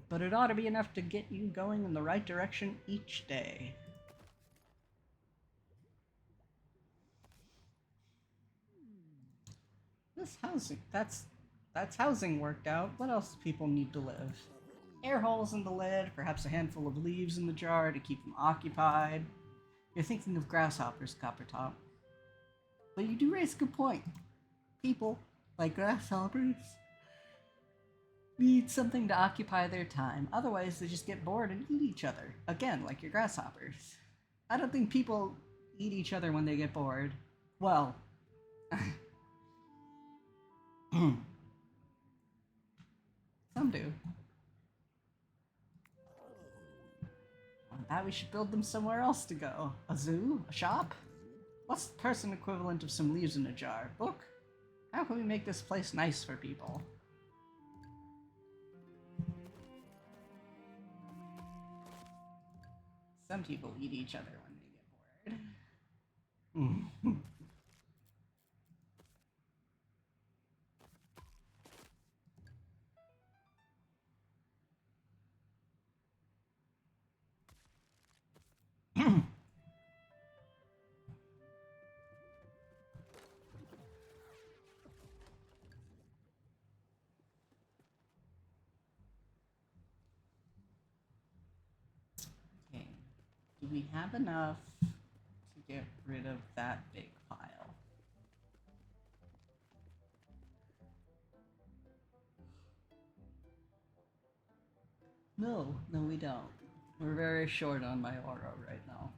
[SPEAKER 1] But it ought to be enough to get you going in the right direction each day. This housing, that's housing worked out. What else do people need to live? Air holes in the lid, perhaps a handful of leaves in the jar to keep them occupied. You're thinking of grasshoppers, Coppertop. But you do raise a good point. People, like grasshoppers, need something to occupy their time. Otherwise, they just get bored and eat each other. Again, like your grasshoppers. I don't think people eat each other when they get bored. Well, some do. I thought we should build them somewhere else to go. A zoo? A shop? What's the person equivalent of some leaves in a jar? Book? How can we make this place nice for people? Some people eat each other when they get bored. Okay. Do we have enough to get rid of that big pile? No, we don't. We're very short on my aura right now.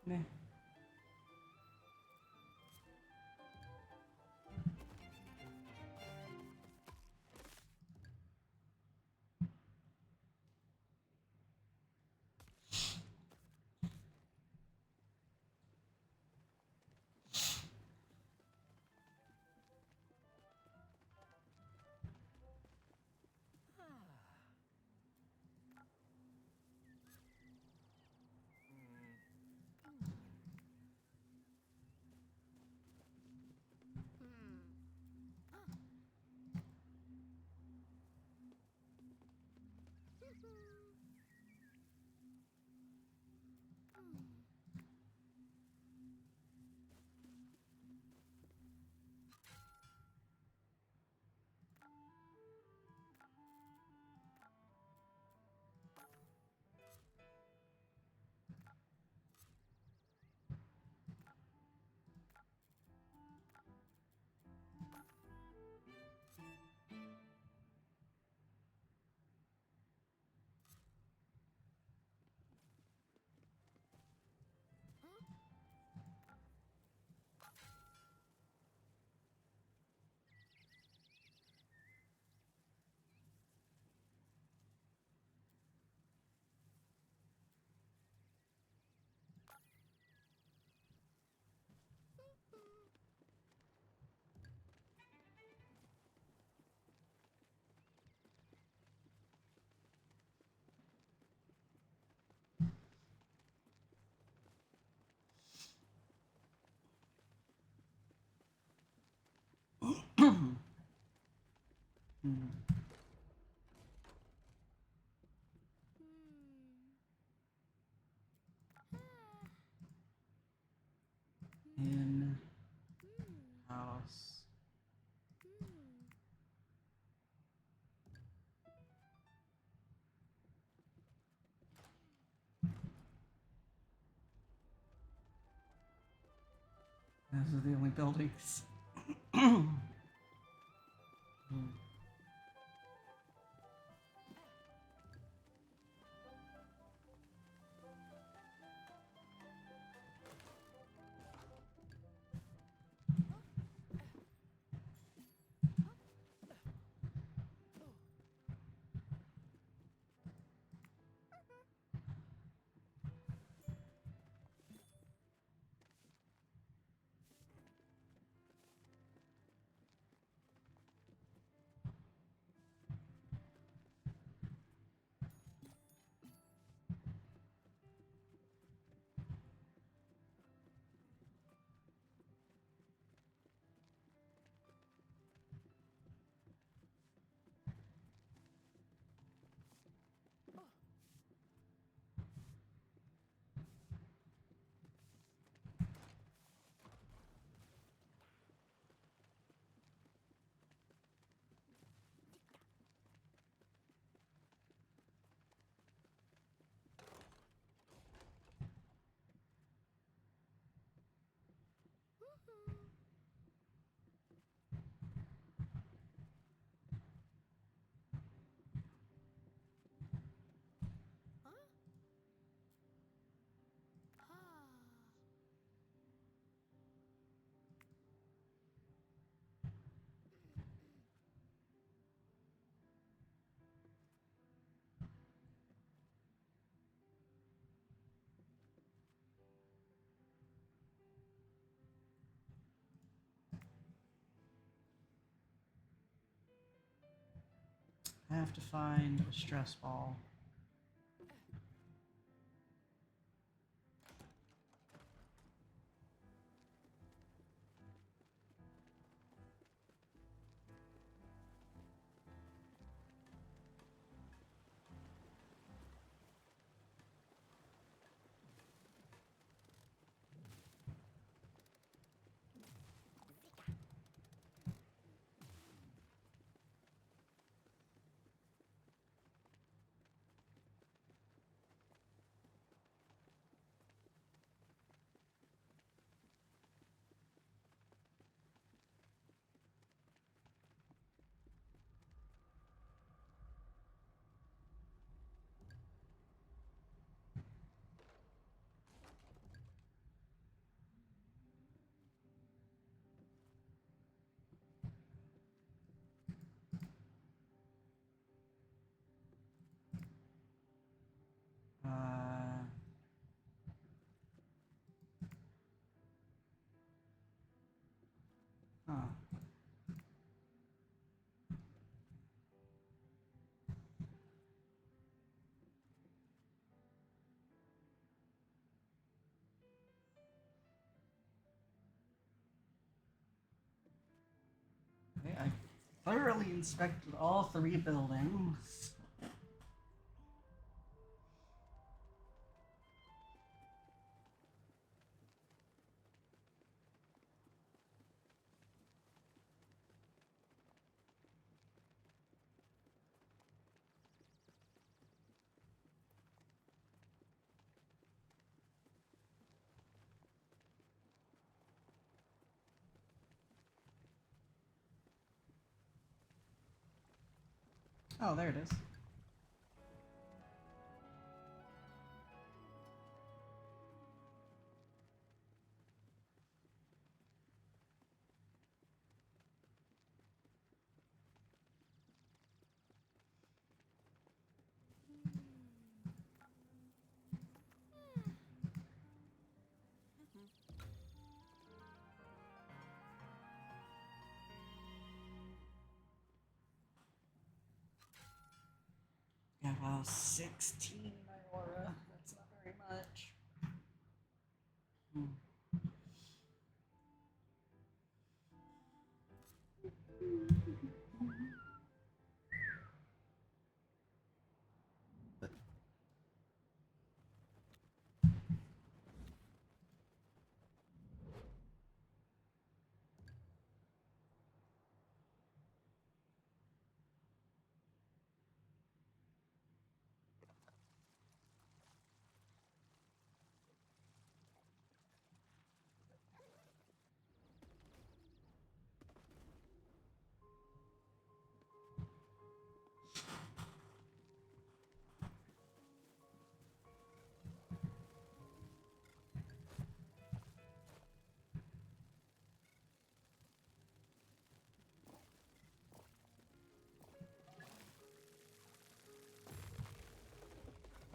[SPEAKER 1] Meh. Hmm. In house. Those are the only buildings. Hmm. I have to find a stress ball. Uh, huh. Okay, I thoroughly inspected all 3 buildings. Oh, there it is. Yeah, wow, 16 my aura. That's not very much. Hmm.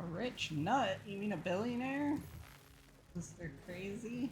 [SPEAKER 1] A rich nut? You mean a billionaire? Mr. Crazy?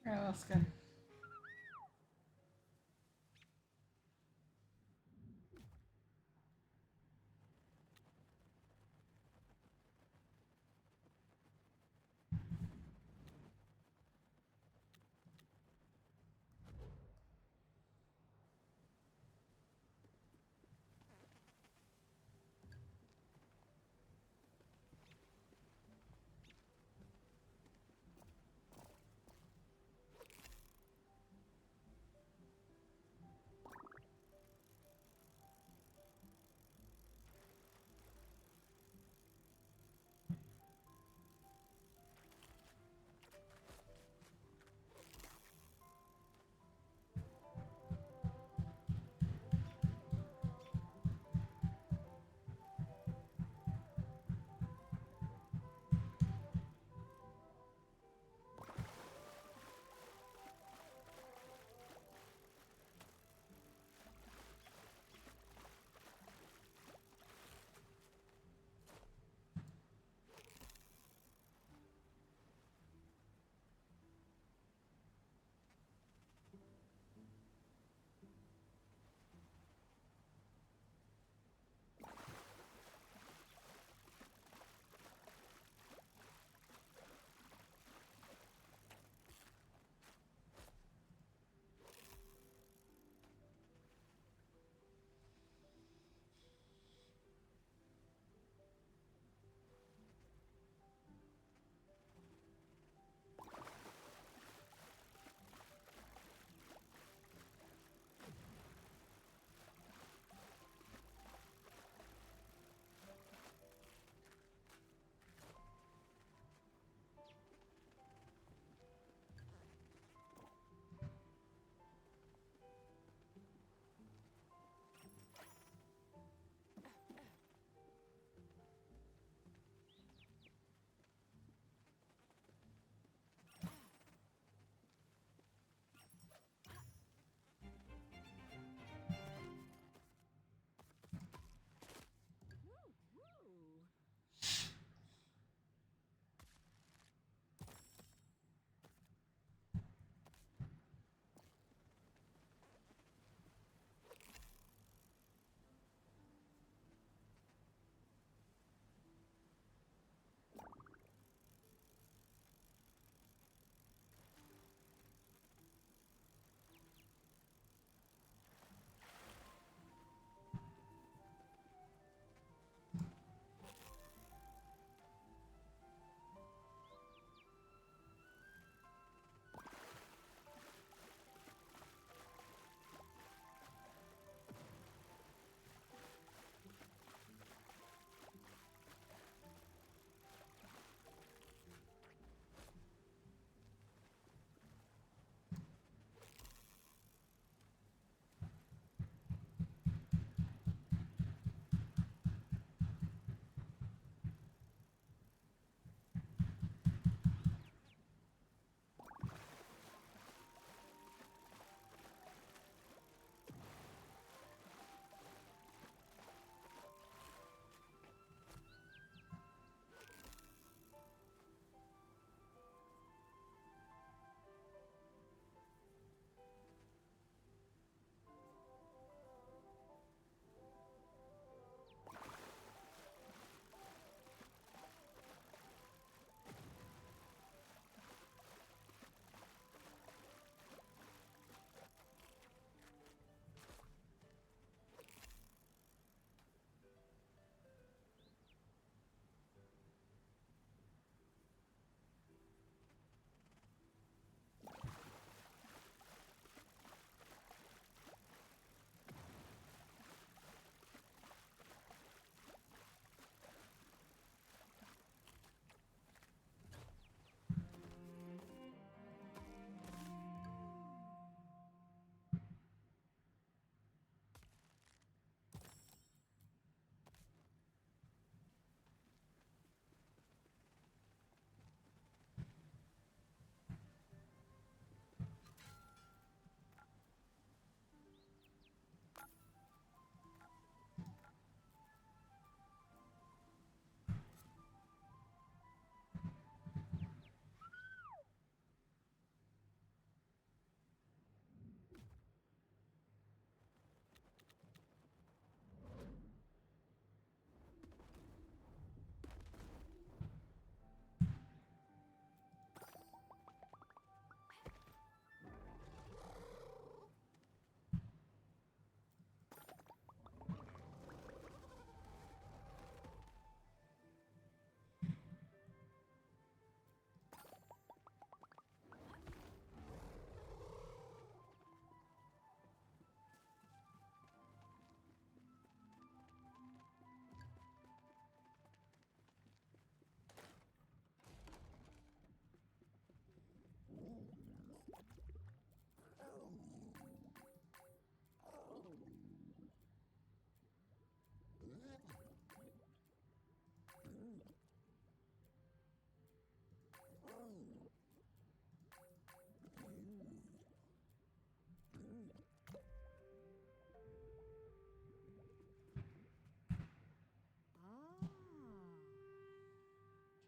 [SPEAKER 1] Yeah, that's good.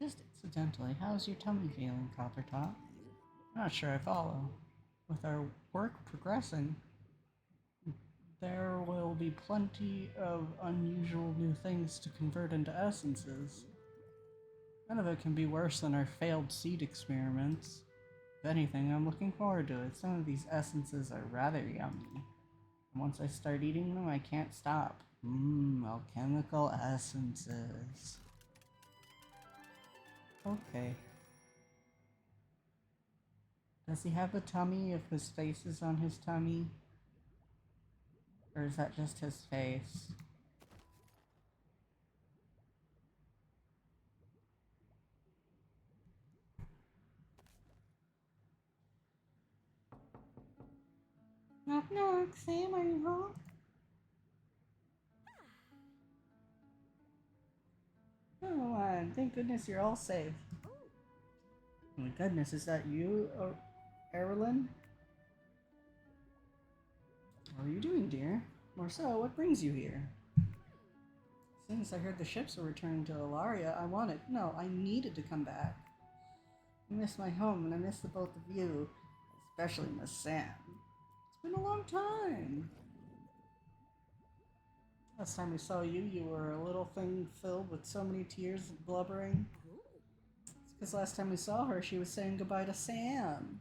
[SPEAKER 1] Just incidentally, how's your tummy feeling, Coppertop? Not sure I follow. With our work progressing, there will be plenty of unusual new things to convert into essences. None of it can be worse than our failed seed experiments. If anything, I'm looking forward to it. Some of these essences are rather yummy. And once I start eating them, I can't stop. Alchemical essences. Okay. Does he have a tummy if his face is on his tummy? Or is that just his face? Knock knock, Sam, are you home? Oh, thank goodness you're all safe. Oh my goodness, is that you, Erilyn? How are you doing, dear? Marcel, what brings you here? As soon as I heard the ships were returning to Ilaria, I needed to come back. I miss my home and I miss the both of you, especially Miss Sam. It's been a long time. Last time we saw you, you were a little thing filled with so many tears and blubbering. It's because last time we saw her, she was saying goodbye to Sam.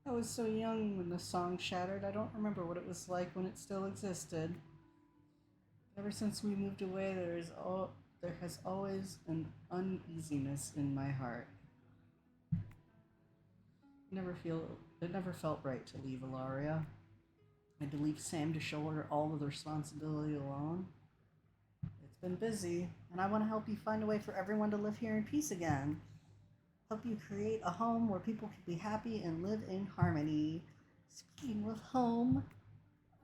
[SPEAKER 1] I was so young when the song shattered, I don't remember what it was like when it still existed. Ever since we moved away, there has always an uneasiness in my heart. It never felt right to leave Ilaria. I had to leave Sam to shoulder all of the responsibility alone. It's been busy, and I want to help you find a way for everyone to live here in peace again. Help you create a home where people can be happy and live in harmony. Speaking of home,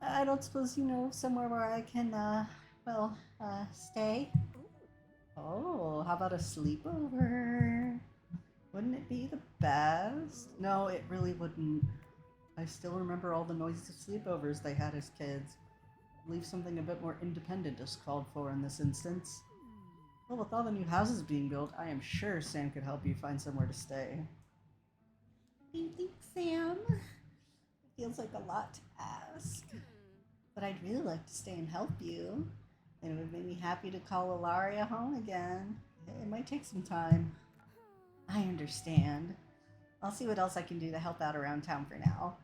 [SPEAKER 1] I don't suppose you know somewhere where I can, stay? Oh, how about a sleepover? Wouldn't it be the best? No, it really wouldn't. I still remember all the noisy sleepovers they had as kids. I believe something a bit more independent is called for in this instance. Well, with all the new houses being built, I am sure Sam could help you find somewhere to stay. Do you think, Sam? It feels like a lot to ask. But I'd really like to stay and help you. And it would make me happy to call Ilaria home again. It might take some time. I understand. I'll see what else I can do to help out around town for now.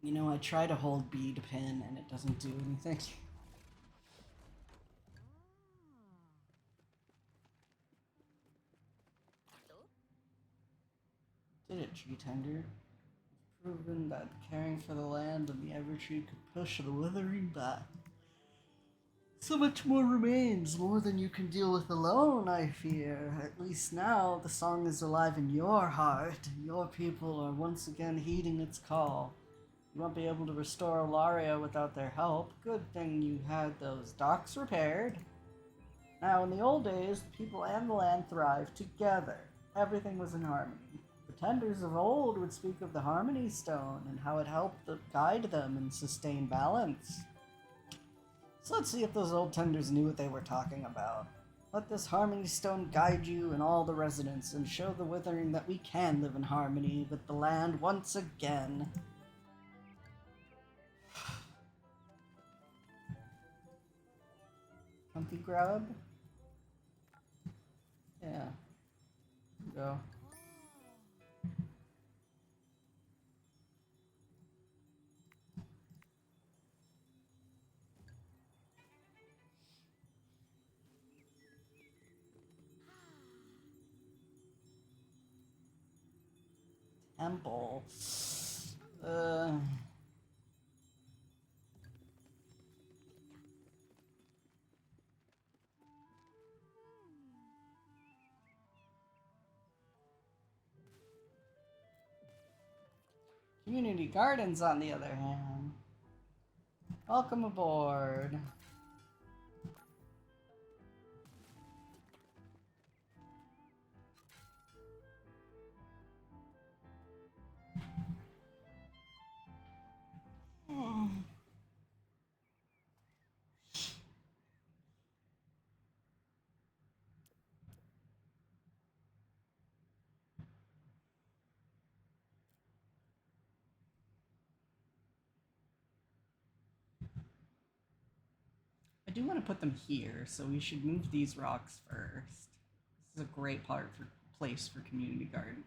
[SPEAKER 1] You know, I try to hold B to pin and it doesn't do anything. Did it, Tree Tender? Proven that caring for the land and the Evertree could push the withering back. So much more remains, more than you can deal with alone, I fear. At least now, the song is alive in your heart. Your people are once again heeding its call. You won't be able to restore Ilaria without their help. Good thing you had those docks repaired. Now, in the old days, the people and the land thrived together. Everything was in harmony. The tenders of old would speak of the Harmony Stone and how it helped guide them and sustain balance. So let's see if those old tenders knew what they were talking about. Let this Harmony Stone guide you and all the residents and show the Withering that we can live in harmony with the land once again. Comfy grub? Yeah. Go. Temple. Community Gardens, on the other hand. Welcome aboard. do want to put them here, so we should move these rocks first. This is a great place for community gardens.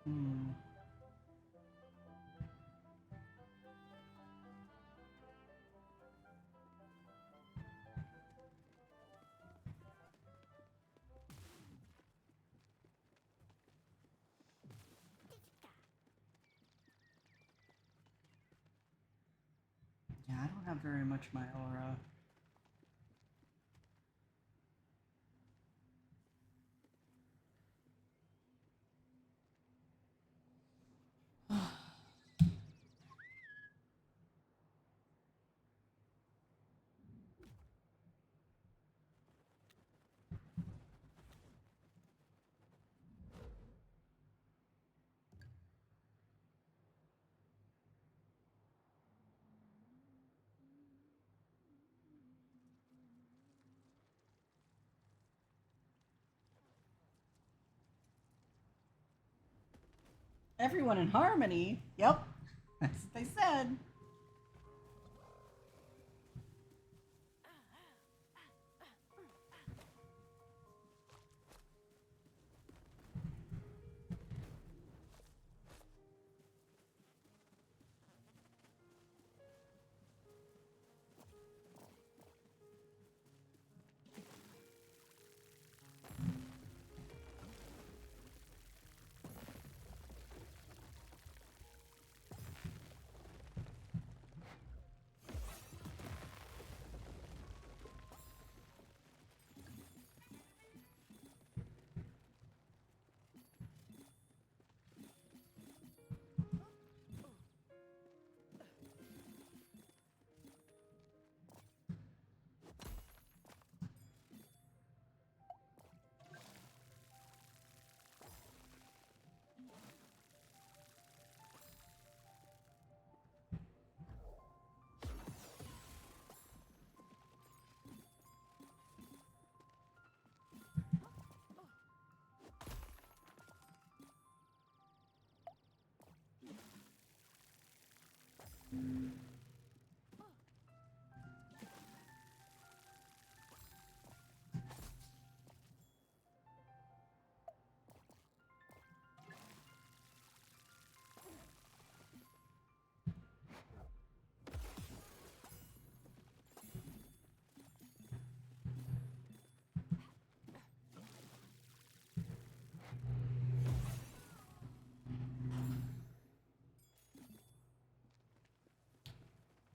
[SPEAKER 1] Hmm. Yeah, I don't have very much Myora. Everyone in harmony? Yep, that's what they said.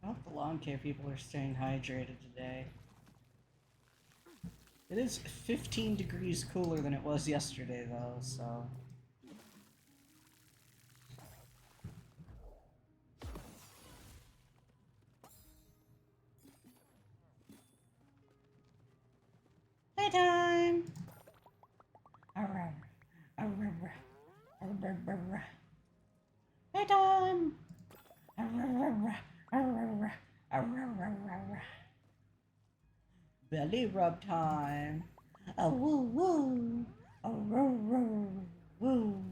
[SPEAKER 1] I hope the lawn care people are staying hydrated today. It is 15 degrees cooler than it was yesterday, though, so... Playtime! Playtime! Belly rub time! A woo woo! A woo woo woo!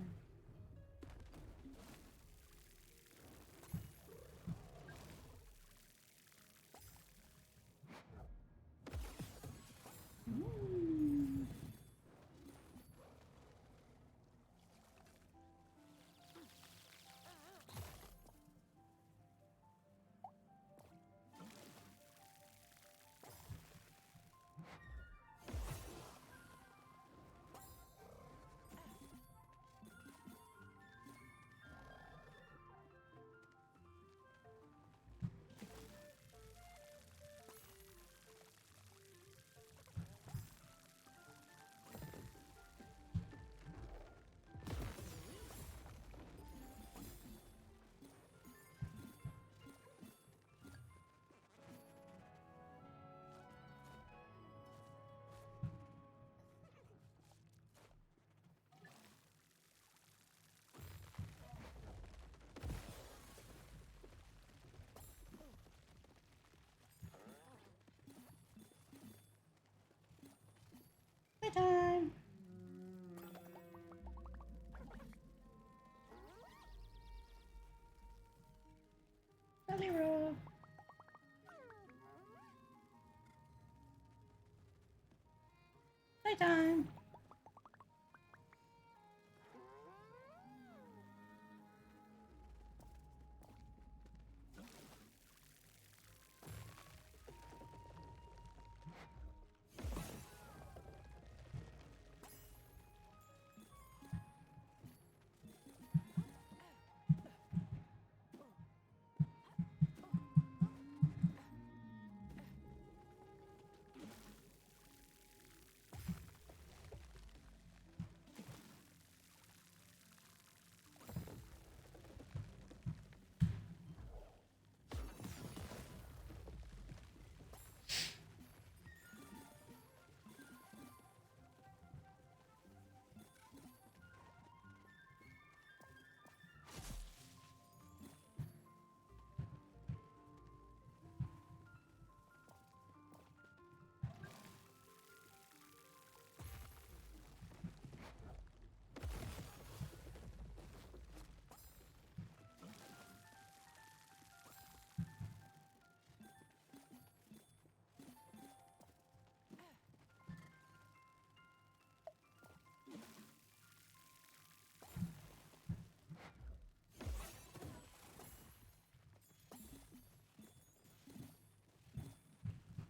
[SPEAKER 1] Playtime.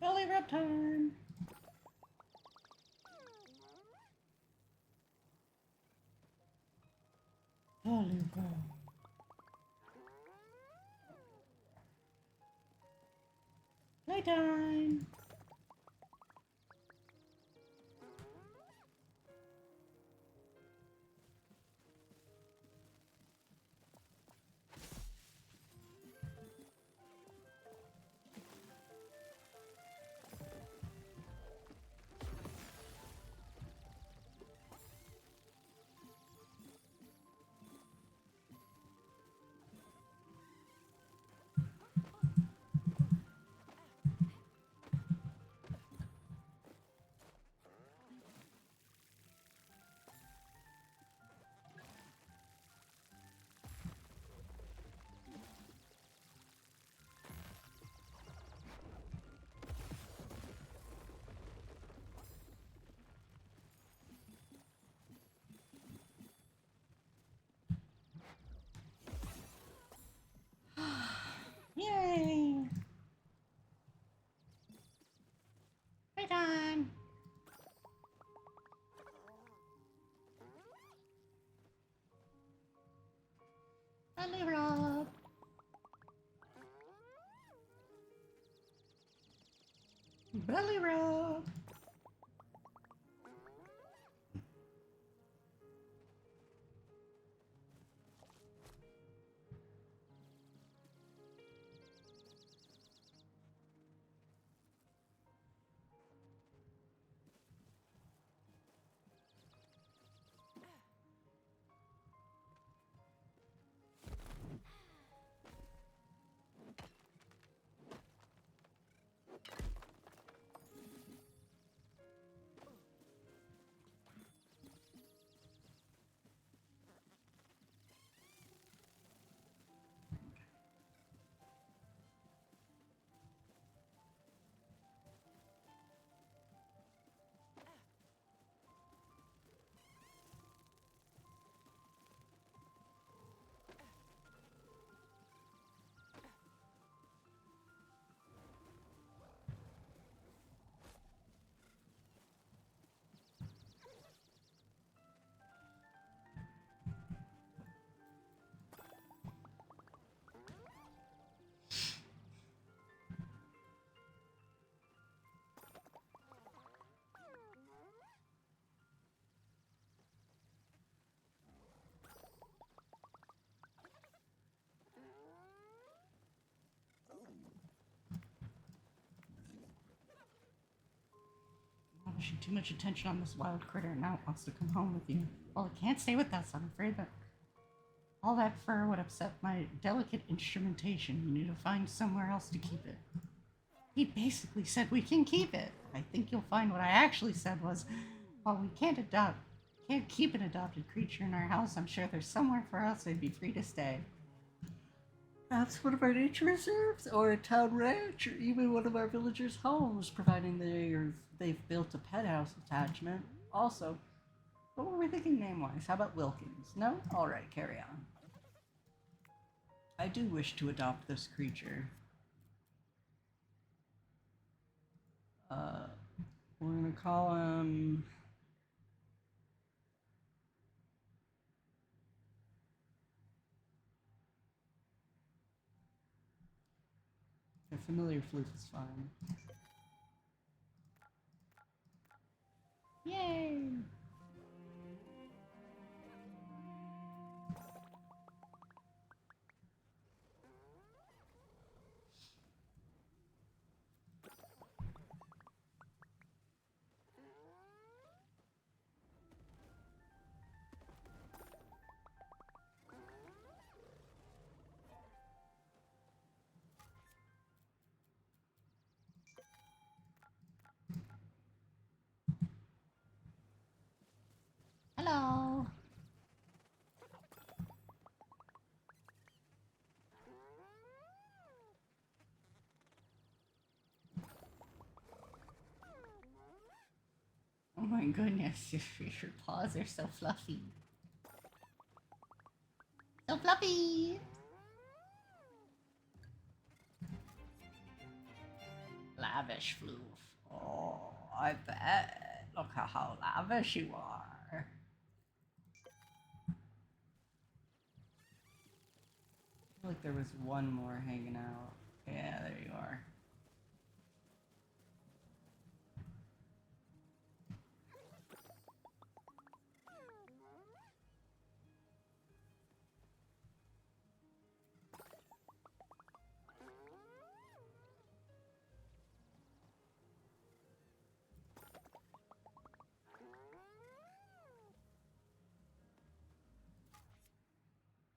[SPEAKER 1] Belly rub time. Belly rub. Playtime. Yay! Playtime. Belly rub. Belly rub. Pushing too much attention on this wild critter and now it wants to come home with you. Well, it can't stay with us. I'm afraid that all that fur would upset my delicate instrumentation. You need to find somewhere else to keep it. He basically said we can keep it. I think you'll find what I actually said was, while we can't keep an adopted creature in our house, I'm sure there's somewhere for us they'd be free to stay. Perhaps one of our nature reserves, or a town ranch, or even one of our villagers' homes, providing they've built a pet house attachment. Also, what were we thinking name-wise? How about Wilkins? No? Alright, carry on. I do wish to adopt this creature. We're gonna call him... A familiar flute is fine. Yay! Hello! Oh my goodness, your paws are so fluffy. So fluffy! Lavish floof. Oh, I bet. Look how lavish you are. I feel like there was one more hanging out. Yeah, there you are.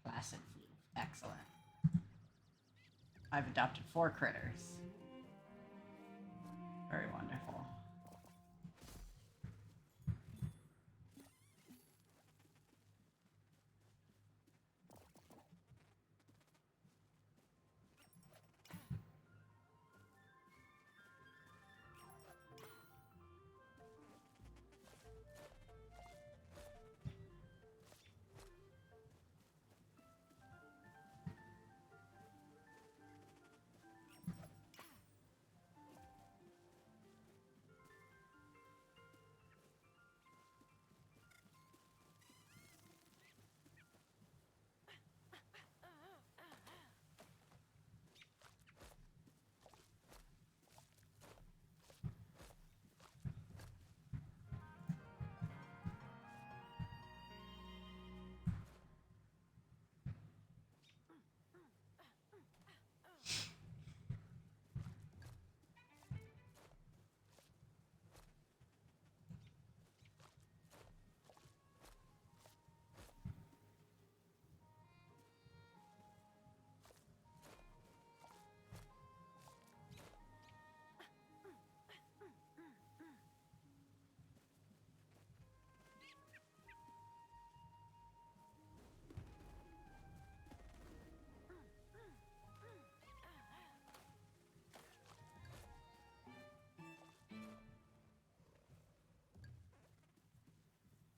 [SPEAKER 1] Placid floof. Excellent. I've adopted 4 critters. Very wonderful.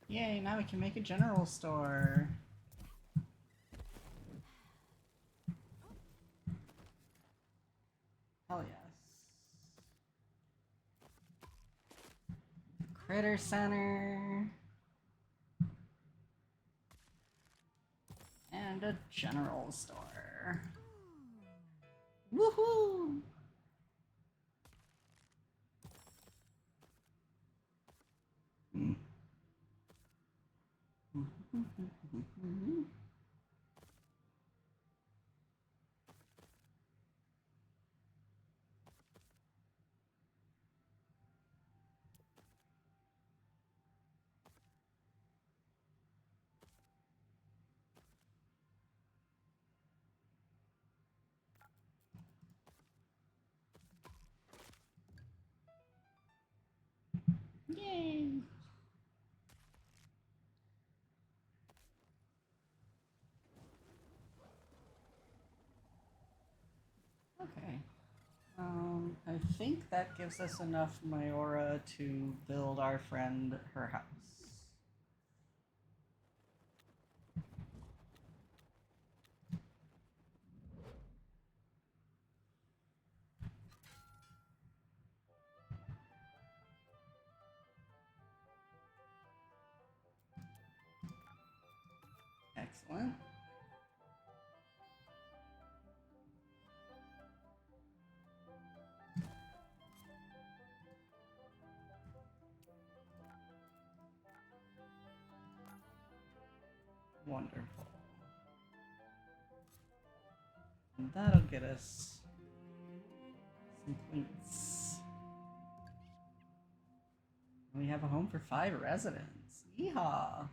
[SPEAKER 1] Yay, now we can make a general store. Hell yes. Critter Center. And a general store. Woohoo! Yay! Okay. I think that gives us enough Mayora to build our friend her house. Excellent. Wonderful. And that'll get us some points. We have a home for 5 residents. Yeehaw!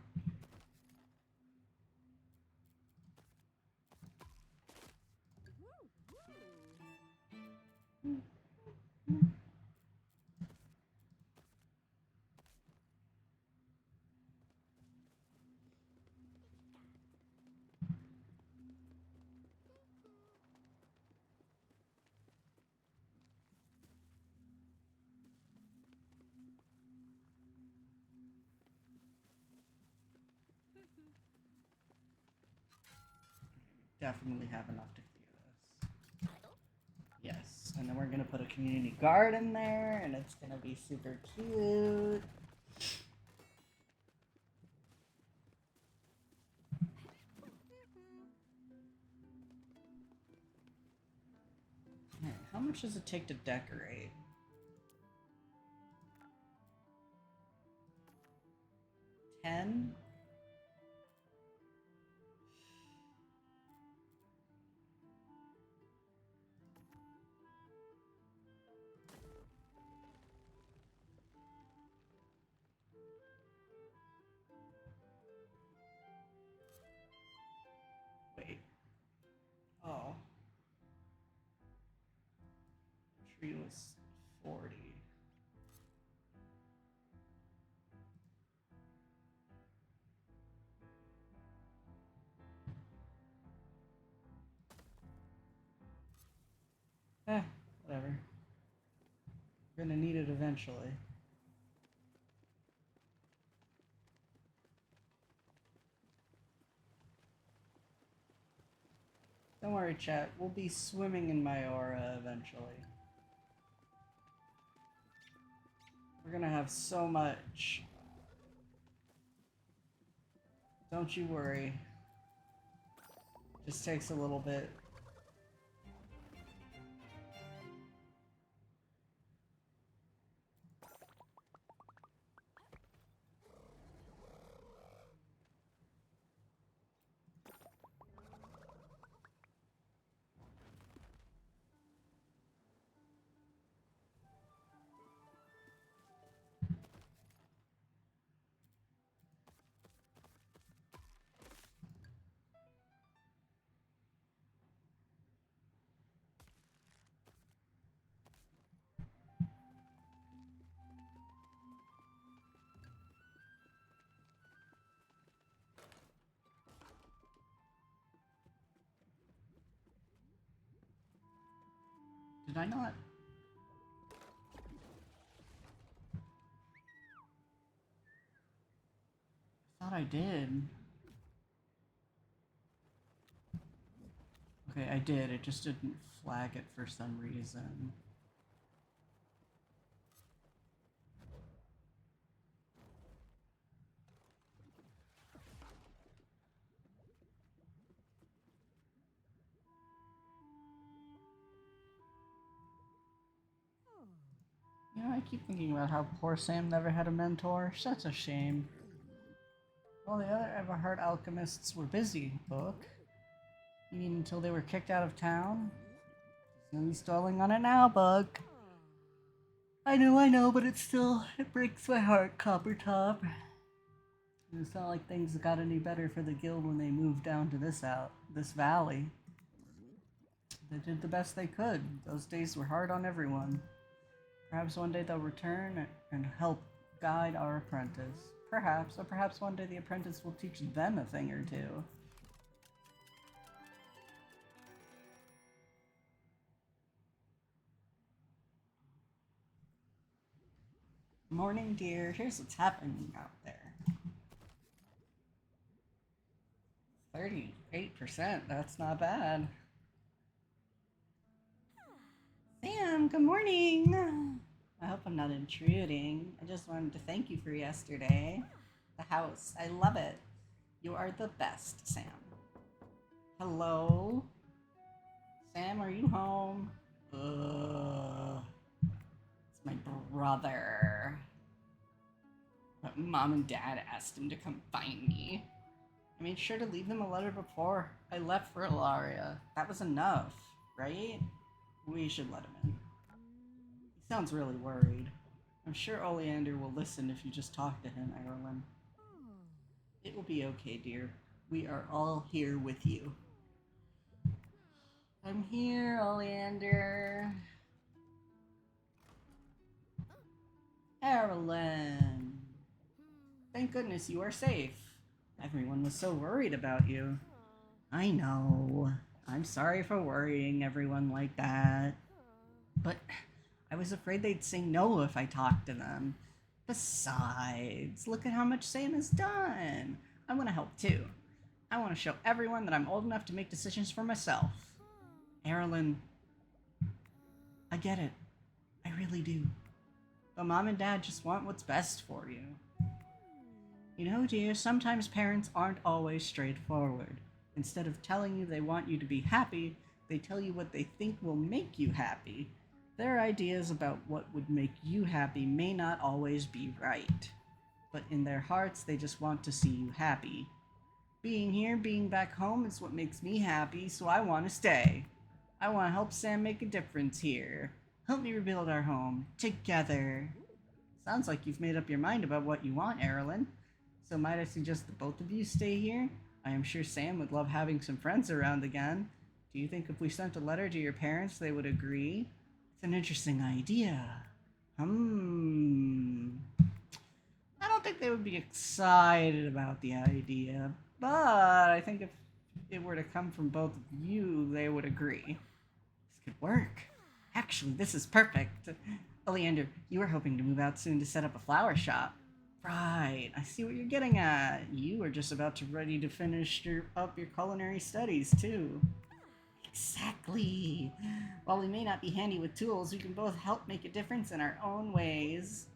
[SPEAKER 1] Definitely have enough to clear this. Yes, and then we're gonna put a community garden there, and it's gonna be super cute. Man, how much does it take to decorate? 10? Wait. Oh. The tree was 40. Whatever. We're gonna need it eventually. Don't worry, chat. We'll be swimming in Mayora eventually. We're gonna have so much. Don't you worry. Just takes a little bit. Did I not? I thought I did. Okay, I did. It just didn't flag it for some reason. You know, I keep thinking about how poor Sam never had a mentor. Such a shame. All the other Everhard alchemists were busy, Book. You mean until they were kicked out of town? There's no use dwelling on it now, Book. I know, but it breaks my heart, Coppertop. It's not like things got any better for the guild when they moved down to this valley. They did the best they could. Those days were hard on everyone. Perhaps one day they'll return and help guide our apprentice. Perhaps, or perhaps one day the apprentice will teach them a thing or two. Morning, dear. Here's what's happening out there. 38%. That's not bad. Sam, good morning. I hope I'm not intruding. I just wanted to thank you for yesterday. The house. I love it. You are the best, Sam. Hello? Sam, are you home? It's my brother. But Mom and Dad asked him to come find me. I made sure to leave them a letter before I left for Ilaria. That was enough, right? We should let him in. He sounds really worried. I'm sure Oleander will listen if you just talk to him, Ireland. It will be okay, dear. We are all here with you. I'm here, Oleander. Ireland. Thank goodness you are safe. Everyone was so worried about you. I know. I'm sorry for worrying everyone like that. But I was afraid they'd say no if I talked to them. Besides, look at how much Sam has done. I want to help too. I want to show everyone that I'm old enough to make decisions for myself. Erilyn, I get it. I really do. But Mom and Dad just want what's best for you. You know, dear, sometimes parents aren't always straightforward. Instead of telling you they want you to be happy, they tell you what they think will make you happy. Their ideas about what would make you happy may not always be right. But in their hearts, they just want to see you happy. Being here, being back home is what makes me happy, so I want to stay. I want to help Sam make a difference here. Help me rebuild our home. Together. Sounds like you've made up your mind about what you want, Erilyn. So might I suggest that both of you stay here? I am sure Sam would love having some friends around again. Do you think if we sent a letter to your parents, they would agree? It's an interesting idea. I don't think they would be excited about the idea, but I think if it were to come from both of you, they would agree. This could work. Actually, this is perfect. Oleander, you were hoping to move out soon to set up a flower shop. Right, I see what you're getting at. You are just about to ready to finish up your culinary studies, too. Exactly. While we may not be handy with tools, we can both help make a difference in our own ways.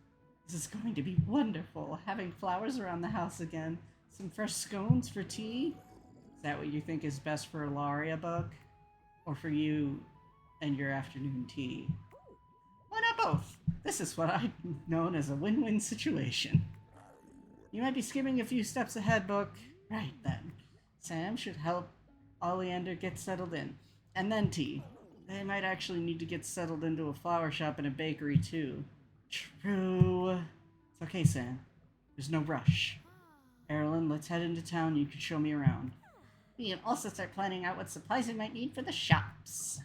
[SPEAKER 1] This is going to be wonderful, having flowers around the house again. Some fresh scones for tea? Is that what you think is best for Ilaria, Book? Or for you and your afternoon tea? Why not both? This is what I've known as a win-win situation. You might be skipping a few steps ahead, Book. Right then. Sam should help Oleander get settled in. And then tea. They might actually need to get settled into a flower shop and a bakery, too. True. It's okay, Sam. There's no rush. Erilyn, let's head into town. You can show me around. We can also start planning out what supplies we might need for the shops.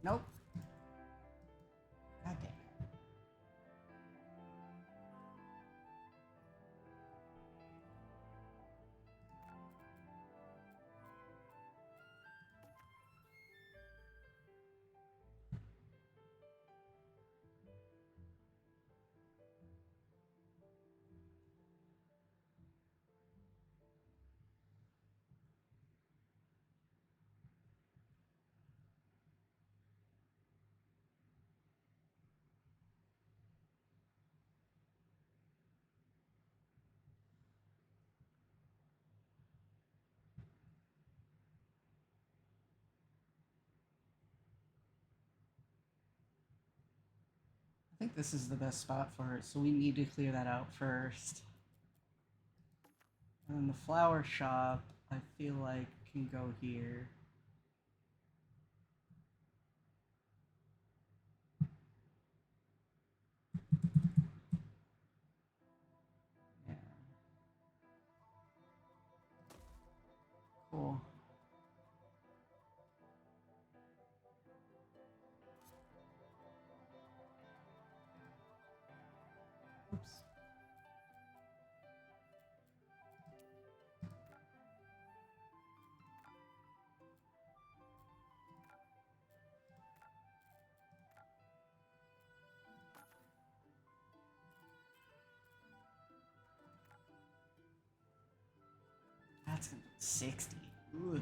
[SPEAKER 1] Nope. God damn it. I think this is the best spot for it, so we need to clear that out first. And then the flower shop, I feel like, can go here. Yeah. Cool. Oops. That's gonna be 60. Ooh.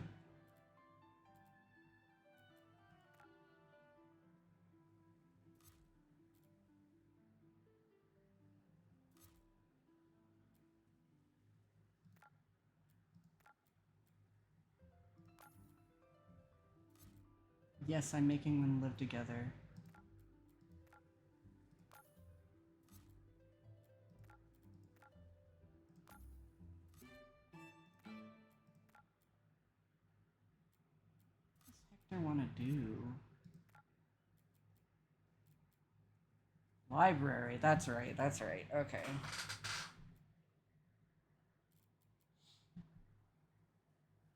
[SPEAKER 1] Yes, I'm making them live together. What does Hector want to do? Library, that's right, that's right. Okay.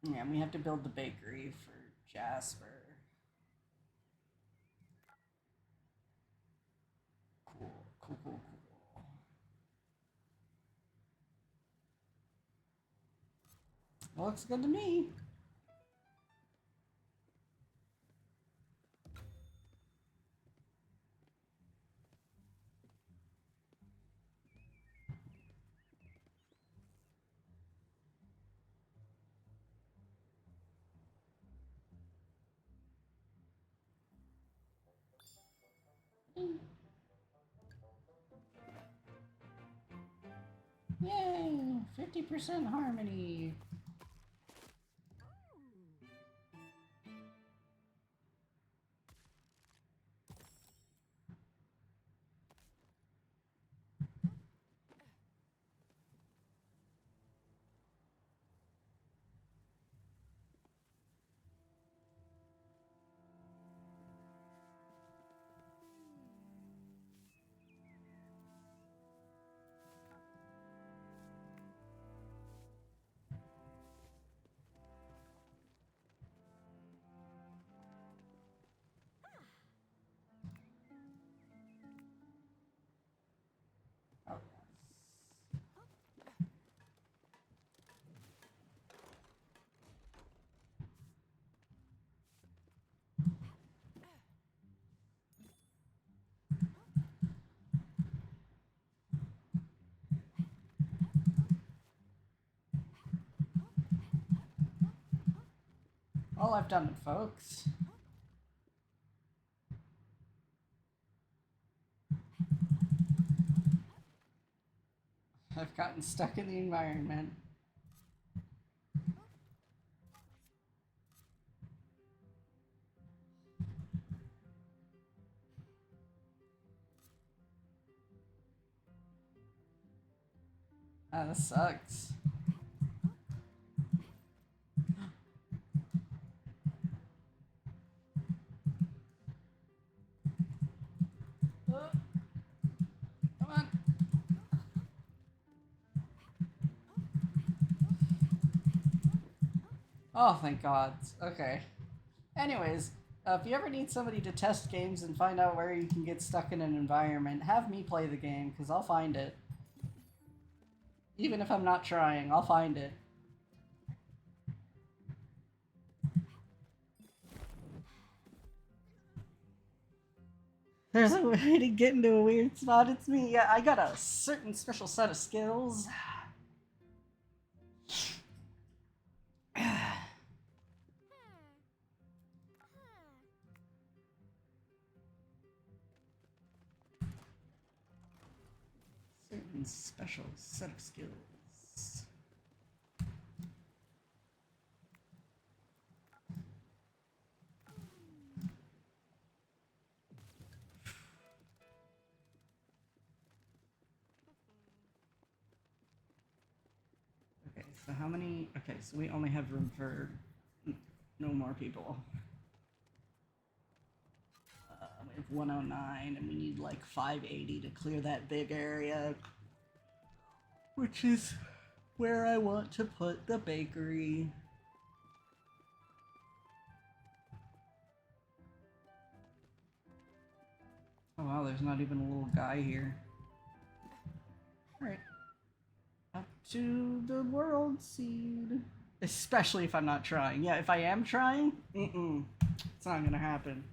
[SPEAKER 1] Yeah, we have to build the bakery for Jasper. Cool, cool, cool, cool. Looks good to me. Yay! 50% harmony. Oh, all I've done, folks. I've gotten stuck in the environment. Ah, this sucks. Come on. Oh, thank God. Okay. Anyways, If you ever need somebody to test games and find out where you can get stuck in an environment, have me play the game, because I'll find it. Even if I'm not trying, I'll find it. There's a way to get into a weird spot. It's me. Yeah, I got a certain special set of skills. Certain special set of skills. Okay, so how many? Okay, so we only have room for no more people. We have 109, and we need like 580 to clear that big area, which is where I want to put the bakery. Oh wow, there's not even a little guy here. Alright. Up to the world seed. Especially if I'm not trying. Yeah, if I am trying, it's not gonna happen.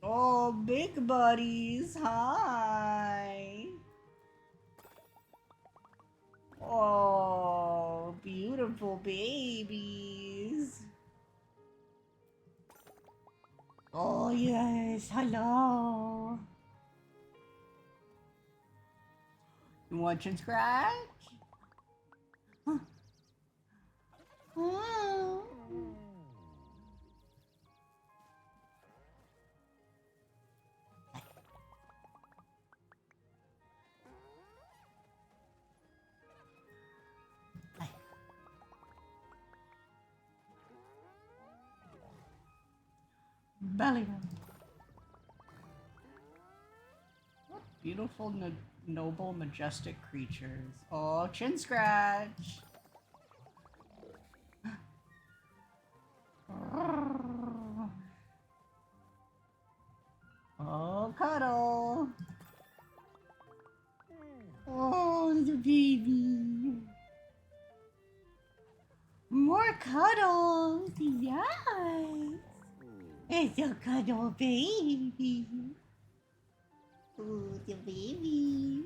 [SPEAKER 1] Oh, big buddies, hi. Oh, beautiful babies. Oh, yes, hello. You want to scratch? Oh. Belly rub. What beautiful, noble, majestic creatures. Oh, chin scratch. Oh, cuddle. Oh, the baby. More cuddles. Yes. It's a cuddle baby. Oh, the baby.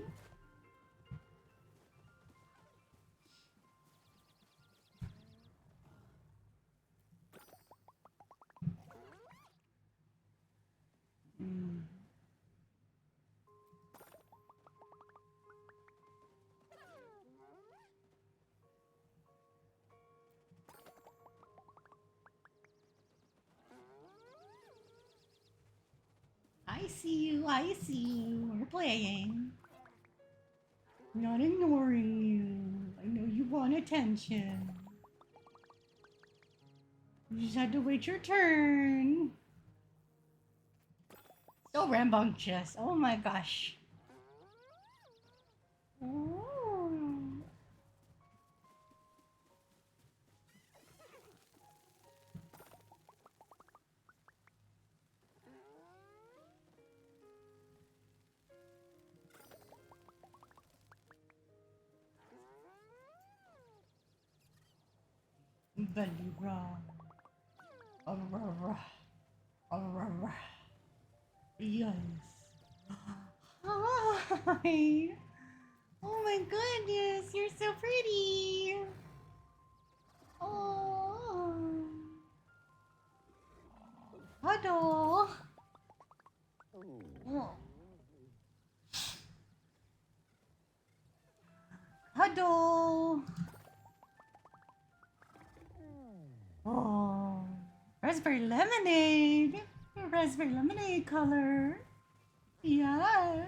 [SPEAKER 1] I see you, I see you. We're playing. Not ignoring you. I know you want attention. You just had to wait your turn. So rambunctious. Oh my gosh. Oh. Belly rub. Yes. Hi. Oh my goodness, you're so pretty. Oh. Huddle. Oh. Huddle. Oh. Raspberry lemonade. Raspberry lemonade color. Yes.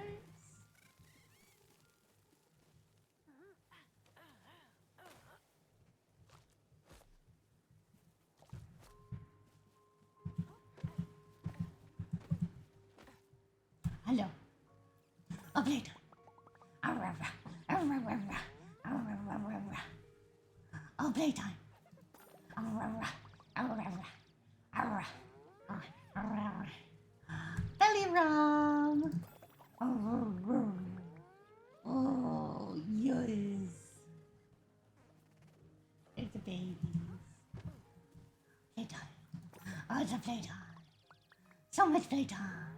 [SPEAKER 1] Hello. A playtime. Oh, playtime. Belly rub. Oh, yes. It's the babies. Playtime. Oh, it's a playtime. So much playtime.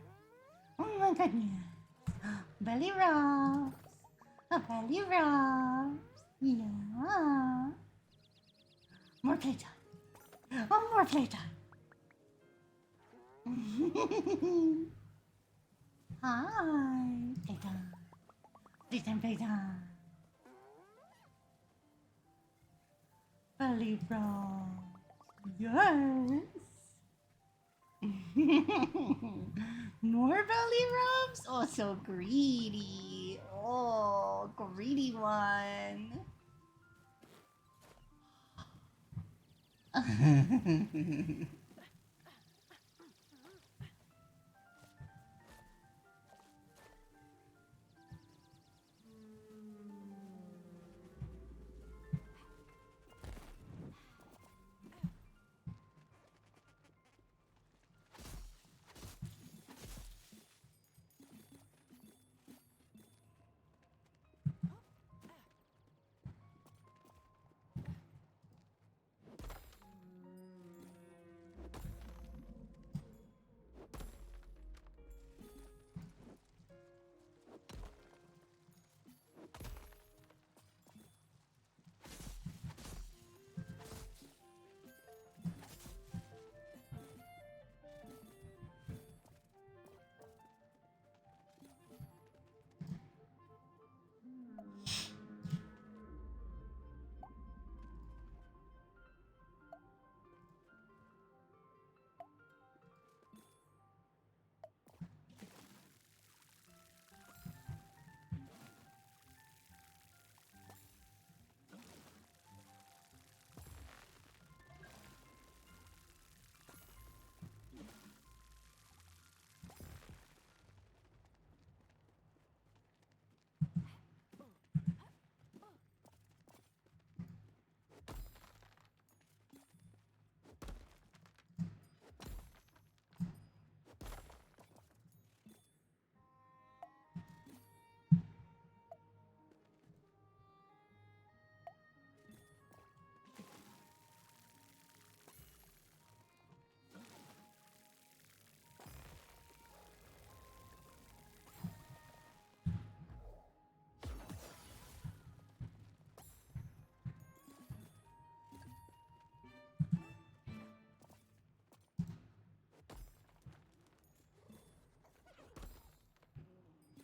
[SPEAKER 1] Oh my goodness. Belly rubs. Belly rubs. Yeah. More playtime. Oh, more playtime. Hi. Playtime. Playtime, playtime. Belly rubs. Yes. More belly rubs? Oh, so greedy. Oh, greedy one.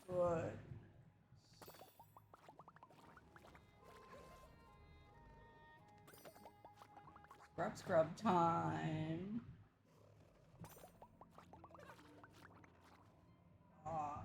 [SPEAKER 1] What? Scrub time. Aw.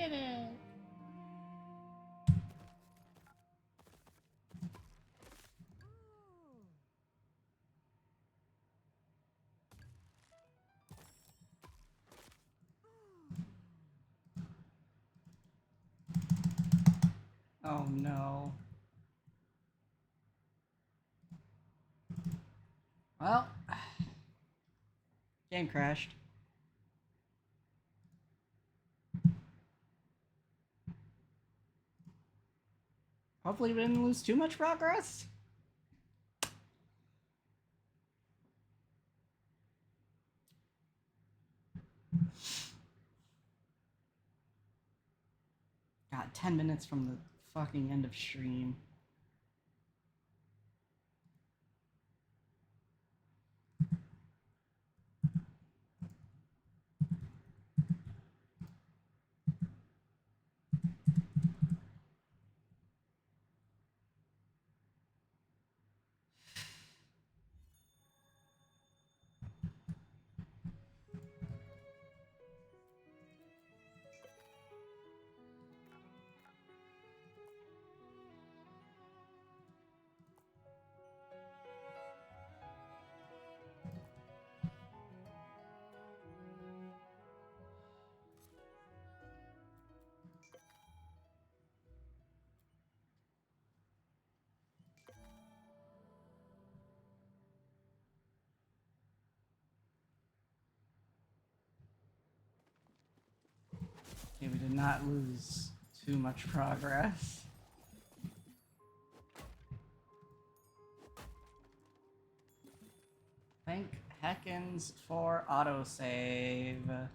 [SPEAKER 1] did it! Oh no. Well, game crashed. Hopefully we didn't lose too much progress. God, 10 minutes from the fucking end of stream. Okay, we did not lose too much progress. Thank Heckins for autosave.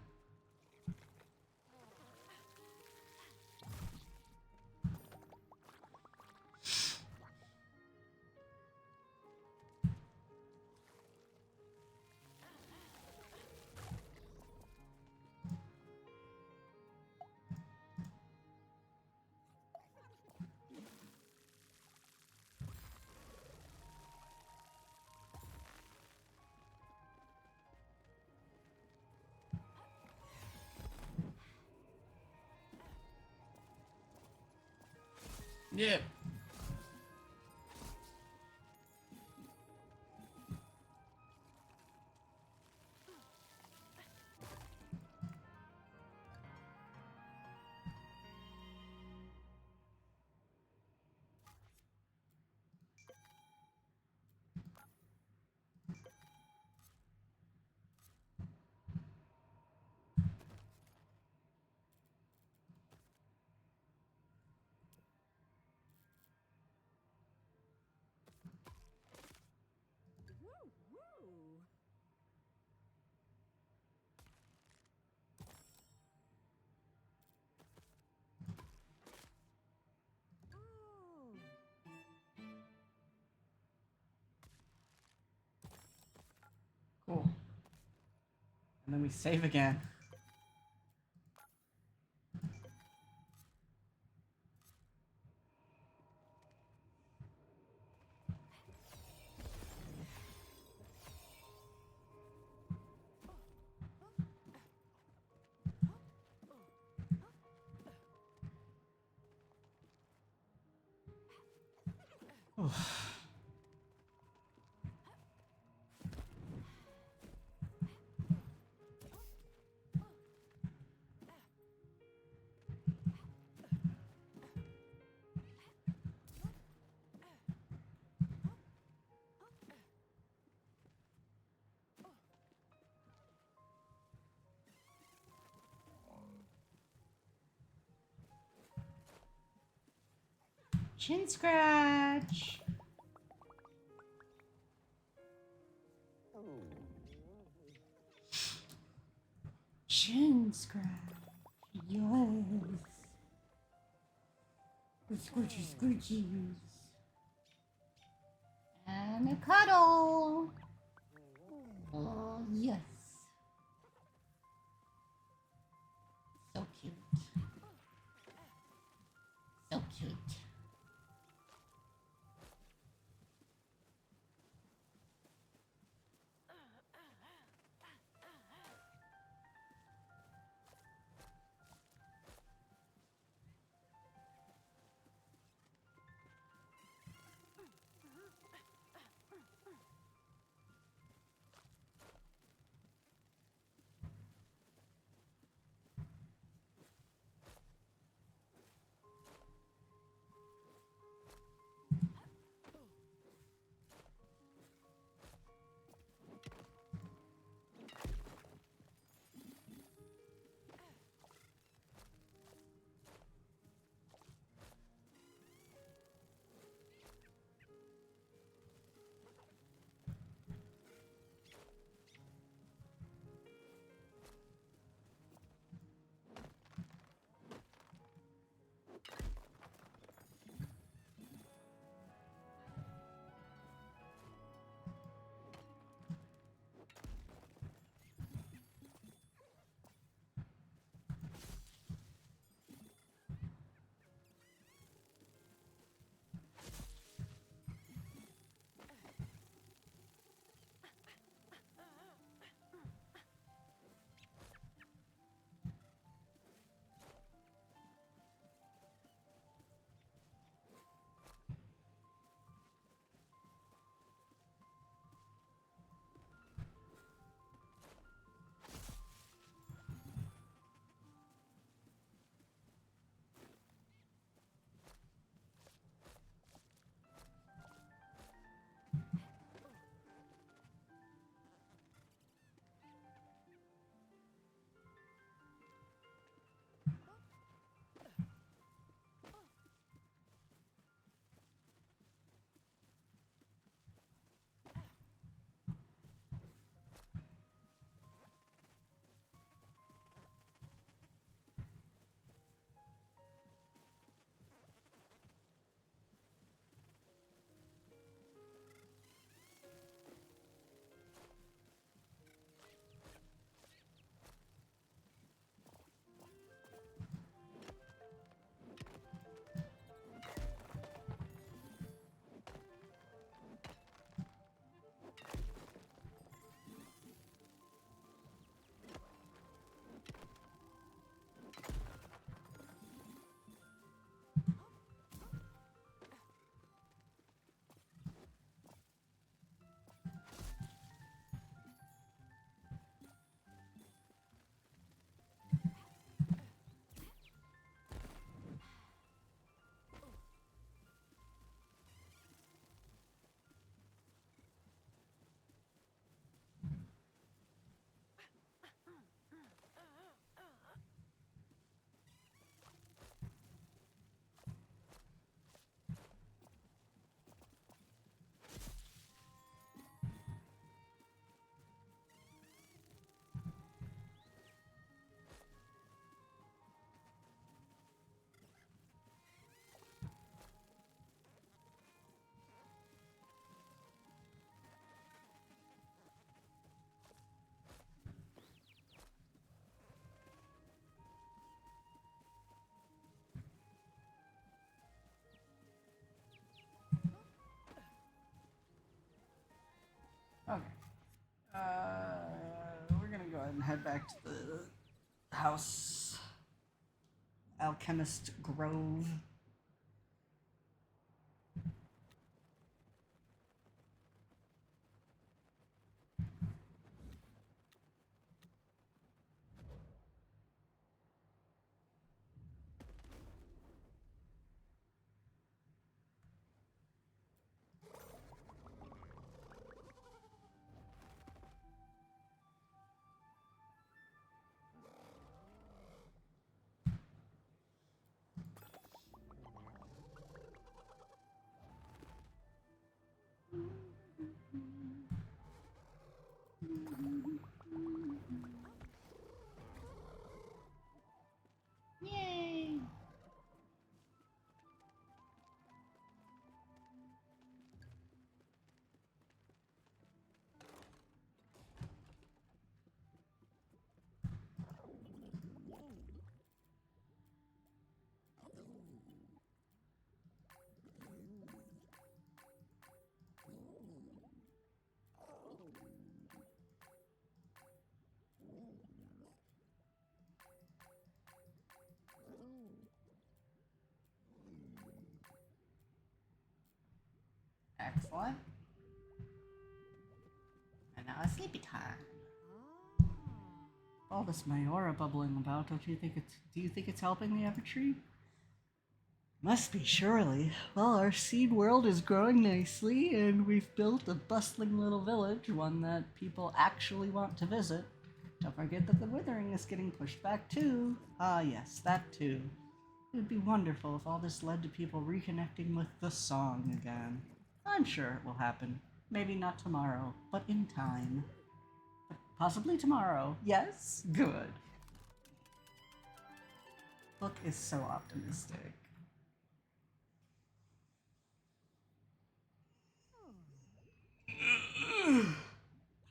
[SPEAKER 1] Yep. Cool. And then we save again. Chin scratch. Chin scratch. Yes. Scoochie scoochies. And a cuddle. Oh, yes. So cute. So cute. head back to the house. Alchemist Grove. Yay! Excellent. And now it's sleepy time. All this Mayora bubbling about, do you think it's helping the Evertree? Must be, surely. Well, our seed world is growing nicely, and we've built a bustling little village, one that people actually want to visit. Don't forget that the Withering is getting pushed back too. Ah yes, that too. It would be wonderful if all this led to people reconnecting with the song again. I'm sure it will happen. Maybe not tomorrow, but in time. But possibly tomorrow. Yes? Good. Book is so optimistic.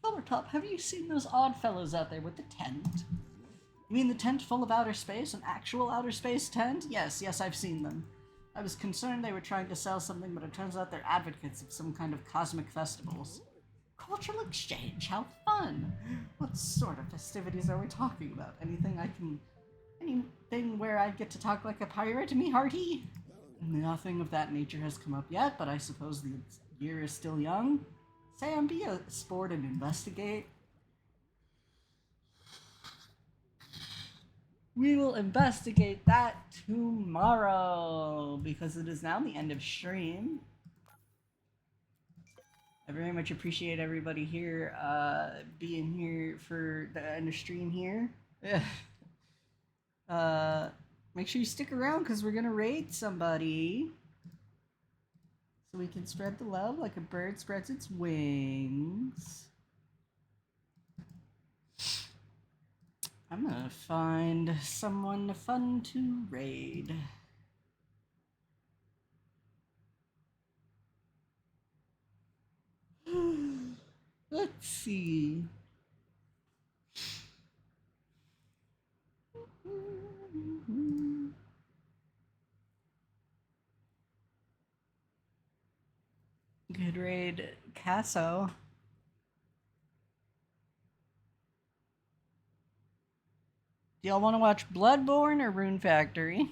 [SPEAKER 1] Powertop, have you seen those odd fellows out there with the tent? You mean the tent full of outer space? An actual outer space tent? Yes, I've seen them. I was concerned they were trying to sell something, but it turns out they're advocates of some kind of cosmic festivals. Cultural exchange, how fun! What sort of festivities are we talking about? Anything where I get to talk like a pirate, me hearty? Nothing of that nature has come up yet, but I suppose the year is still young. Sam, be a sport and investigate. We will investigate that tomorrow, because it is now the end of stream. I very much appreciate everybody here being here for the end of stream here. Make sure you stick around, because we're going to raid somebody. So we can spread the love like a bird spreads its wings. I'm gonna find someone fun to raid. Let's see. Good raid, Casso. Do y'all want to watch Bloodborne or Rune Factory?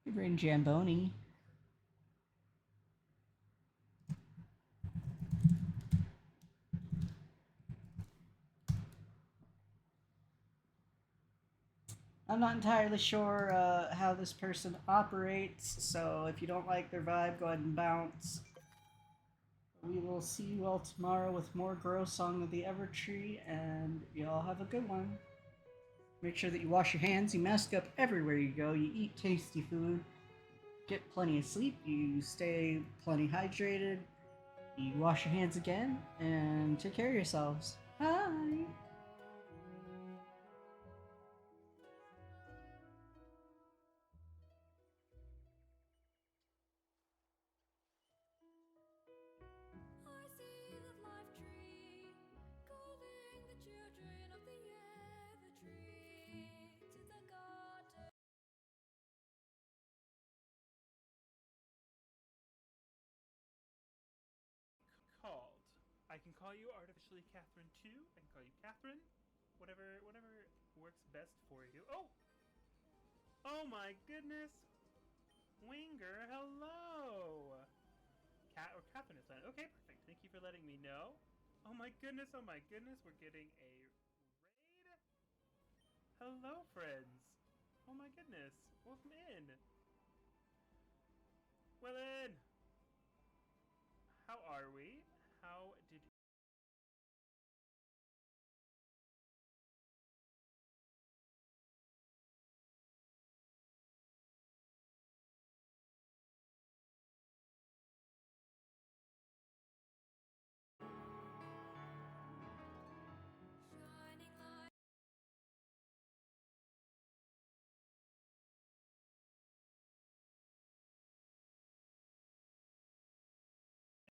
[SPEAKER 1] Good raid, Jamboni. I'm not entirely sure how this person operates, so if you don't like their vibe, go ahead and bounce. We will see you all tomorrow with more Grow Song of the Evertree, and y'all have a good one. Make sure that you wash your hands, you mask up everywhere you go, you eat tasty food, get plenty of sleep, you stay plenty hydrated, you wash your hands again, and take care of yourselves. Hi.
[SPEAKER 2] I see the life tree calling the children of the air, the tree to the garden.
[SPEAKER 3] Called. I can call you artificially Catherine too. I can call you Catherine. Whatever works best for you. Oh! Oh my goodness! Winger, hello! Cat or Catherine is fine. Okay, perfect. Thank you for letting me know. Oh my goodness, we're getting a raid? Hello, friends! Oh my goodness, welcome in! Well in! How are we? How did
[SPEAKER 2] Shining light.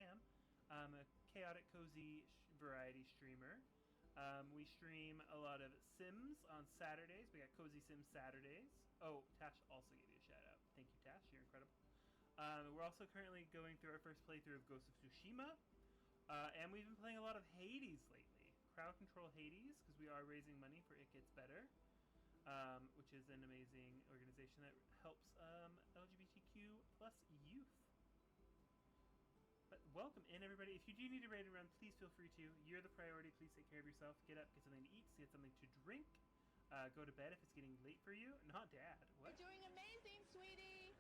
[SPEAKER 3] am. I'm a chaotic, cozy variety streamer. We stream a lot of Sims on Saturdays. We got Cozy Sims Saturdays. Oh, Tash also gave you a shout out. Thank you, Tash. You're incredible. We're also currently going through our first playthrough of Ghost of Tsushima. And we've been playing a lot of Hades lately. Crowd Control Hades, because we are raising money for It Gets Better, which is an amazing organization that helps LGBTQ plus youth. But welcome in, everybody. If you do need a raid run, please feel free to. You're the priority. Please take care of yourself. Get up, get something to eat, get something to drink. Go to bed if it's getting late for you. Not Dad. What?
[SPEAKER 4] You're doing amazing, sweetie.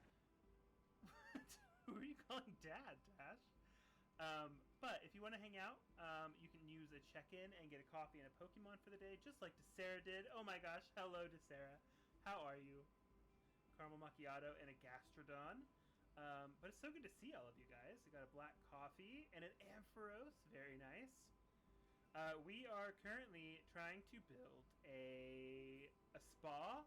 [SPEAKER 3] Who are you calling Dad, Dash? But if you want to hang out, you can use a check-in and get a coffee and a Pokemon for the day, just like DeSarah did. Oh my gosh, hello DeSarah. How are you? Caramel macchiato and a Gastrodon. But it's so good to see all of you guys. We got a black coffee and an Ampharos. Very nice. We are currently trying to build a spa